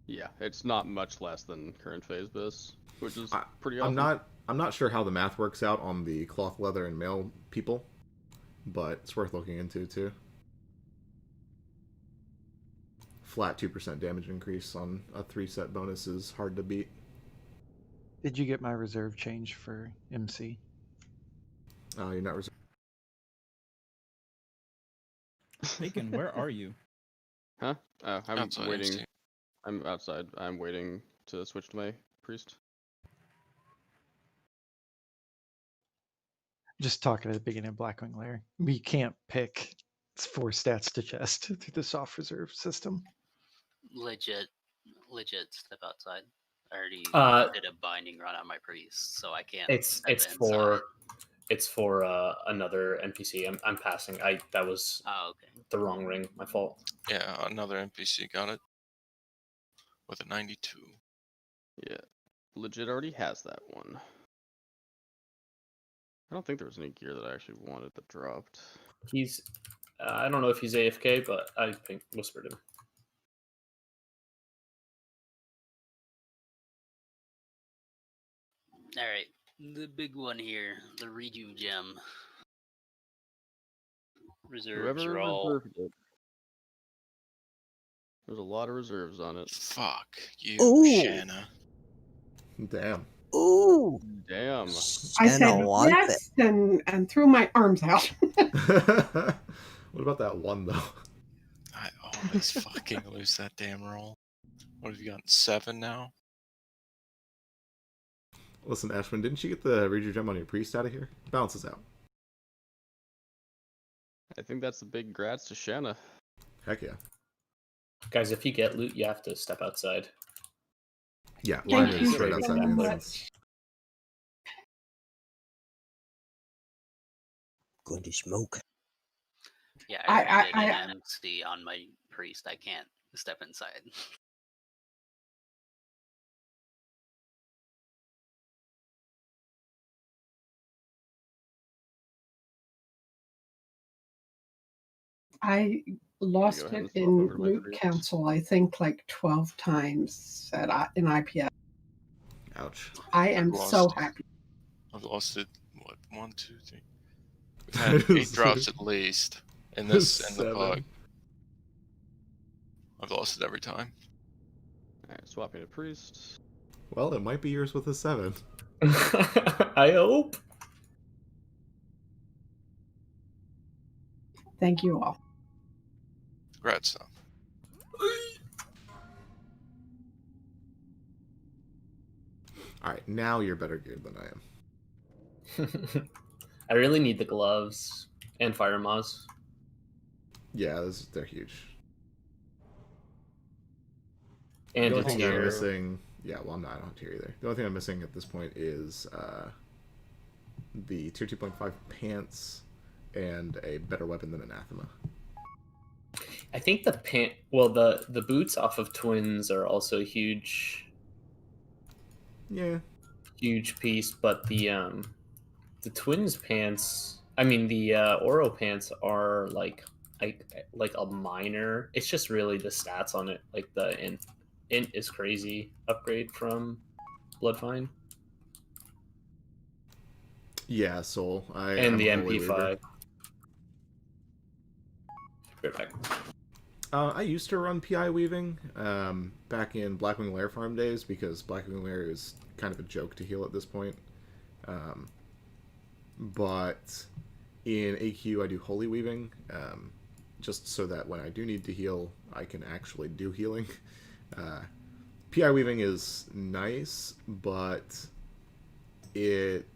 Yeah, it's not much less than current phase bis, which is pretty awesome. I'm not sure how the math works out on the cloth, leather, and mail people, but it's worth looking into too. Flat 2% damage increase on a 3-set bonus is hard to beat. Did you get my reserve change for MC? You're not reserved. Bacon, where are you? Huh? I'm Outside waiting. MC. I'm outside. I'm waiting to switch to my priest. Just talking at the beginning of Blackwing Lair. We can't pick 4 stats to chest through the soft reserve system. Legit step outside. I already did a binding run on my priest, so I can't. It's for another NPC. I'm passing. That was the wrong ring. My fault. Yeah, another NPC got it with a 92. Yeah, legit already has that one. I don't think there was any gear that I actually wanted that dropped. He's. I don't know if he's AFK, but I think whispered him. Alright, the big one here, the Reju gem. Reserves Whoever are all. reserved it. There's a lot of reserves on it. Fuck you, Ooh. Shanna. Damn. Ooh. Damn. I said yes and threw my arms out. What about that one though? I always fucking lose that damn roll. What have you gotten? 7 now? Listen, Ashwin, didn't you get the Reader Gem on your priest out of here? Balances out. I think that's a big grats to Shanna. Heck yeah. Guys, if you get loot, you have to step outside. Yeah, Thank line you is right outside so the much. entrance. Going to smoke. Yeah, I already did an MC on my priest. I can't step inside. I lost ahead and it swap in over to my Loot priest. Council, I think, like 12 times in IPS. Ouch. I am so happy. I've lost it, what, 1, 2, 3? We've had 8 drops at least in this and the 7. PUG. I've lost it every time. Alright, swapping to priest. Well, it might be yours with a 7. I hope. Thank you all. Congrats, though. Alright, now you're better geared than I am. I really need the gloves and fire moths. Yeah, they're huge. And the it's only thing I'm here. missing, yeah, well, I don't have tier either. The only thing I'm missing at this point is the tier 2.5 pants and a better weapon than Anathema. I think the boots off of Twins are also a huge piece, but the Twins pants, I mean the Oro pants are like a minor. It's just really the stats on it, like the int is crazy upgrade from Bloodfine. Yeah, Soul. And I'm the a Holy MP5. Weaver. Right back. I used to run PI weaving back in Blackwing Lair farm days because Blackwing Lair is kind of a joke to heal at this point. But in AQ, I do holy weaving, just so that when I do need to heal, I can actually do healing. PI weaving is nice, but it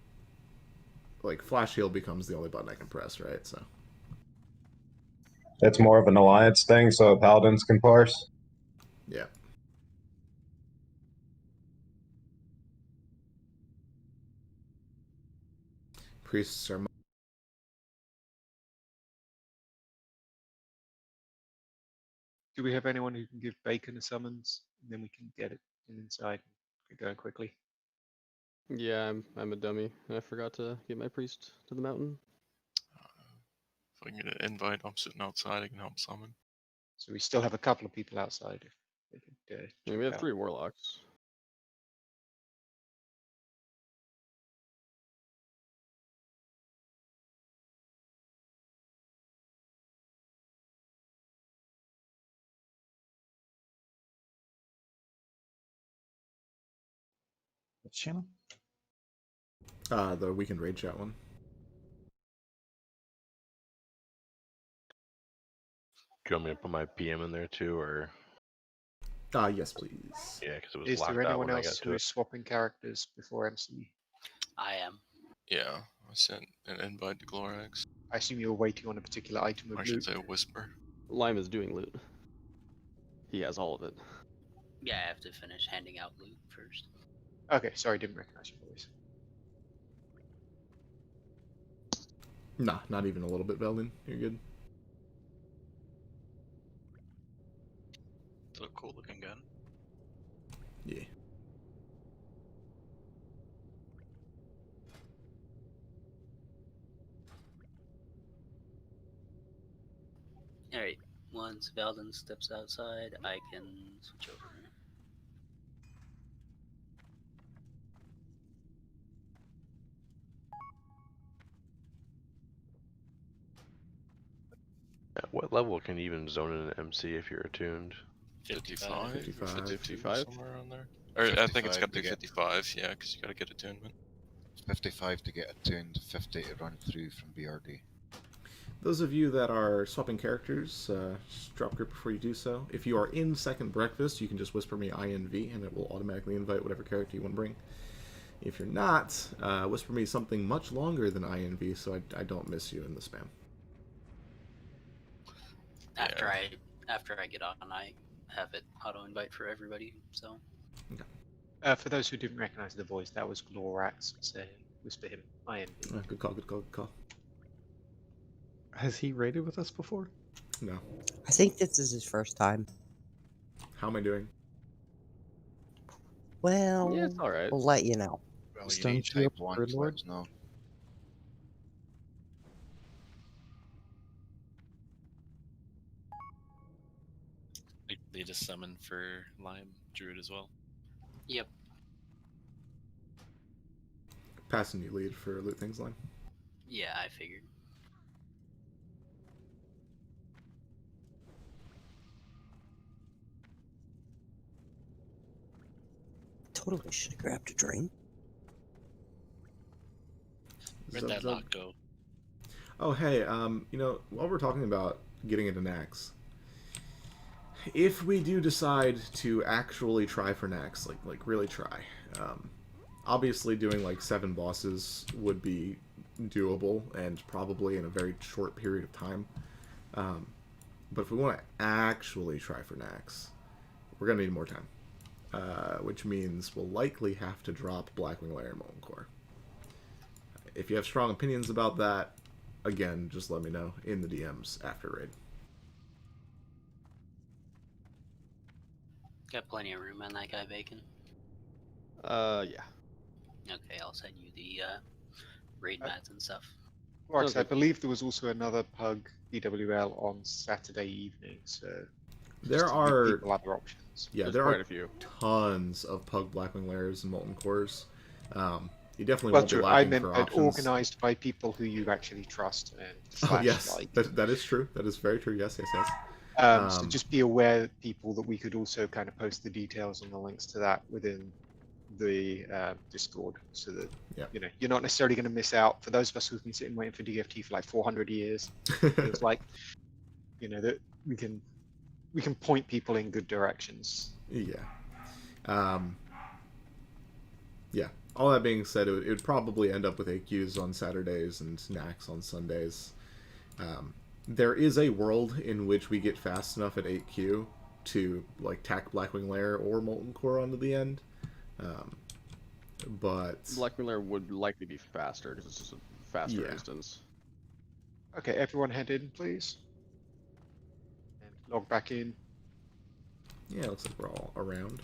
like flash heal becomes the only button I can press, right? So It's more of an alliance thing, so paladins can parse. yeah. Priests are. Do we have anyone who can give Bacon a summons? And then we can get it inside and get going quickly. Yeah, I'm a dummy. I forgot to get my priest to the mountain. If I can get an invite, I'm sitting outside. I can help summon. So we still have a couple of people outside. If they could, Yeah, we have 3 warlocks. What channel? The Weekend Raid Chat one. Do you want me to put my PM in there too, or? Yes, please. Yeah, because it was Is locked there out anyone when I got else to who it. is swapping characters before MC? I am. Yeah, I sent an invite to Glorax. I assume you're waiting on a particular item of I loot. should say Whisper. Lime is doing loot. He has all of it. Yeah, I have to finish handing out loot first. Okay, sorry, didn't recognize your voice. Nah, not even a little bit, Veldin. You're good. It's a cool looking gun. Yeah. Alright, once Veldin steps outside, I can switch over. At what level can you even zone in an MC if you're attuned? 55? 55. 55? Somewhere around there. Or I think it's got to be 55, yeah, because you got to get attunement. 55 to get attuned, 50 to run through from BRD. Those of you that are swapping characters, just drop group before you do so. If you are in Second Breakfast, you can just whisper me INV, and it will automatically invite whatever character you want to bring. If you're not, whisper me something much longer than INV, so I don't miss you in the spam. After I get on, I have it auto invite for everybody. So. Okay. For those who didn't recognize the voice, that was Glorax saying, "Whisper him, INV." Good call. Good call. Good call. Has he raided with us before? No. I think this is his first time. How am I doing? Well, yeah, it's all right. We'll let you know. Well, you Stone need Shield type 1, Bird so Lord? let's know. They just summon for Lime Druid as well. Yep. Passing you lead for loot things line. Yeah, I figured. Totally should have grabbed a drink. Where'd that lock go? Oh, hey, you know, while we're talking about getting into Nax, if we do decide to actually try for Nax, like really try, obviously doing like 7 bosses would be doable and probably in a very short period of time. But if we want to actually try for Nax, we're going to need more time. Which means we'll likely have to drop Blackwing Lair and Molten Core. If you have strong opinions about that, again, just let me know in the DMs after raid. Got plenty of room on that guy, Bacon. Yeah. Okay, I'll send you the raid mats and stuff. Glorax, I believe there was also another PUG BWL on Saturday evening, so There are people other options. Yeah, There's there quite are a few. tons of Pug Blackwing Lairs and Molten Cores. You definitely Well, won't be true. I lacking meant for options. organised by people who you actually trust and Oh slash yes, like. that is true. That is very true. Yes, yes, yes. So just be aware, people, that we could also kind of post the details and the links to that within the Discord, so that you're not necessarily going to miss out. For those of us who've been sitting waiting for DFT for like 400 years, it's like that we can point people in good directions. Yeah. Yeah. All that being said, it would probably end up with AQs on Saturdays and NACs on Sundays. There is a world in which we get fast enough at 8Q to like tack Blackwing Lair or Molten Core onto the end. But Blackwing Lair would likely be faster because it's just a faster instance. Okay, everyone head in, please. And log back in. Yeah, looks like we're all around.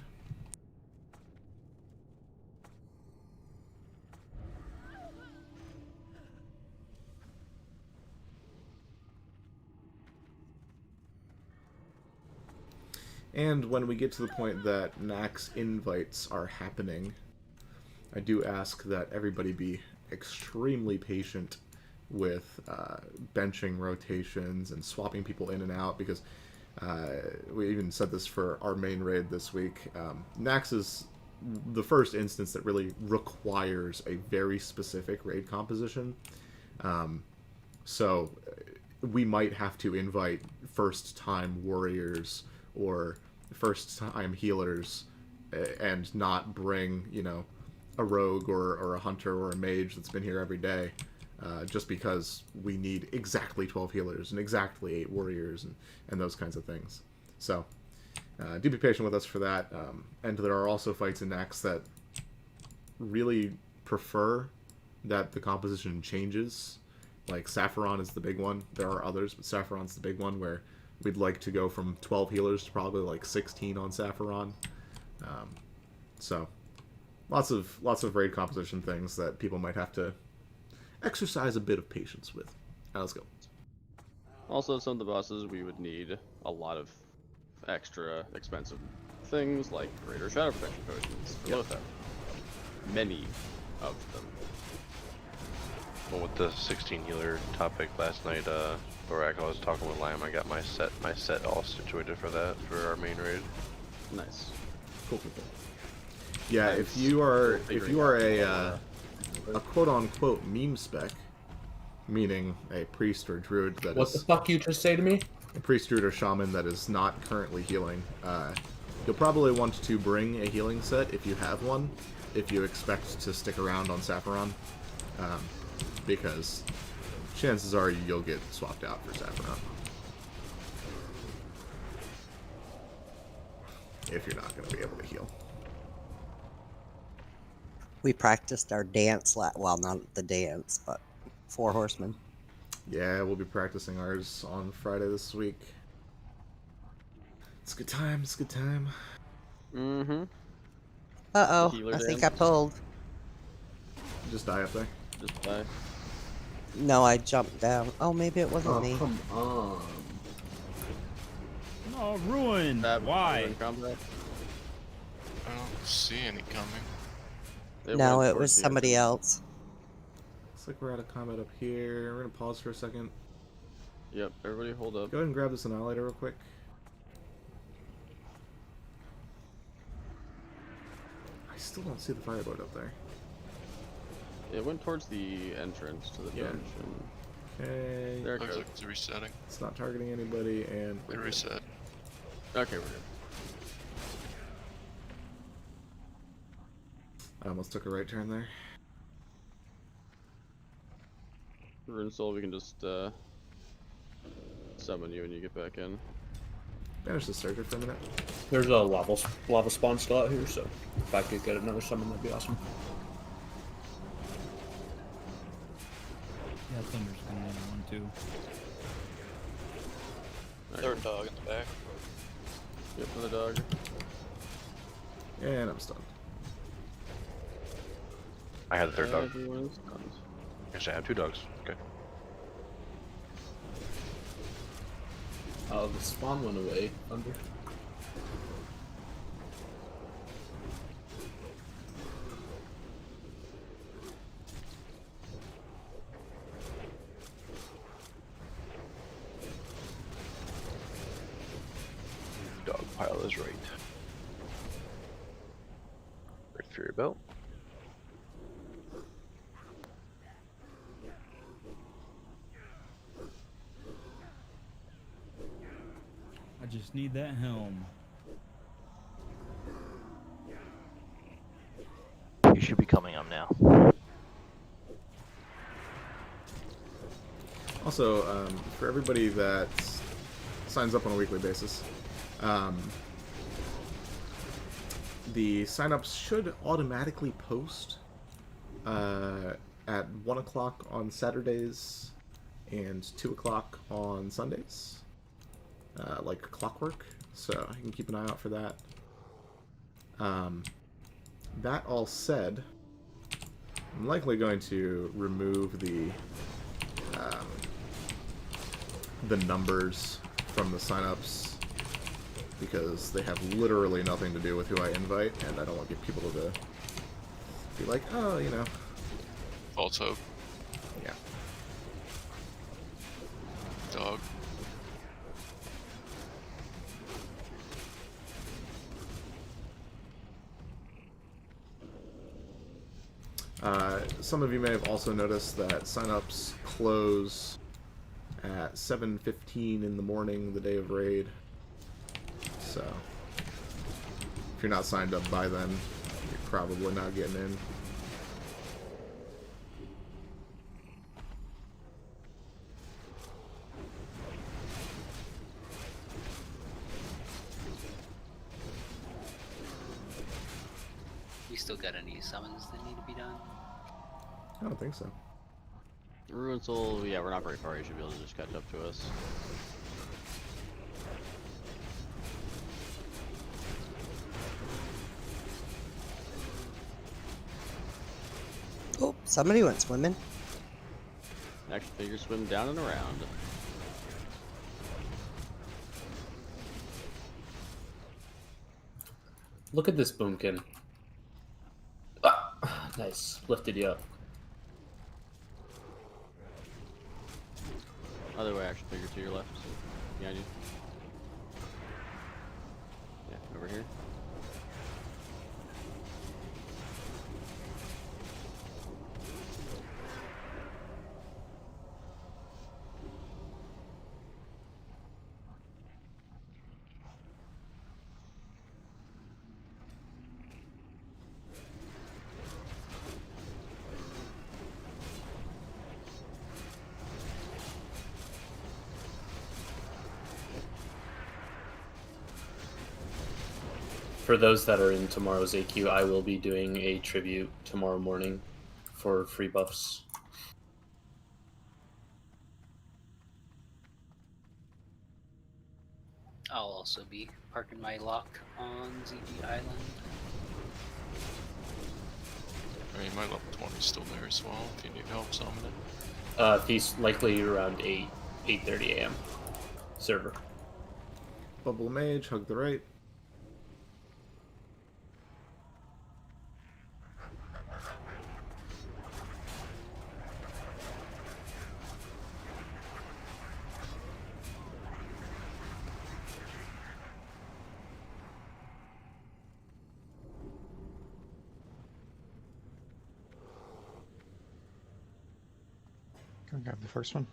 And when we get to the point that Nax invites are happening, I do ask that everybody be extremely patient with benching rotations and swapping people in and out, because we even said this for our main raid this week. Nax is the first instance that really requires a very specific raid composition. So we might have to invite first-time warriors or first-time healers and not bring, a rogue or a hunter or a mage that's been here every day, just because we need exactly 12 healers and exactly 8 warriors and those kinds of things. So do be patient with us for that. And there are also fights in Nax that really prefer that the composition changes. Like Saffron is the big one. There are others, but Saffron's the big one where we'd like to go from 12 healers to probably like 16 on Saffron. So lots of raid composition things that people might have to exercise a bit of patience with. Now let's go. Also, some of the bosses we would need a lot of extra expensive things like greater shadow protection potions for Lothar. Many of them. Well, with the 16 healer topic last night, Borak, I was talking with Liam. I got my set all situated for that for our main raid. Nice. Cool. Yeah, if you are a quote unquote meme spec, meaning a priest or druid that what the fuck you just say to me? A priest, druid, or shaman that is not currently healing, you'll probably want to bring a healing set if you have one, if you expect to stick around on Saffron, because chances are you'll get swapped out for Saffron if you're not going to be able to heal. We practiced our dance, well, not the dance, but 4 Horsemen. Yeah, we'll be practicing ours on Friday this week. It's a good time, Mm-hmm. Uh-oh, I think I pulled. Just die up there. Just die. No, I jumped down. Oh, maybe it wasn't me. Come on. Oh, ruined. Why? I don't see any coming. No, it was somebody else. Looks like we're out of combat up here. We're gonna pause for a second. Yep, everybody hold up. Go ahead and grab this Annihilator real quick. I still don't see the Firelord up there. It went towards the entrance to the dungeon. Okay. There it Looks goes. like it's resetting. It's not targeting anybody, and It reset. Okay, we're good. I almost took a right turn there. Rune Soul, we can just summon you when you get back in. Banish the Surger for a minute. There's a lava spawn still out here, so if I could get another summon, that'd be awesome. Yeah, Thunder's gonna need one too. Third dog in the back. Yep, for the dog. And I'm stunned. I had the third dog. Everyone's stunned. Actually, I have 2 dogs. Okay. Oh, the spawn went away. Thunder. is right. Red Fury Belt. I just need that helm. You should be coming up now. Also, for everybody that signs up on a weekly basis, the signups should automatically post at 1 o'clock on Saturdays and 2 o'clock on Sundays, like clockwork, so you can keep an eye out for that. That all said, I'm likely going to remove the numbers from the signups because they have literally nothing to do with who I invite, and I don't want people to be like, oh, you know. False hope. Yeah. Dog. Some of you may have also noticed that signups close at 7:15 in the morning the day of raid. So, if you're not signed up by then, you're probably not getting in. We still got any summons that need to be done? I don't think so. Ruin Soul, yeah, we're not very far. You should be able to just catch up to us. Oh, somebody went swimming. Action figure swim down and around. Look at this boomkin. Ah, nice. Lifted you up. Other way, action figure to your left. Behind you. Yeah, over here. For those that are in tomorrow's AQ, I will be doing a tribute tomorrow morning for free buffs. I'll also be parking my lock on ZG Island. I mean, my level 20 is still there as well, if you need help summoning it. Feast likely around 8:30 a.m. server. Bubble Mage, hug the right. Go grab the first one.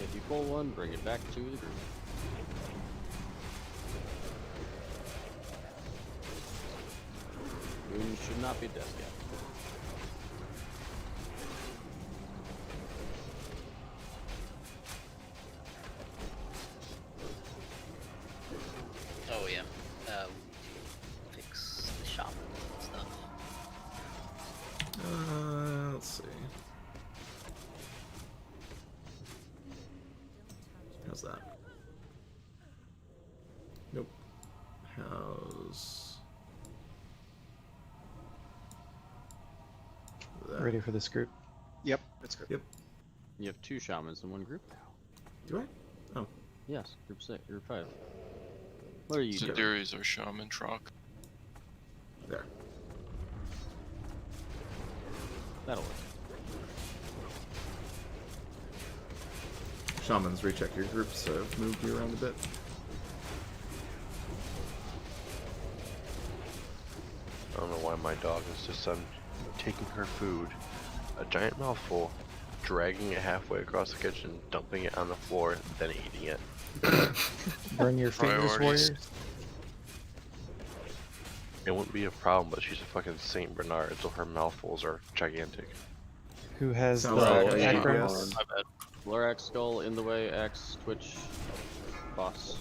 If you pull one, bring it back to the group. Moon should not be dead yet. Oh yeah. Fix the shop and stuff. Let's see. How's that? Nope. How's that? Ready for this group? Yep, that's good. Yep. You have 2 shamans in one group now. Do I? Oh. Yes, group 6, group 5. What are you doing? Zenduri's our shaman truck. There. That'll work. Shamans, recheck your groups. I've moved you around a bit. I don't know why my dog is just taking her food, a giant mouthful, dragging it halfway across the kitchen, dumping it on the floor, then eating it. Burn your fingers, warriors. It wouldn't be a problem, but she's a fucking Saint Bernard, so her mouthfuls are gigantic. Who has Sounds the like a acronyms? My bad. Lorax, Skull, In the Way, X, Twitch, Boss.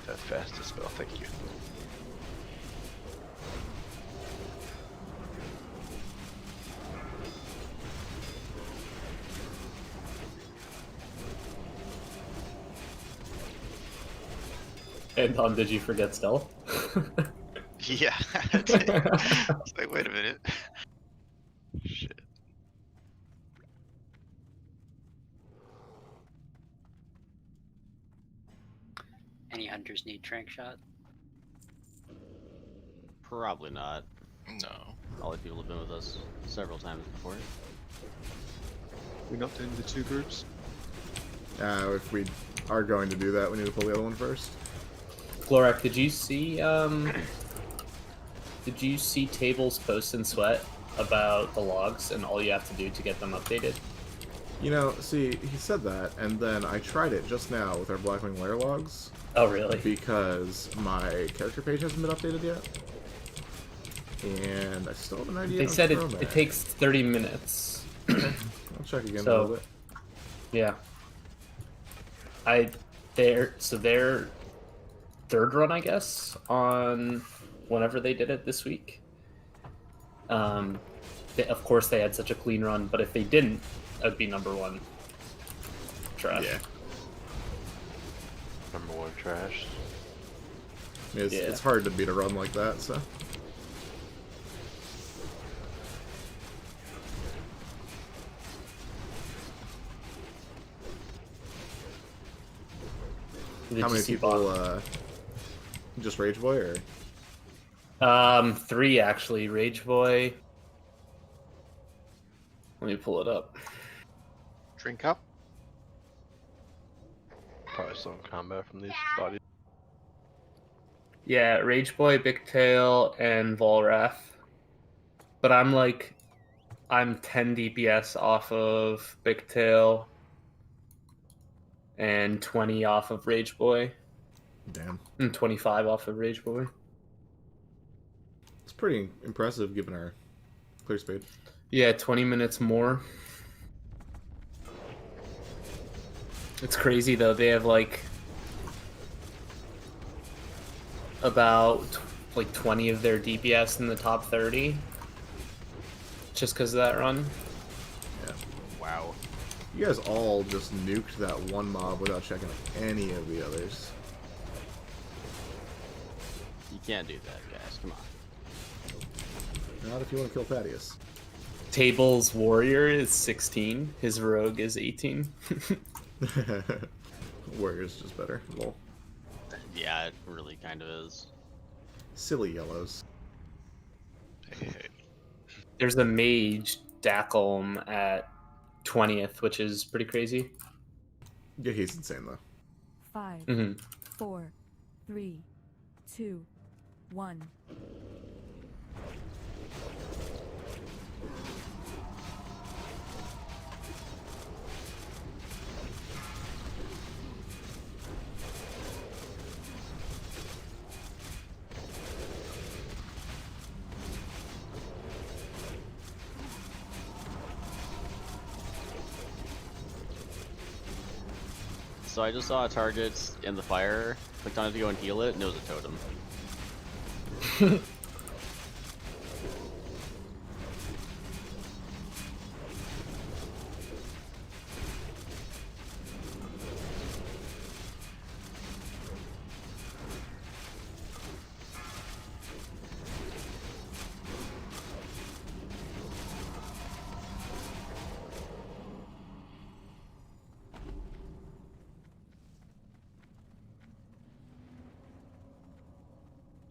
That fastest spell, thank you. And did you forget stealth? Yeah. I did. I was like, wait a minute. Shit. Any hunters need trank shot? Probably not. No. All the people have been with us several times before. We're not doing the 2 groups? If we are going to do that, we need to pull the other one first. Glorak, did you see Table's post in Sweat about the logs and all you have to do to get them updated? You know, see, he said that, and then I tried it just now with our Blackwing Lair logs. Oh, really? Because my character page hasn't been updated yet. And I still have an idea. They said it takes 30 minutes. Okay. I'll check again in a little bit. Yeah. Their third run, I guess, on whenever they did it this week. Of course, they had such a clean run, but if they didn't, that'd be number 1 trash. Yeah. Number 1 trash. It's hard to beat a run like that, so. How many people, just Rage Boy, or? 3 actually. Rage Boy. Let me pull it up. Drink up. Probably some combat from these bodies. Yeah, Rage Boy, Big Tail, and Volrath. But I'm 10 DPS off of Big Tail and 20 off of Rage Boy. Damn. And 25 off of Rage Boy. It's pretty impressive given our clear speed. Yeah, 20 minutes more. It's crazy though. They have about 20 of their DPS in the top 30 just because of that run. Yeah. Wow. You guys all just nuked that one mob without checking any of the others. You can't do that, guys. Come on. Not if you want to kill Thaddeus. Table's warrior is 16. His rogue is 18. Warrior's just better. Lol. Yeah, it really kind of is. Silly yellows. Hey. There's a mage, Dackholm, at 20th, which is pretty crazy. Yeah, he's insane though. 5, 4, 3, 2, 1. So I just saw a target in the fire, clicked on it to go and heal it, and it was a totem.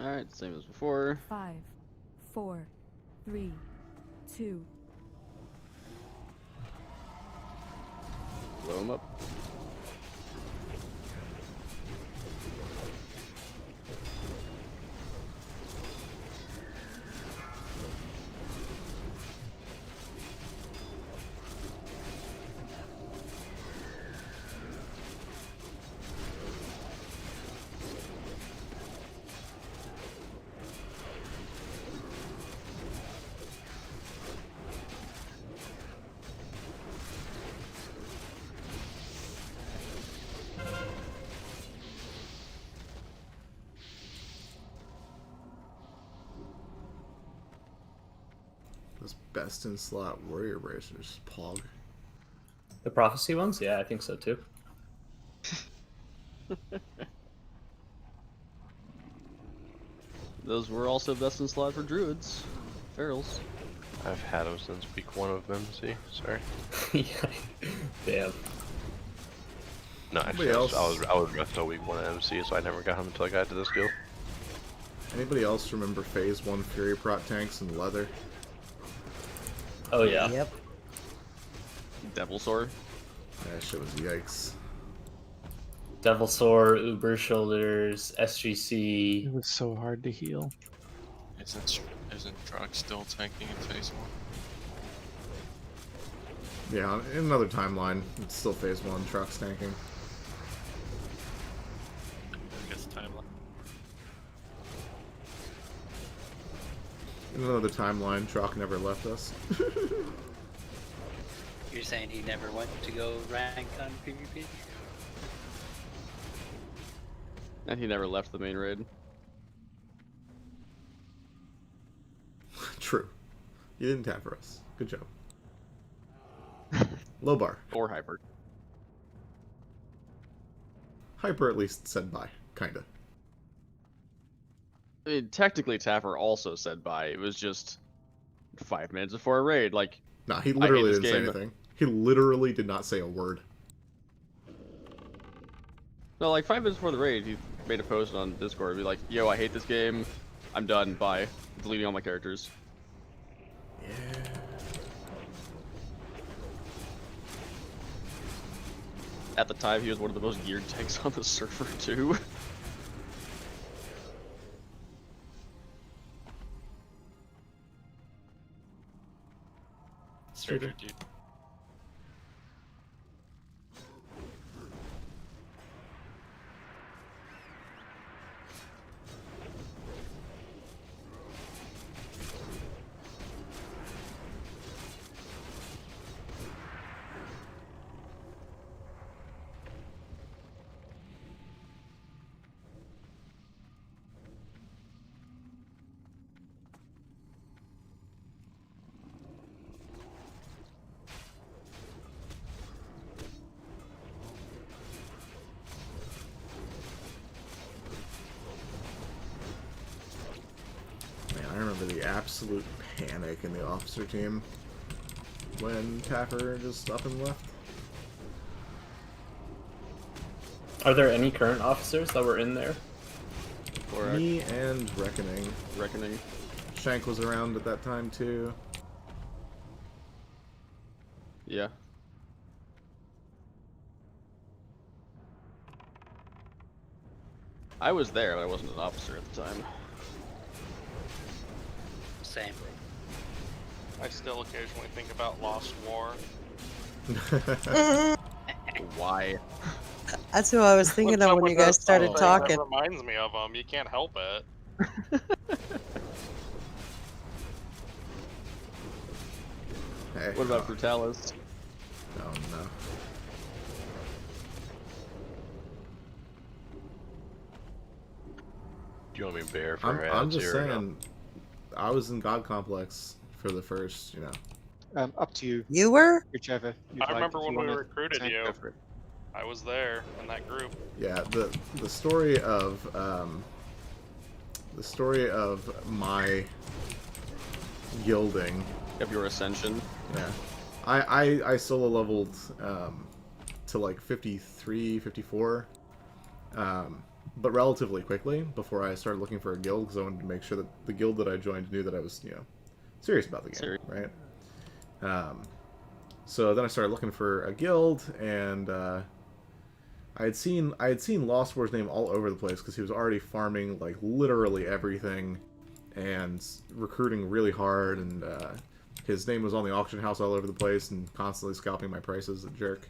Alright, same as before. 5, 4, 3, 2. Blow him up. Those best in slot warrior bracers, PUG. The prophecy ones? Yeah, I think so too. Those were also best in slot for druids. Ferals. I've had them since week 1 of MC. Sorry. Damn. No, actually, I was rest all week 1 at MC, so I never got them until I got to this guild. Anybody else remember Phase 1 Fury Prot tanks in leather? Oh yeah. Yep. Devil Sword. That shit was yikes. Devil Sword, Uber Shoulders, SGC. It was so hard to heal. Isn't Drug still tanking in Phase 1? Yeah, in another timeline, it's still Phase 1, trucks tanking. I guess timeline. In another timeline, Trock never left us. You're saying he never went to go rank on PvP? And he never left the main raid. True. You didn't tap for us. Good job. Low bar. Or Hyper. Hyper at least said bye. Kinda. I mean, technically Taffer also said bye. It was just 5 minutes before a raid. Like, Nah, he literally didn't say anything. He literally did not say a word. No, like 5 minutes before the raid, he made a post on Discord. Be like, "Yo, I hate this game. I'm done. Bye. Deleting all my characters." Yeah. At the time, he was one of the most geared tanks on the server too. Stranger dude. Man, I remember the absolute panic in the officer team when Taffer just up and left. Are there any current officers that were in there? Me and Reckoning. Reckoning. Shank was around at that time too. Yeah. I was there, but I wasn't an officer at the time. Same. I still occasionally think about Lost War. Why? That's who I was thinking of when you guys started talking. That reminds me of them. You can't help it. Hey, What about Brutalis? Oh no. Do you want me bear for I'm just or saying, I was in God Complex for the first, you know. Up to you. You were? Whichever. You'd I like. remember If when you we wanna recruited tank, you. go for it. I was there in that group. Yeah, the story of my gilding Of your ascension. Yeah, I solo leveled to like 53, 54 but relatively quickly before I started looking for a guild, because I wanted to make sure that the guild that I joined knew that I was, serious about the game, right? So then I started looking for a guild, and I had seen Lost War's name all over the place because he was already farming like literally everything and recruiting really hard, and his name was on the auction house all over the place and constantly scalping my prices, a jerk.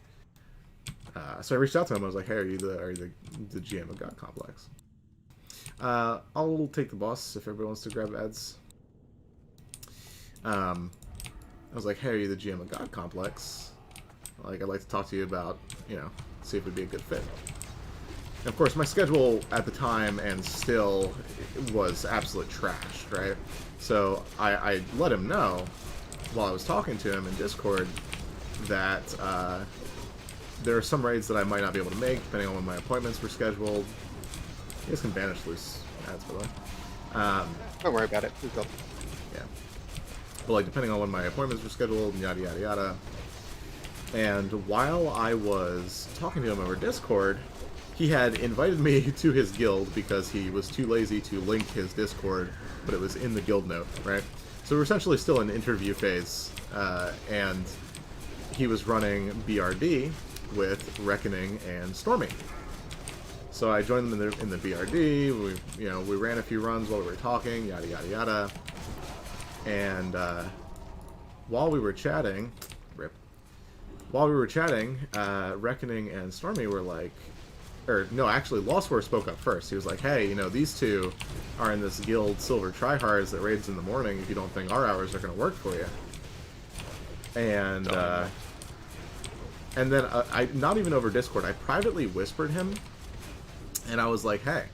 So I reached out to him. I was like, "Hey, are you the GM of God Complex?" I'll take the boss if everybody wants to grab ads. I was like, "Hey, are you the GM of God Complex? Like, I'd like to talk to you about, see if it'd be a good fit." And of course, my schedule at the time and still was absolute trash, right? So I let him know while I was talking to him in Discord that there are some raids that I might not be able to make depending on when my appointments were scheduled. You guys can banish loose ads, by the way. Don't worry about it. We've got. Yeah. But like depending on when my appointments were scheduled, and yada yada yada. And while I was talking to him over Discord, he had invited me to his guild because he was too lazy to link his Discord, but it was in the guild note, right? So we're essentially still in interview phase, and he was running BRD with Reckoning and Stormy. So I joined them in the BRD. We ran a few runs while we were talking, yada yada yada. And while we were chatting, Reckoning and Stormy were like, or no, actually, Lost War spoke up first. He was like, "Hey, these two are in this guild, Silver Tryhards, that raids in the morning. If you don't think our hours are going to work for you." And then I, not even over Discord, I privately whispered him, and I was like, "Hey,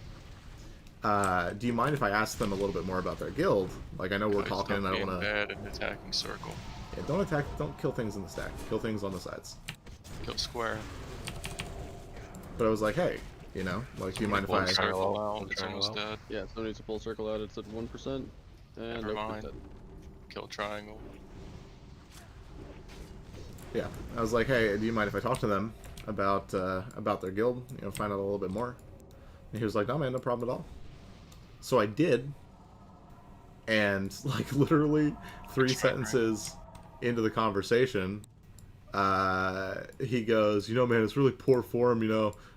do you mind if I ask them a little bit more about their guild? Like, I know we're talking, and I don't want to." Bad in attacking circle. Yeah, don't kill things in the stack. Kill things on the sides. Kill square. But I was like, hey, like, do you mind if I... Yeah, so needs a full circle out. It's at 1%. And never mind. Kill triangle. Yeah, I was like, hey, do you mind if I talk to them about their guild? Find out a little bit more. And he was like, no, man, no problem at all. So I did. And, like, literally 3 sentences into the conversation, he goes, man, it's really poor form,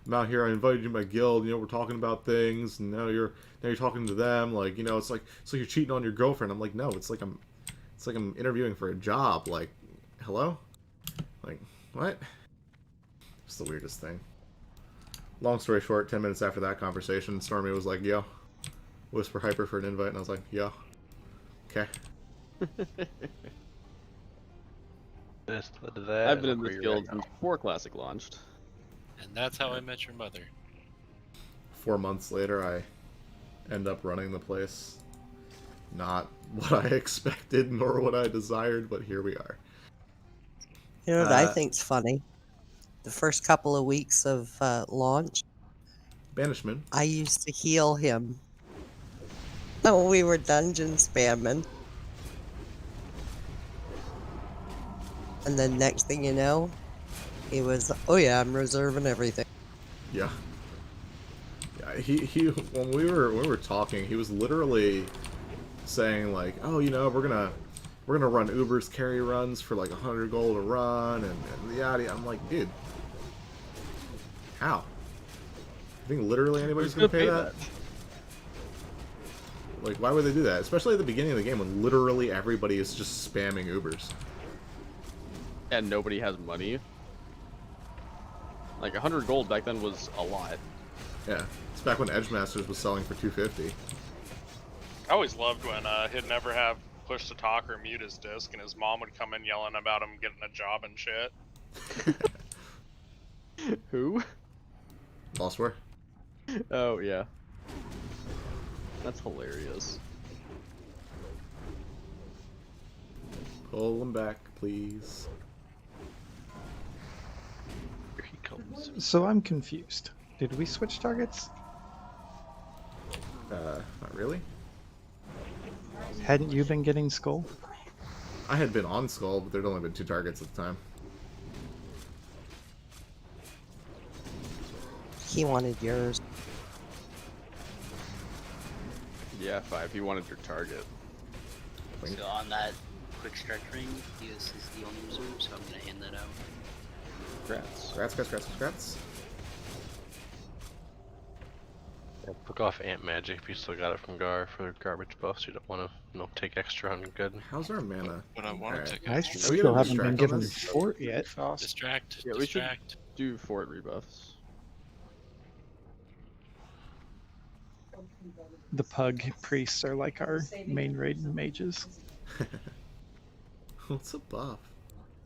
I'm out here, I invited you to my guild, we're talking about things, and now you're talking to them, like, it's like you're cheating on your girlfriend. I'm like, no, it's like I'm interviewing for a job, like, hello? Like, what? It's the weirdest thing. Long story short, 10 minutes after that conversation, Stormy was like, yo, whisper Hyper for an invite, and I was like, yo, okay. I've been in this guild since before Classic launched. And that's how I met your mother. 4 months later, I end up running the place. Not what I expected, nor what I desired, but here we are. You know what I think's funny? The first couple of weeks of launch, Banishment. I used to heal him. Oh, we were dungeon spamming. And then next thing you know, he was, oh yeah, I'm reserving everything. Yeah. Yeah, he when we were talking, he was literally saying like, oh, we're gonna run Uber's carry runs for like 100 gold a run and yada. I'm like, dude, how? You think literally anybody's gonna pay that? Like, why would they do that? Especially at the beginning of the game when literally everybody is just spamming Ubers. And nobody has money. Like 100 gold back then was a lot. Yeah, it's back when Edgemasters was selling for 250. I always loved when he'd never have push to talk or mute his disc, and his mom would come in yelling about him getting a job and shit. Who? Lost War. Oh yeah, that's hilarious. Pull them back, please. Here he comes. So I'm confused. Did we switch targets? Not really. Hadn't you been getting Skull? I had been on Skull, but there'd only been 2 targets at the time. He wanted yours. Yeah, 5. He wanted your target. So on that quick stretch ring, he is the only reserve, so I'm gonna hand that out. Congrats. Yeah, book off Ant Magic if you still got it from Gar for garbage buffs. You don't want to, take extra on good. How's our mana? But I want to take I extra. still haven't been given fort yet. Distract. Yeah, we should do fort rebuffs. The pug priests are like our main raid mages. What's a buff?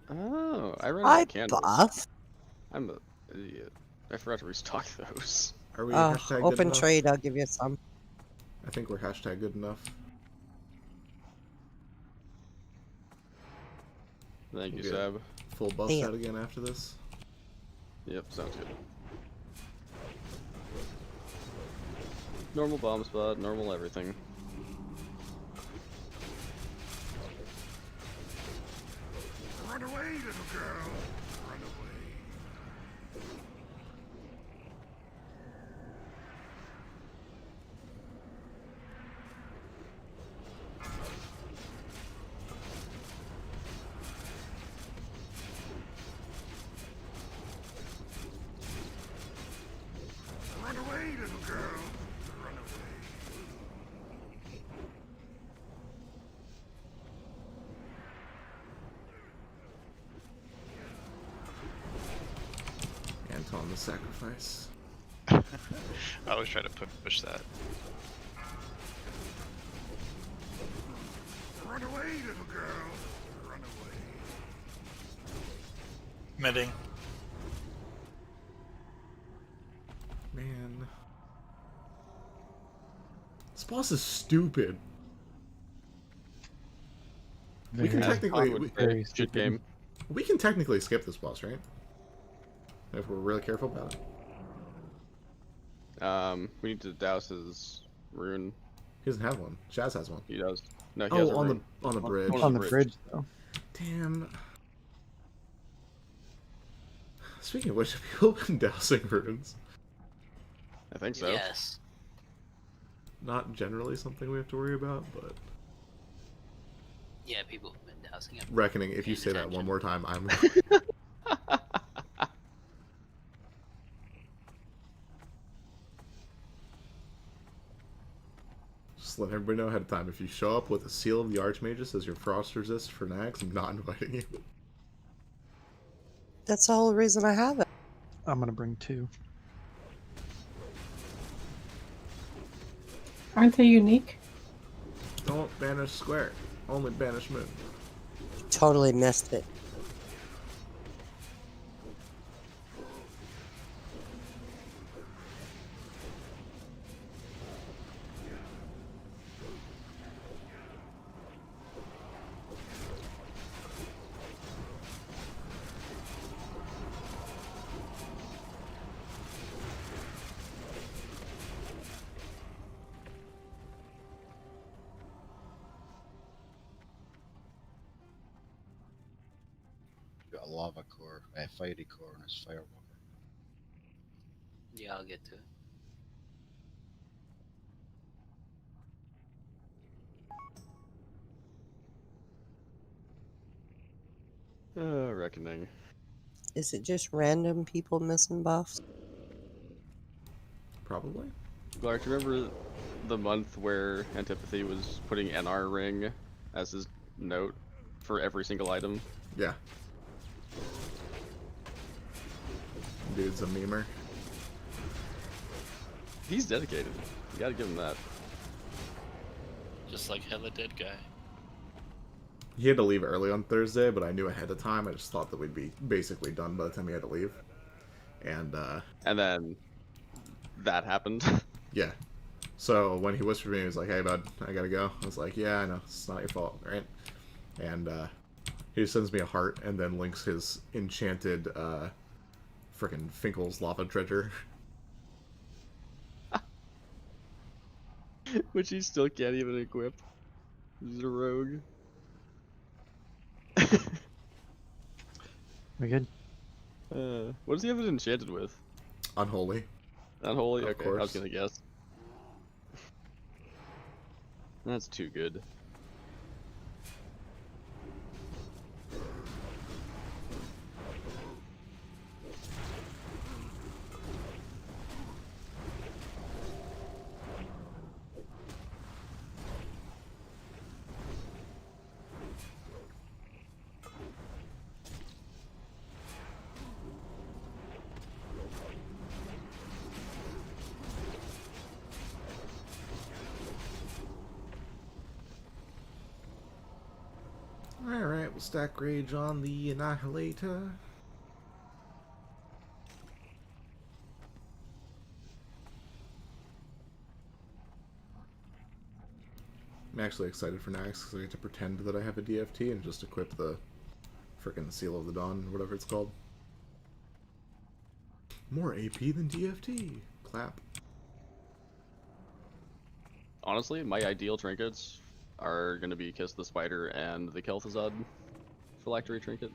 Oh, I ran I out of candles. buff. I'm an idiot. I forgot to restock those. Are we hashtag good Open enough? trade, I'll give you some. I think we're hashtag good enough. Thank you, We'll Seb. get full buff set again after this. Yep, sounds good. Normal bomb spot, normal everything. Run away, little girl. Run away. Run away, little girl. Run away. Anton the sacrifice. I always try to push that. Run away, little girl. Run away. Midding. Man. This boss is stupid. We can technically we can technically skip this boss, right? If we're really careful about it. We need to douse his rune. He doesn't have one. Shaz has one. He does. No, he has a on rune. the bridge. On the bridge, though. Damn. Speaking of which, have people been dousing runes? I think so. Yes. Not generally something we have to worry about, but Yeah, people have been dousing it. reckoning if you say that one more time, I'm. Just let everybody know ahead of time. If you show up with a seal of the Archmagus as your frost resist for Nags, I'm not inviting you. That's the whole reason I have it. I'm gonna bring 2. Aren't they unique? Don't banish square. Only banish moon. Totally missed it. Got a lava core, a fiery core, and his firewalker. Yeah, I'll get to it. Reckoning. Is it just random people missing buffs? Probably. Clark, do you remember the month where Antipathy was putting NR ring as his note for every single item? Yeah. Dude's a memer. He's dedicated. You gotta give him that. Just like Hella Dead Guy. He had to leave early on Thursday, but I knew ahead of time. I just thought that we'd be basically done by the time he had to leave. And then that happened. Yeah. So when he whispered me, he was like, "Hey, bud, I gotta go." I was like, "Yeah, I know. It's not your fault, right?" And he just sends me a heart and then links his enchanted frickin' Finkel's lava dredger. Which he still can't even equip. He's a rogue. We good? What does he have it enchanted with? Unholy. Unholy? Of Okay, course. I was gonna guess. That's too good. Alright, we'll stack Rage on the Annihilator. I'm actually excited for next because I get to pretend that I have a DFT and just equip the frickin' Seal of the Dawn, whatever it's called. More AP than DFT. Clap. Honestly, my ideal trinkets are going to be Kiss the Spider and the Kel'Thuzad phylactery trinket.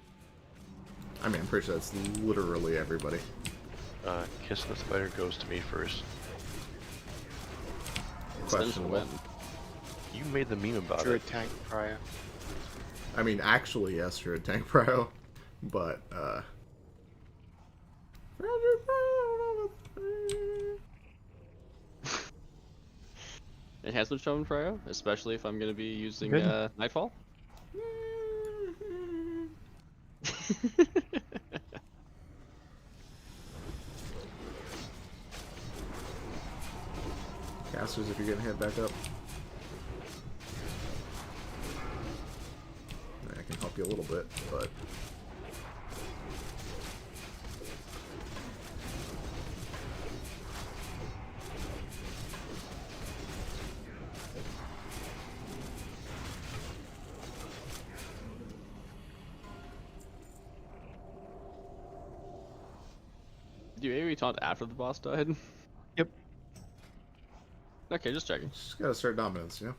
I mean, I'm pretty sure that's literally everybody. Kiss the Spider goes to me first. Questionable. You made the meme about Druid it. tank prior. I mean, actually, yes, Druid Tank Pro, but, Enhancement Shown Cryo, especially if I'm going to be using Good. Nightfall. casters, if you're getting hit, back up. I can help you a little bit, but... Do you AoE taunt after the boss died? Yep. Okay, just checking. Just gotta start dominance, you know?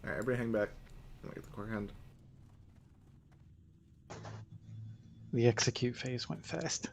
Alright, everybody hang back. I'm gonna get the core hand. The execute phase went fast.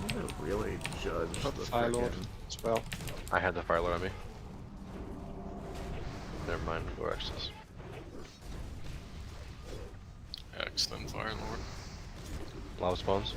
I'm gonna really judge Got the Fire Lord frickin'... as well. I had the Fire Lord on me. Never mind, go X's. X, then Fire Lord. Lava spawns.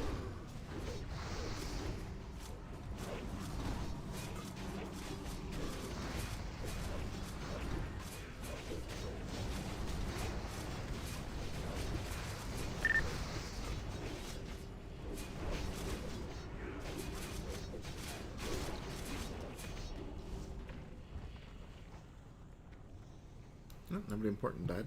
No, nobody important died.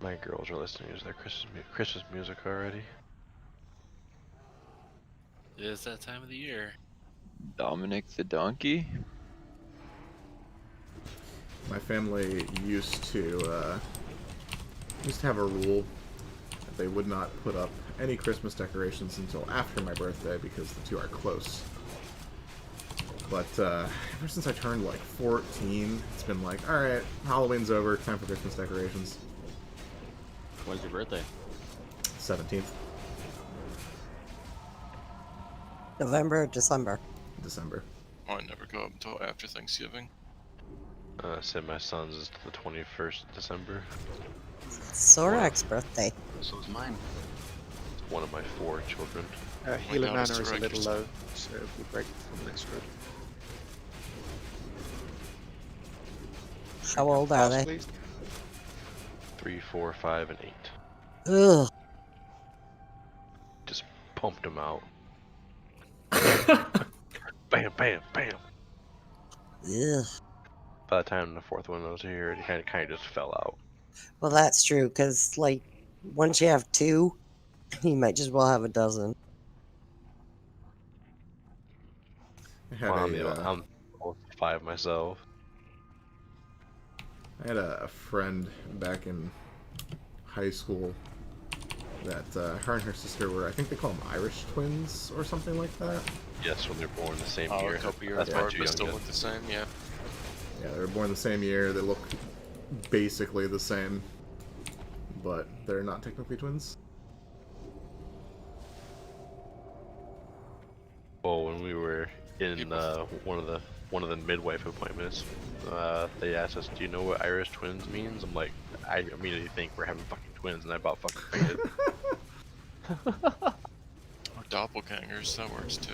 My girls are listening to their Christmas music already. It is that time of the year. Dominic the Donkey? My family used to have a rule that they would not put up any Christmas decorations until after my birthday because the two are close. But ever since I turned like 14, it's been like, alright, Halloween's over, time for Christmas decorations. When's your birthday? 17th. November or December? December. Mine never go up until after Thanksgiving. Said my son's is the 21st of December. Sorak's birthday. So is mine. It's one of my 4 children. Healer Mana is a little low, so we'll break from next round. How old are they? Please. 3, 4, 5, and 8. Ugh. Just pumped them out. Bam, bam, bam. Ugh. By the time the fourth one was here, it kind of just fell out. Well, that's true, because, like, once you have 2, you might just well have a dozen. Had I'm 5 myself. I had a friend back in high school that her and her sister were, I think they call them Irish twins or something like that. Yes, when they're born the same Oh, year. a couple years That's my apart, two but still youngest. look the same, yeah. Yeah, they were born the same year. They look basically the same, but they're not technically twins. Well, when we were in one of the midwife appointments, they asked us, "Do you know what Irish twins means?" I'm like, I immediately think we're having fucking twins, and I about fucking fainted. Or doppelgangers, that works too.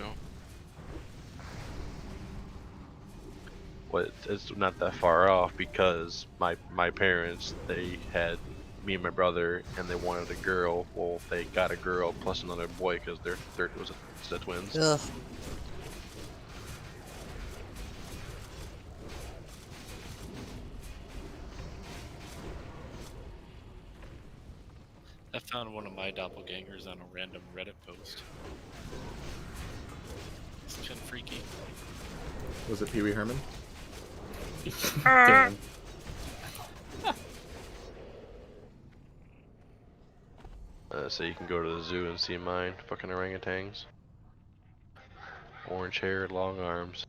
But it's not that far off because my parents, they had me and my brother, and they wanted a girl. Well, they got a girl plus another boy because their third was the twins. Ugh. I found one of my doppelgangers on a random Reddit post. It's kind of freaky. Was it Pee Wee Herman? Damn. So you can go to the zoo and see mine, fucking orangutans. Orange hair, long arms.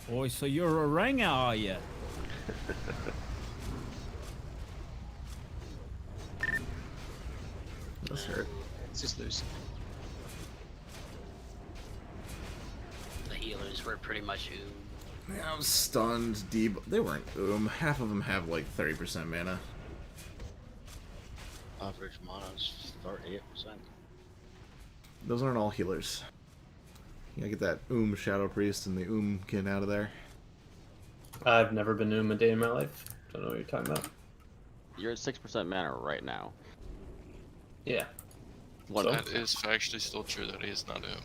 Boy, so you're a orang, are you? That's hurt. It's just loose. The healers were pretty much oom. Yeah, I was stunned. They weren't half of them have like 30% mana. Average mana is 38%. Those aren't all healers. You gotta get that Shadow Priest and the kin out of there. I've never been a day in my life. Don't know what you're talking about. You're at 6% mana right now. Yeah. That is factually still true that he is not a.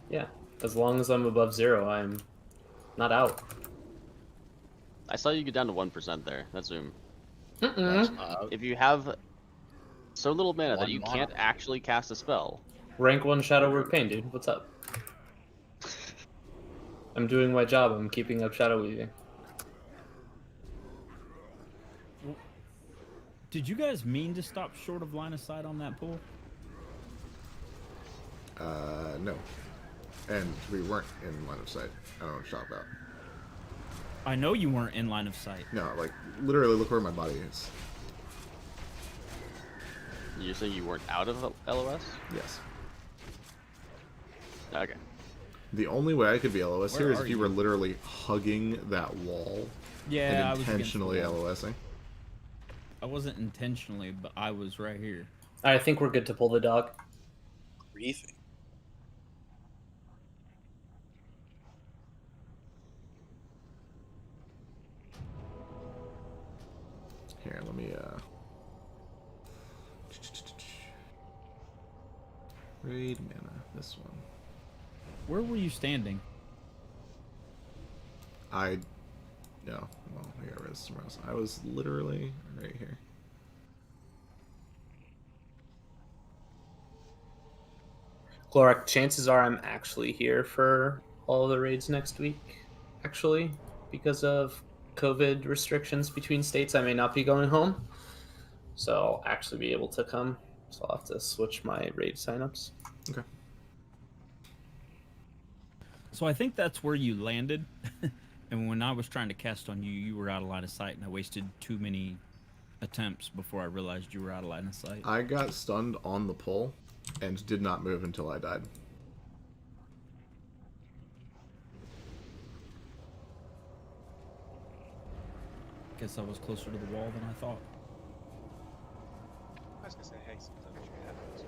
Yeah. As long as I'm above 0, I'm not out. I saw you get down to 1% there. That's Zoom. Mm-mm. If you have so little mana that One you mana. can't actually cast a spell. Rank 1 Shadow Word Pain, dude. What's up? I'm doing my job. I'm keeping up Shadow Weaving. Did you guys mean to stop short of line of sight on that pool? No. And we weren't in line of sight. I don't know what to talk about. I know you weren't in line of sight. No, like, literally look where my body is. You're saying you weren't out of LOS? Yes. Okay. The only way I could be LOS Where here is are if you you? were literally hugging that wall Yeah, I and was against the intentionally wall. LOSing. I wasn't intentionally, but I was right here. I think we're good to pull the dog. Griefing. Here, let me, Raid mana, this one. Where were you standing? No, well, I got rid of somewhere else. I was literally right here. Glorak, chances are I'm actually here for all the raids next week, actually, because of COVID restrictions between states. I may not be going home, so I'll actually be able to come. So I'll have to switch my raid signups. Okay. So I think that's where you landed. And when I was trying to cast on you, you were out of line of sight, and I wasted too many attempts before I realized you were out of line of sight. I got stunned on the pull and did not move until I died. Guess I was closer to the wall than I thought. I was gonna say, hey, sometimes you have it.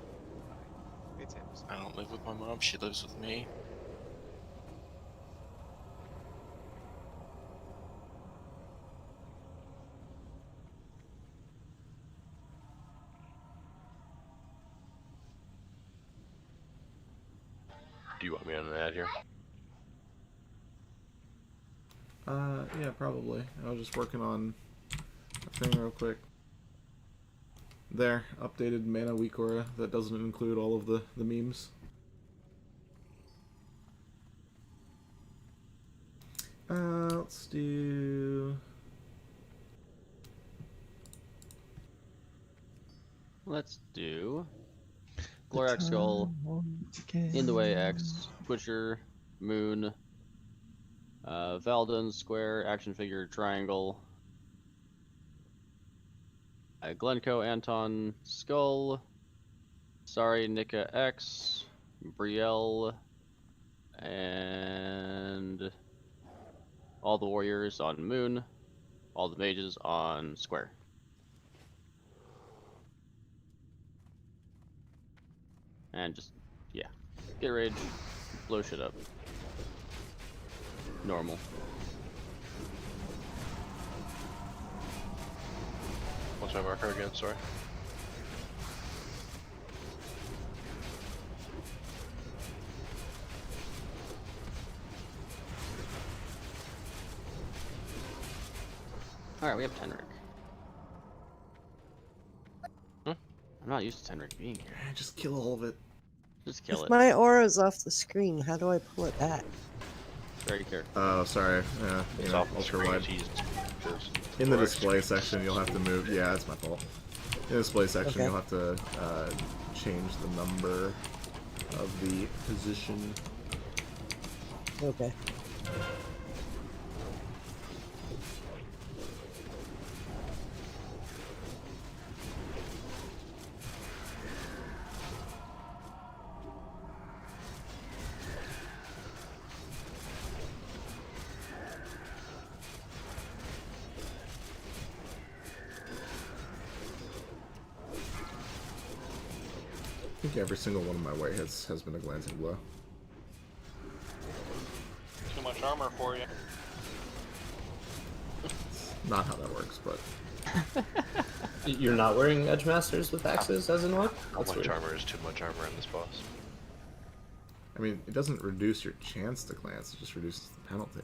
It's I don't live with my mom, she lives with me. Do you want me on an ad here? Yeah, probably. I was just working on a thing real quick. There, updated mana weak aura that doesn't include all of the memes. Let's do... Let's do Glorax Skull, In the Way X, Butcher, Moon, Valdon, Square, Action Figure, Triangle, Glencoe, Anton, Skull, Sorry, Nika X, Brielle, and all the warriors on Moon, all the mages on Square. And just, yeah, get rage, blow shit up. Normal. What's my marker again? Sorry. Alright, we have Tenric. I'm not used to Tenric being here. Just kill all of it. Just kill If it. my aura's off the screen, how do I pull it back? Very careful. Oh, sorry. Yeah, It's you know, off the ultra screen. wide. Just In the display section, you'll have to move. Yeah, that's my fault. In the display section, Okay. you'll have to change the number of the position. Okay. I think every single one of my white hits has been a glancing blow. Too much armor for you. Not how that works, but You're not wearing Edgemasters with axes as an orc? How That's much weird. armor is too much armor in this boss? I mean, it doesn't reduce your chance to glance; it just reduces the penalty.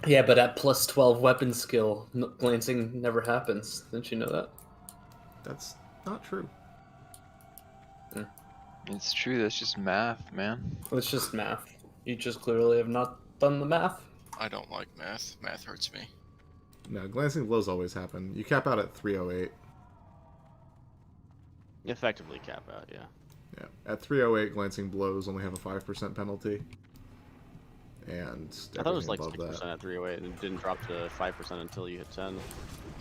Yeah, but at plus 12 weapon skill, glancing never happens. Didn't you know that? That's not true. It's true. That's just math, man. It's just math. You just clearly have not done the math. I don't like math. Math hurts me. No, glancing blows always happen. You cap out at 308. Effectively cap out, yeah. Yeah, at 308, glancing blows only have a 5% penalty. And I thought it was everything like above 6% that. at 308 and it didn't drop to 5% until you hit 10.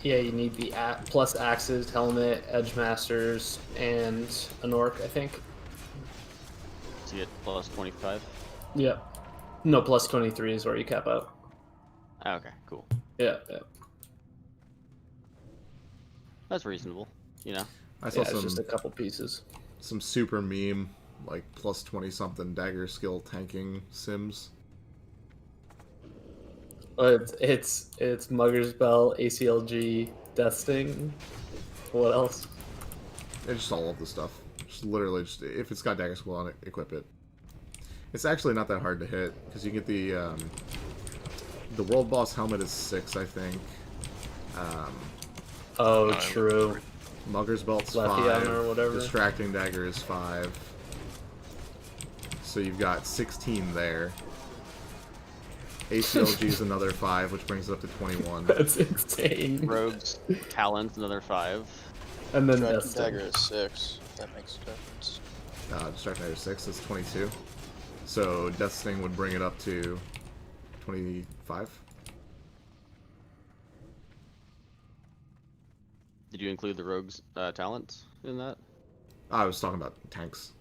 Yeah, you need the plus axes, helmet, Edgemasters, and an orc, I think. To get plus 25. Yep. No, plus 23 is where you cap out. Ah, okay, cool. Yeah, yeah. That's reasonable, you know. I saw It's some just a couple pieces. Some super meme, like plus 20 something dagger skill tanking sims. It's Mugger's Bell, ACLG, Death Sting. What else? It's just all of the stuff. Just literally, just if it's got dagger skill on it, equip it. It's actually not that hard to hit because you get the world boss helmet is 6, I think. Oh, true. Mugger's Belt's Letheon 5. or whatever. Distracting Dagger is 5. So you've got 16 there. ACLG is another 5, which brings it up to 21. That's insane. Rogue's Talon's another 5. And then Dragon Death Sting. Dagger is 6. If that makes a difference. Distracting Dagger 6 is 22. So Death Sting would bring it up to 25. Did you include the Rogue's talents in that? I was talking about tanks.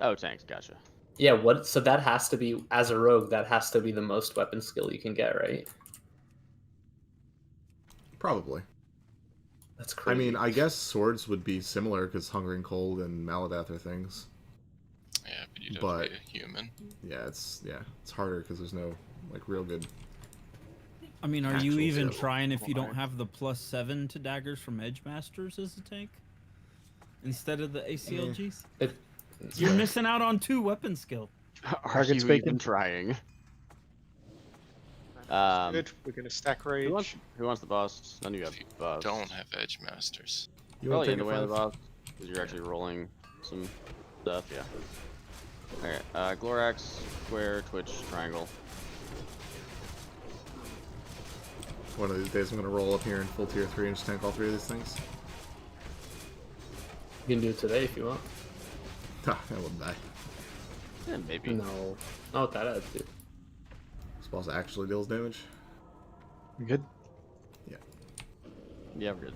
Oh, tanks, gotcha. Yeah, what? So that has to be, as a rogue, that has to be the most weapon skill you can get, right? Probably. That's crazy. I mean, I guess swords would be similar because Hungering Cold and Maladeth are things. Yeah, but you'd have to be a human. Yeah, it's harder because there's no like real good. I mean, are you actual even skill. trying if you don't have the +7 to daggers from Edgemasters as a tank? instead of the ACLGs? It, You're missing out on 2 weapon skill. Are Target's you vacant. even trying? Good. We're gonna stack rage. Who wants the boss? None of you have buffs. Don't have edge masters. You want Probably to in take the it way of the 5? boss because you're actually rolling some stuff. Yeah. Alright. Glorax, square, twitch, triangle. One of these days I'm going to roll up here in full tier 3 and just tank all 3 of these things. You can do it today if you want. I wouldn't die. Yeah, maybe. No. Not with that attitude. This boss actually deals damage. You good? Yeah. Yeah, we're good.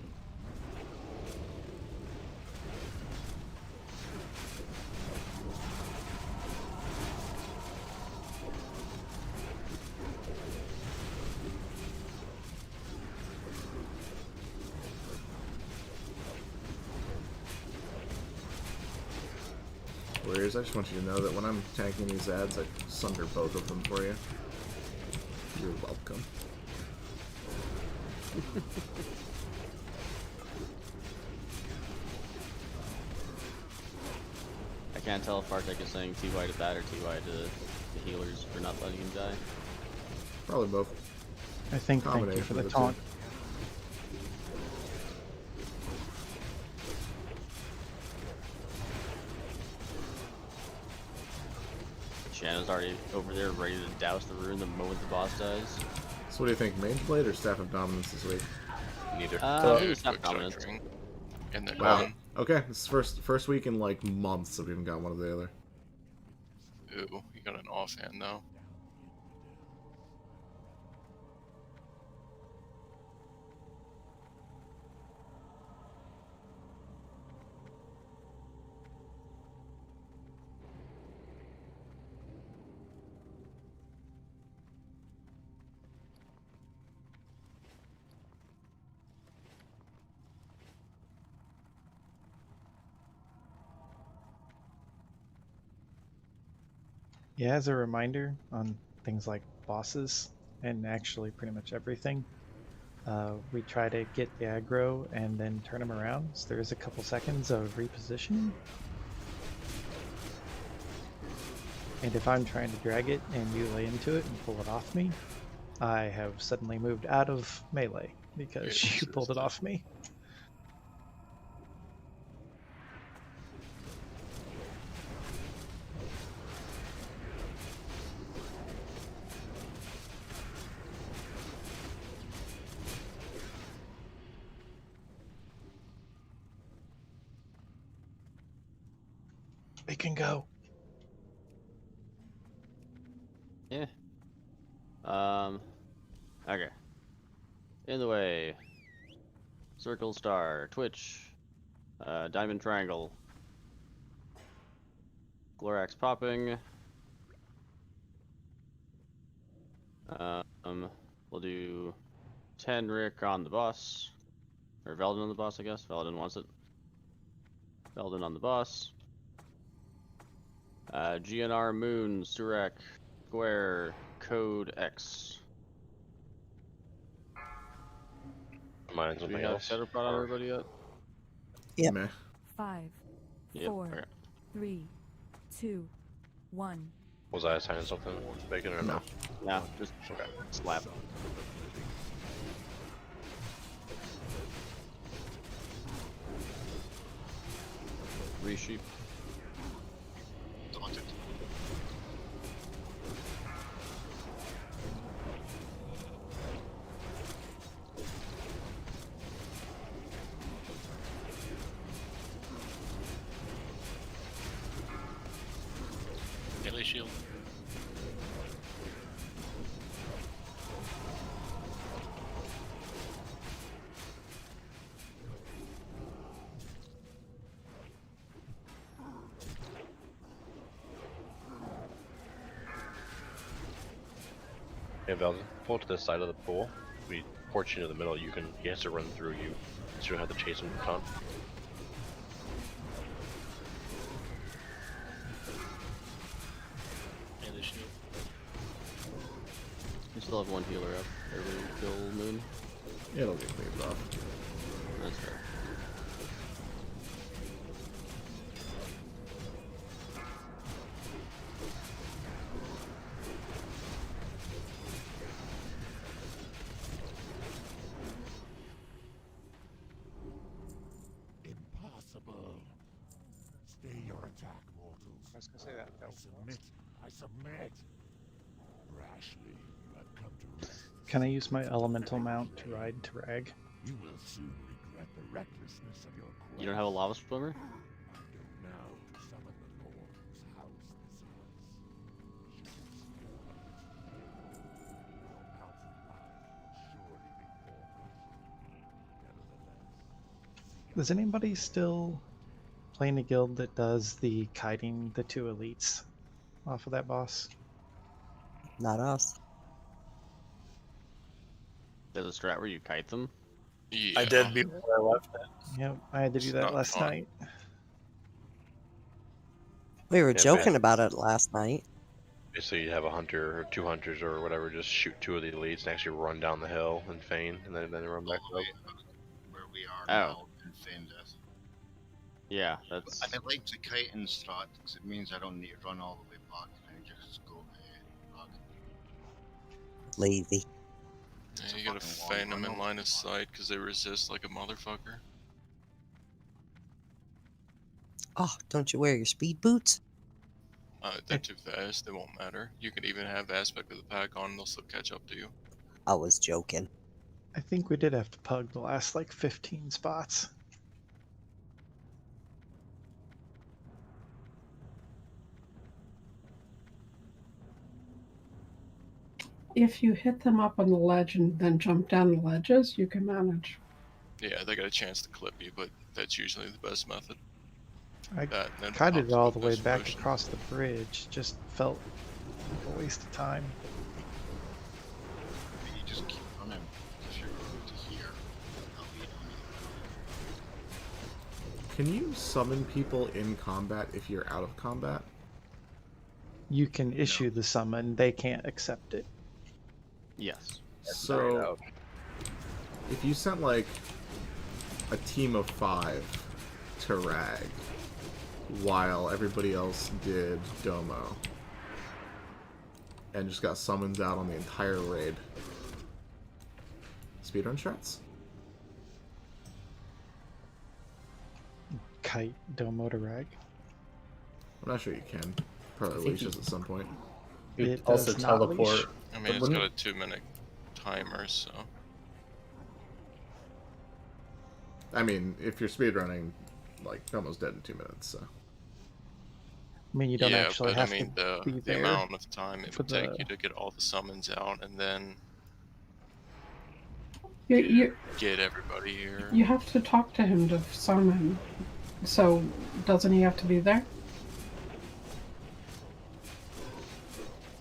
Warriors, I just want you to know that when I'm tanking these ads, I sunder both of them for you. You're welcome. I can't tell if Arctic is saying TY to that or TY to the healers for not letting him die. Probably both. I think thank you Combination for the of the taunt. Shanna's already over there ready to douse the rune the moment the boss dies. So what do you think, Mage Blade or Staff of Dominance this week? Neither. I think it's Staff of Dominance. And then Wow. Okay, this is first week in like months that we haven't got one or the other. Ooh, you got an offhand though. Yeah, as a reminder on things like bosses and actually pretty much everything, we try to get the aggro and then turn them around. So there is a couple seconds of repositioning. And if I'm trying to drag it and you lay into it and pull it off me, I have suddenly moved out of melee because you pulled it off me. We can go. Yeah. Okay. In the way. Circle, star, twitch, diamond, triangle. Glorax popping. We'll do Tenric on the boss. Or Veldin on the boss, I guess. Veldin wants it. Veldin on the boss. GNR Moon, Surek, Square, Code X. Mine Do we have Shadowplot on everybody yet? Yep. 5, Yep. 4, Okay. 3, 2, 1. Was I assigning something bacon or no? No, just okay. Slap. Resheep. Daunted. Melee shield. Hey Velden, pull to the side of the pool. We port you into the middle. He has to run through you, so you don't have to chase him. Con. Melee shield. You still have one healer up. Everybody kill Moon. It'll get cleared off. That's fair. was gonna say that. I submit. I submit. Rashly, you have come to rest. Can I use my elemental mount to ride to Rag? You will soon regret the recklessness of your quest. You don't have a lava swimmer? I go now to summon the Lord whose house this is. Your mountain life will surely be forfeit. Nevertheless, Is anybody still playing a guild that does the kiting the two elites off of that boss? Not us. There's a strat where you kite them. Yeah. I did before I left it. Yep, I had to do It's that not last fun. night. We were Yeah, joking man. about it last night. Basically, you have a hunter or 2 hunters or whatever, just shoot 2 of the elites and actually run down the hill and feign, and then run back up. Where we are Oh. now in feign death. Yeah, that's. And I like the kiting strat because it means I don't need to run all the way back. I just go back. Lazy. Yeah, you gotta feign them in line of sight because they resist like a motherfucker. Oh, don't you wear your speed boots? They're too fast, they won't matter. You can even have aspect of the pack on, they'll still catch up to you. I was joking. I think we did have to pug the last like 15 spots. If you hit them up on the ledge and then jump down the ledges, you can manage. Yeah, they got a chance to clip you, but that's usually the best method. I That, and then kited pop all to the a way best back potion. across the bridge. Just felt like a waste of time. You just keep running if you're going to here. That'll be on Can you summon people in combat if you're out of combat? You can issue the summon, they can't accept it. Yes. So, if you sent like a team of 5 to Rag while everybody else did Domo and just got summons out on the entire raid, speedrun strats? Kite Domo to Rag? I'm not sure you can. Probably think leashes at some point. It also does not teleport. leash. I mean, But it's wouldn't- got a 2-minute timer, so. I mean, if you're speedrunning, like, almost dead in 2 minutes, so. I mean, you don't yeah, actually but have I mean, to be the there amount of time it for would take the- you to get all the summons out and then You get everybody here. you have to talk to him to summon. So doesn't he have to be there?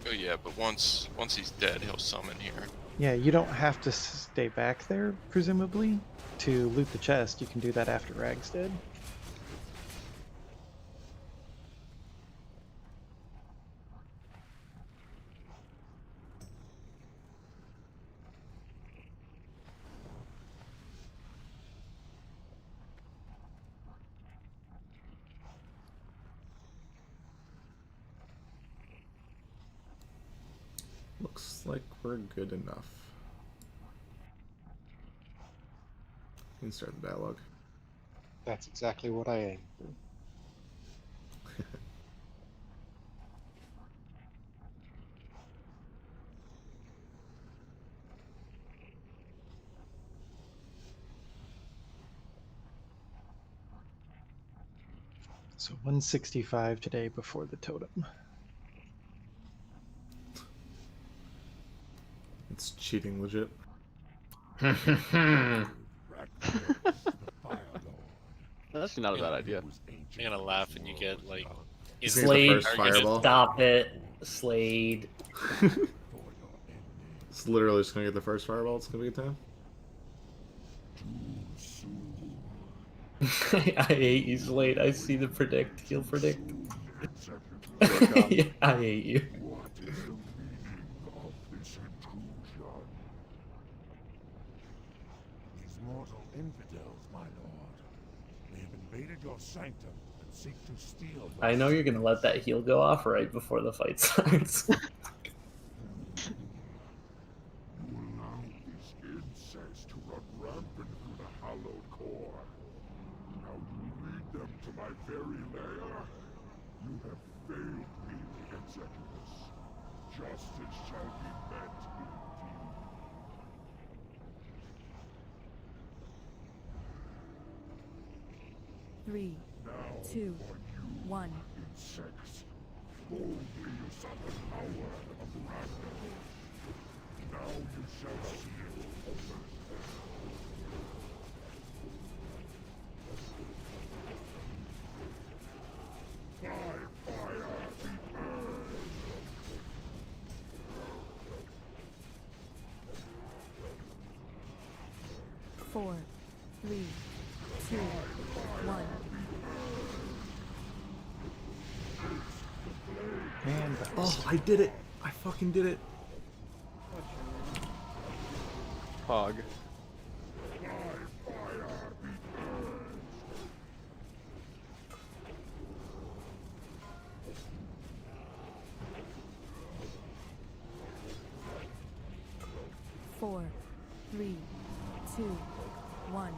Oh yeah, but once he's dead, he'll summon here. Yeah, you don't have to stay back there, presumably, to loot the chest. You can do that after Rag's dead. Looks like we're good enough. You can start the dialogue. That's exactly what I aim for. So 165 today before the totem. It's cheating legit. That's not a bad idea. You're gonna laugh when you get like Slade, fireball. stop it, Slade. It's literally just gonna get the first fireball. It's gonna be a good time. I hate you, Slade. I see the predict. He'll predict. Yeah, I hate you. What is the meaning of this intrusion? These mortal infidels, my lord. They have invaded your sanctum and seek to steal. I know you're gonna let that heal go off right before the fight starts. You allowed this incest to run rampant through the hallowed core. Now you lead them to my very lair. You have seconds. Justice shall be met indeed. Three, two, one. Insects, boldly usurp the power of Ragnar. Now you shall see it. By fire be burned! 4, 3, 2, 1. And Oh, I did it! I fucking did it! Pog. Four, three, two, one.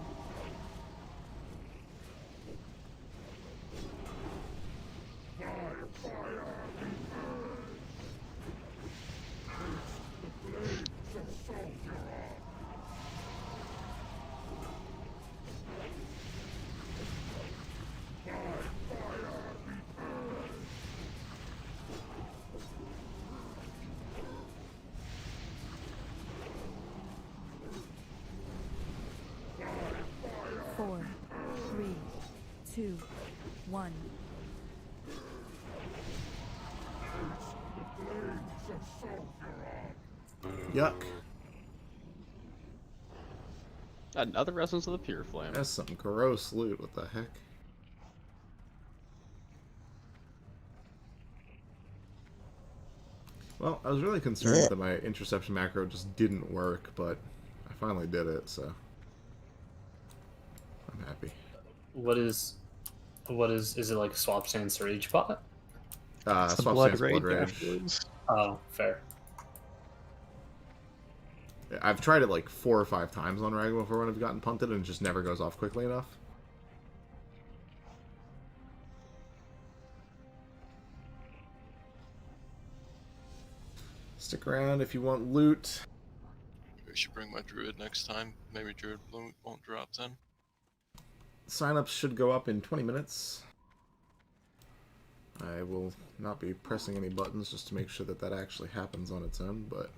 Four, three, two, one. Yuck. Another Essence of the Pure Flame. That's some gross loot, what the heck? Well, I was really concerned that my interception macro just didn't work, but I finally did it, so I'm happy. Is it like swap stance rage bot? Swap stance blood rage. Oh, fair. I've tried it like 4 or 5 times on Ragnar before when I've gotten punted and it just never goes off quickly enough. Stick around if you want loot. We should bring my druid next time. Maybe druid won't drop then. Sign-ups should go up in 20 minutes. I will not be pressing any buttons just to make sure that that actually happens on its own, but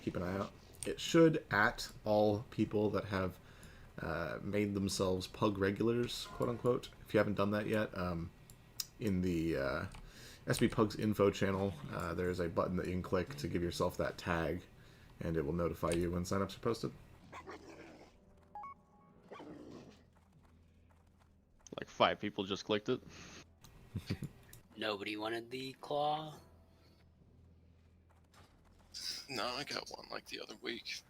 keep an eye out. It should at all people that have made themselves PUG regulars, quote-unquote. If you haven't done that yet, in the SB Pugs info channel, there is a button that you can click to give yourself that tag, and it will notify you when sign-ups are posted. Like 5 people just clicked it. Nobody wanted the claw? No, I got one like the other week.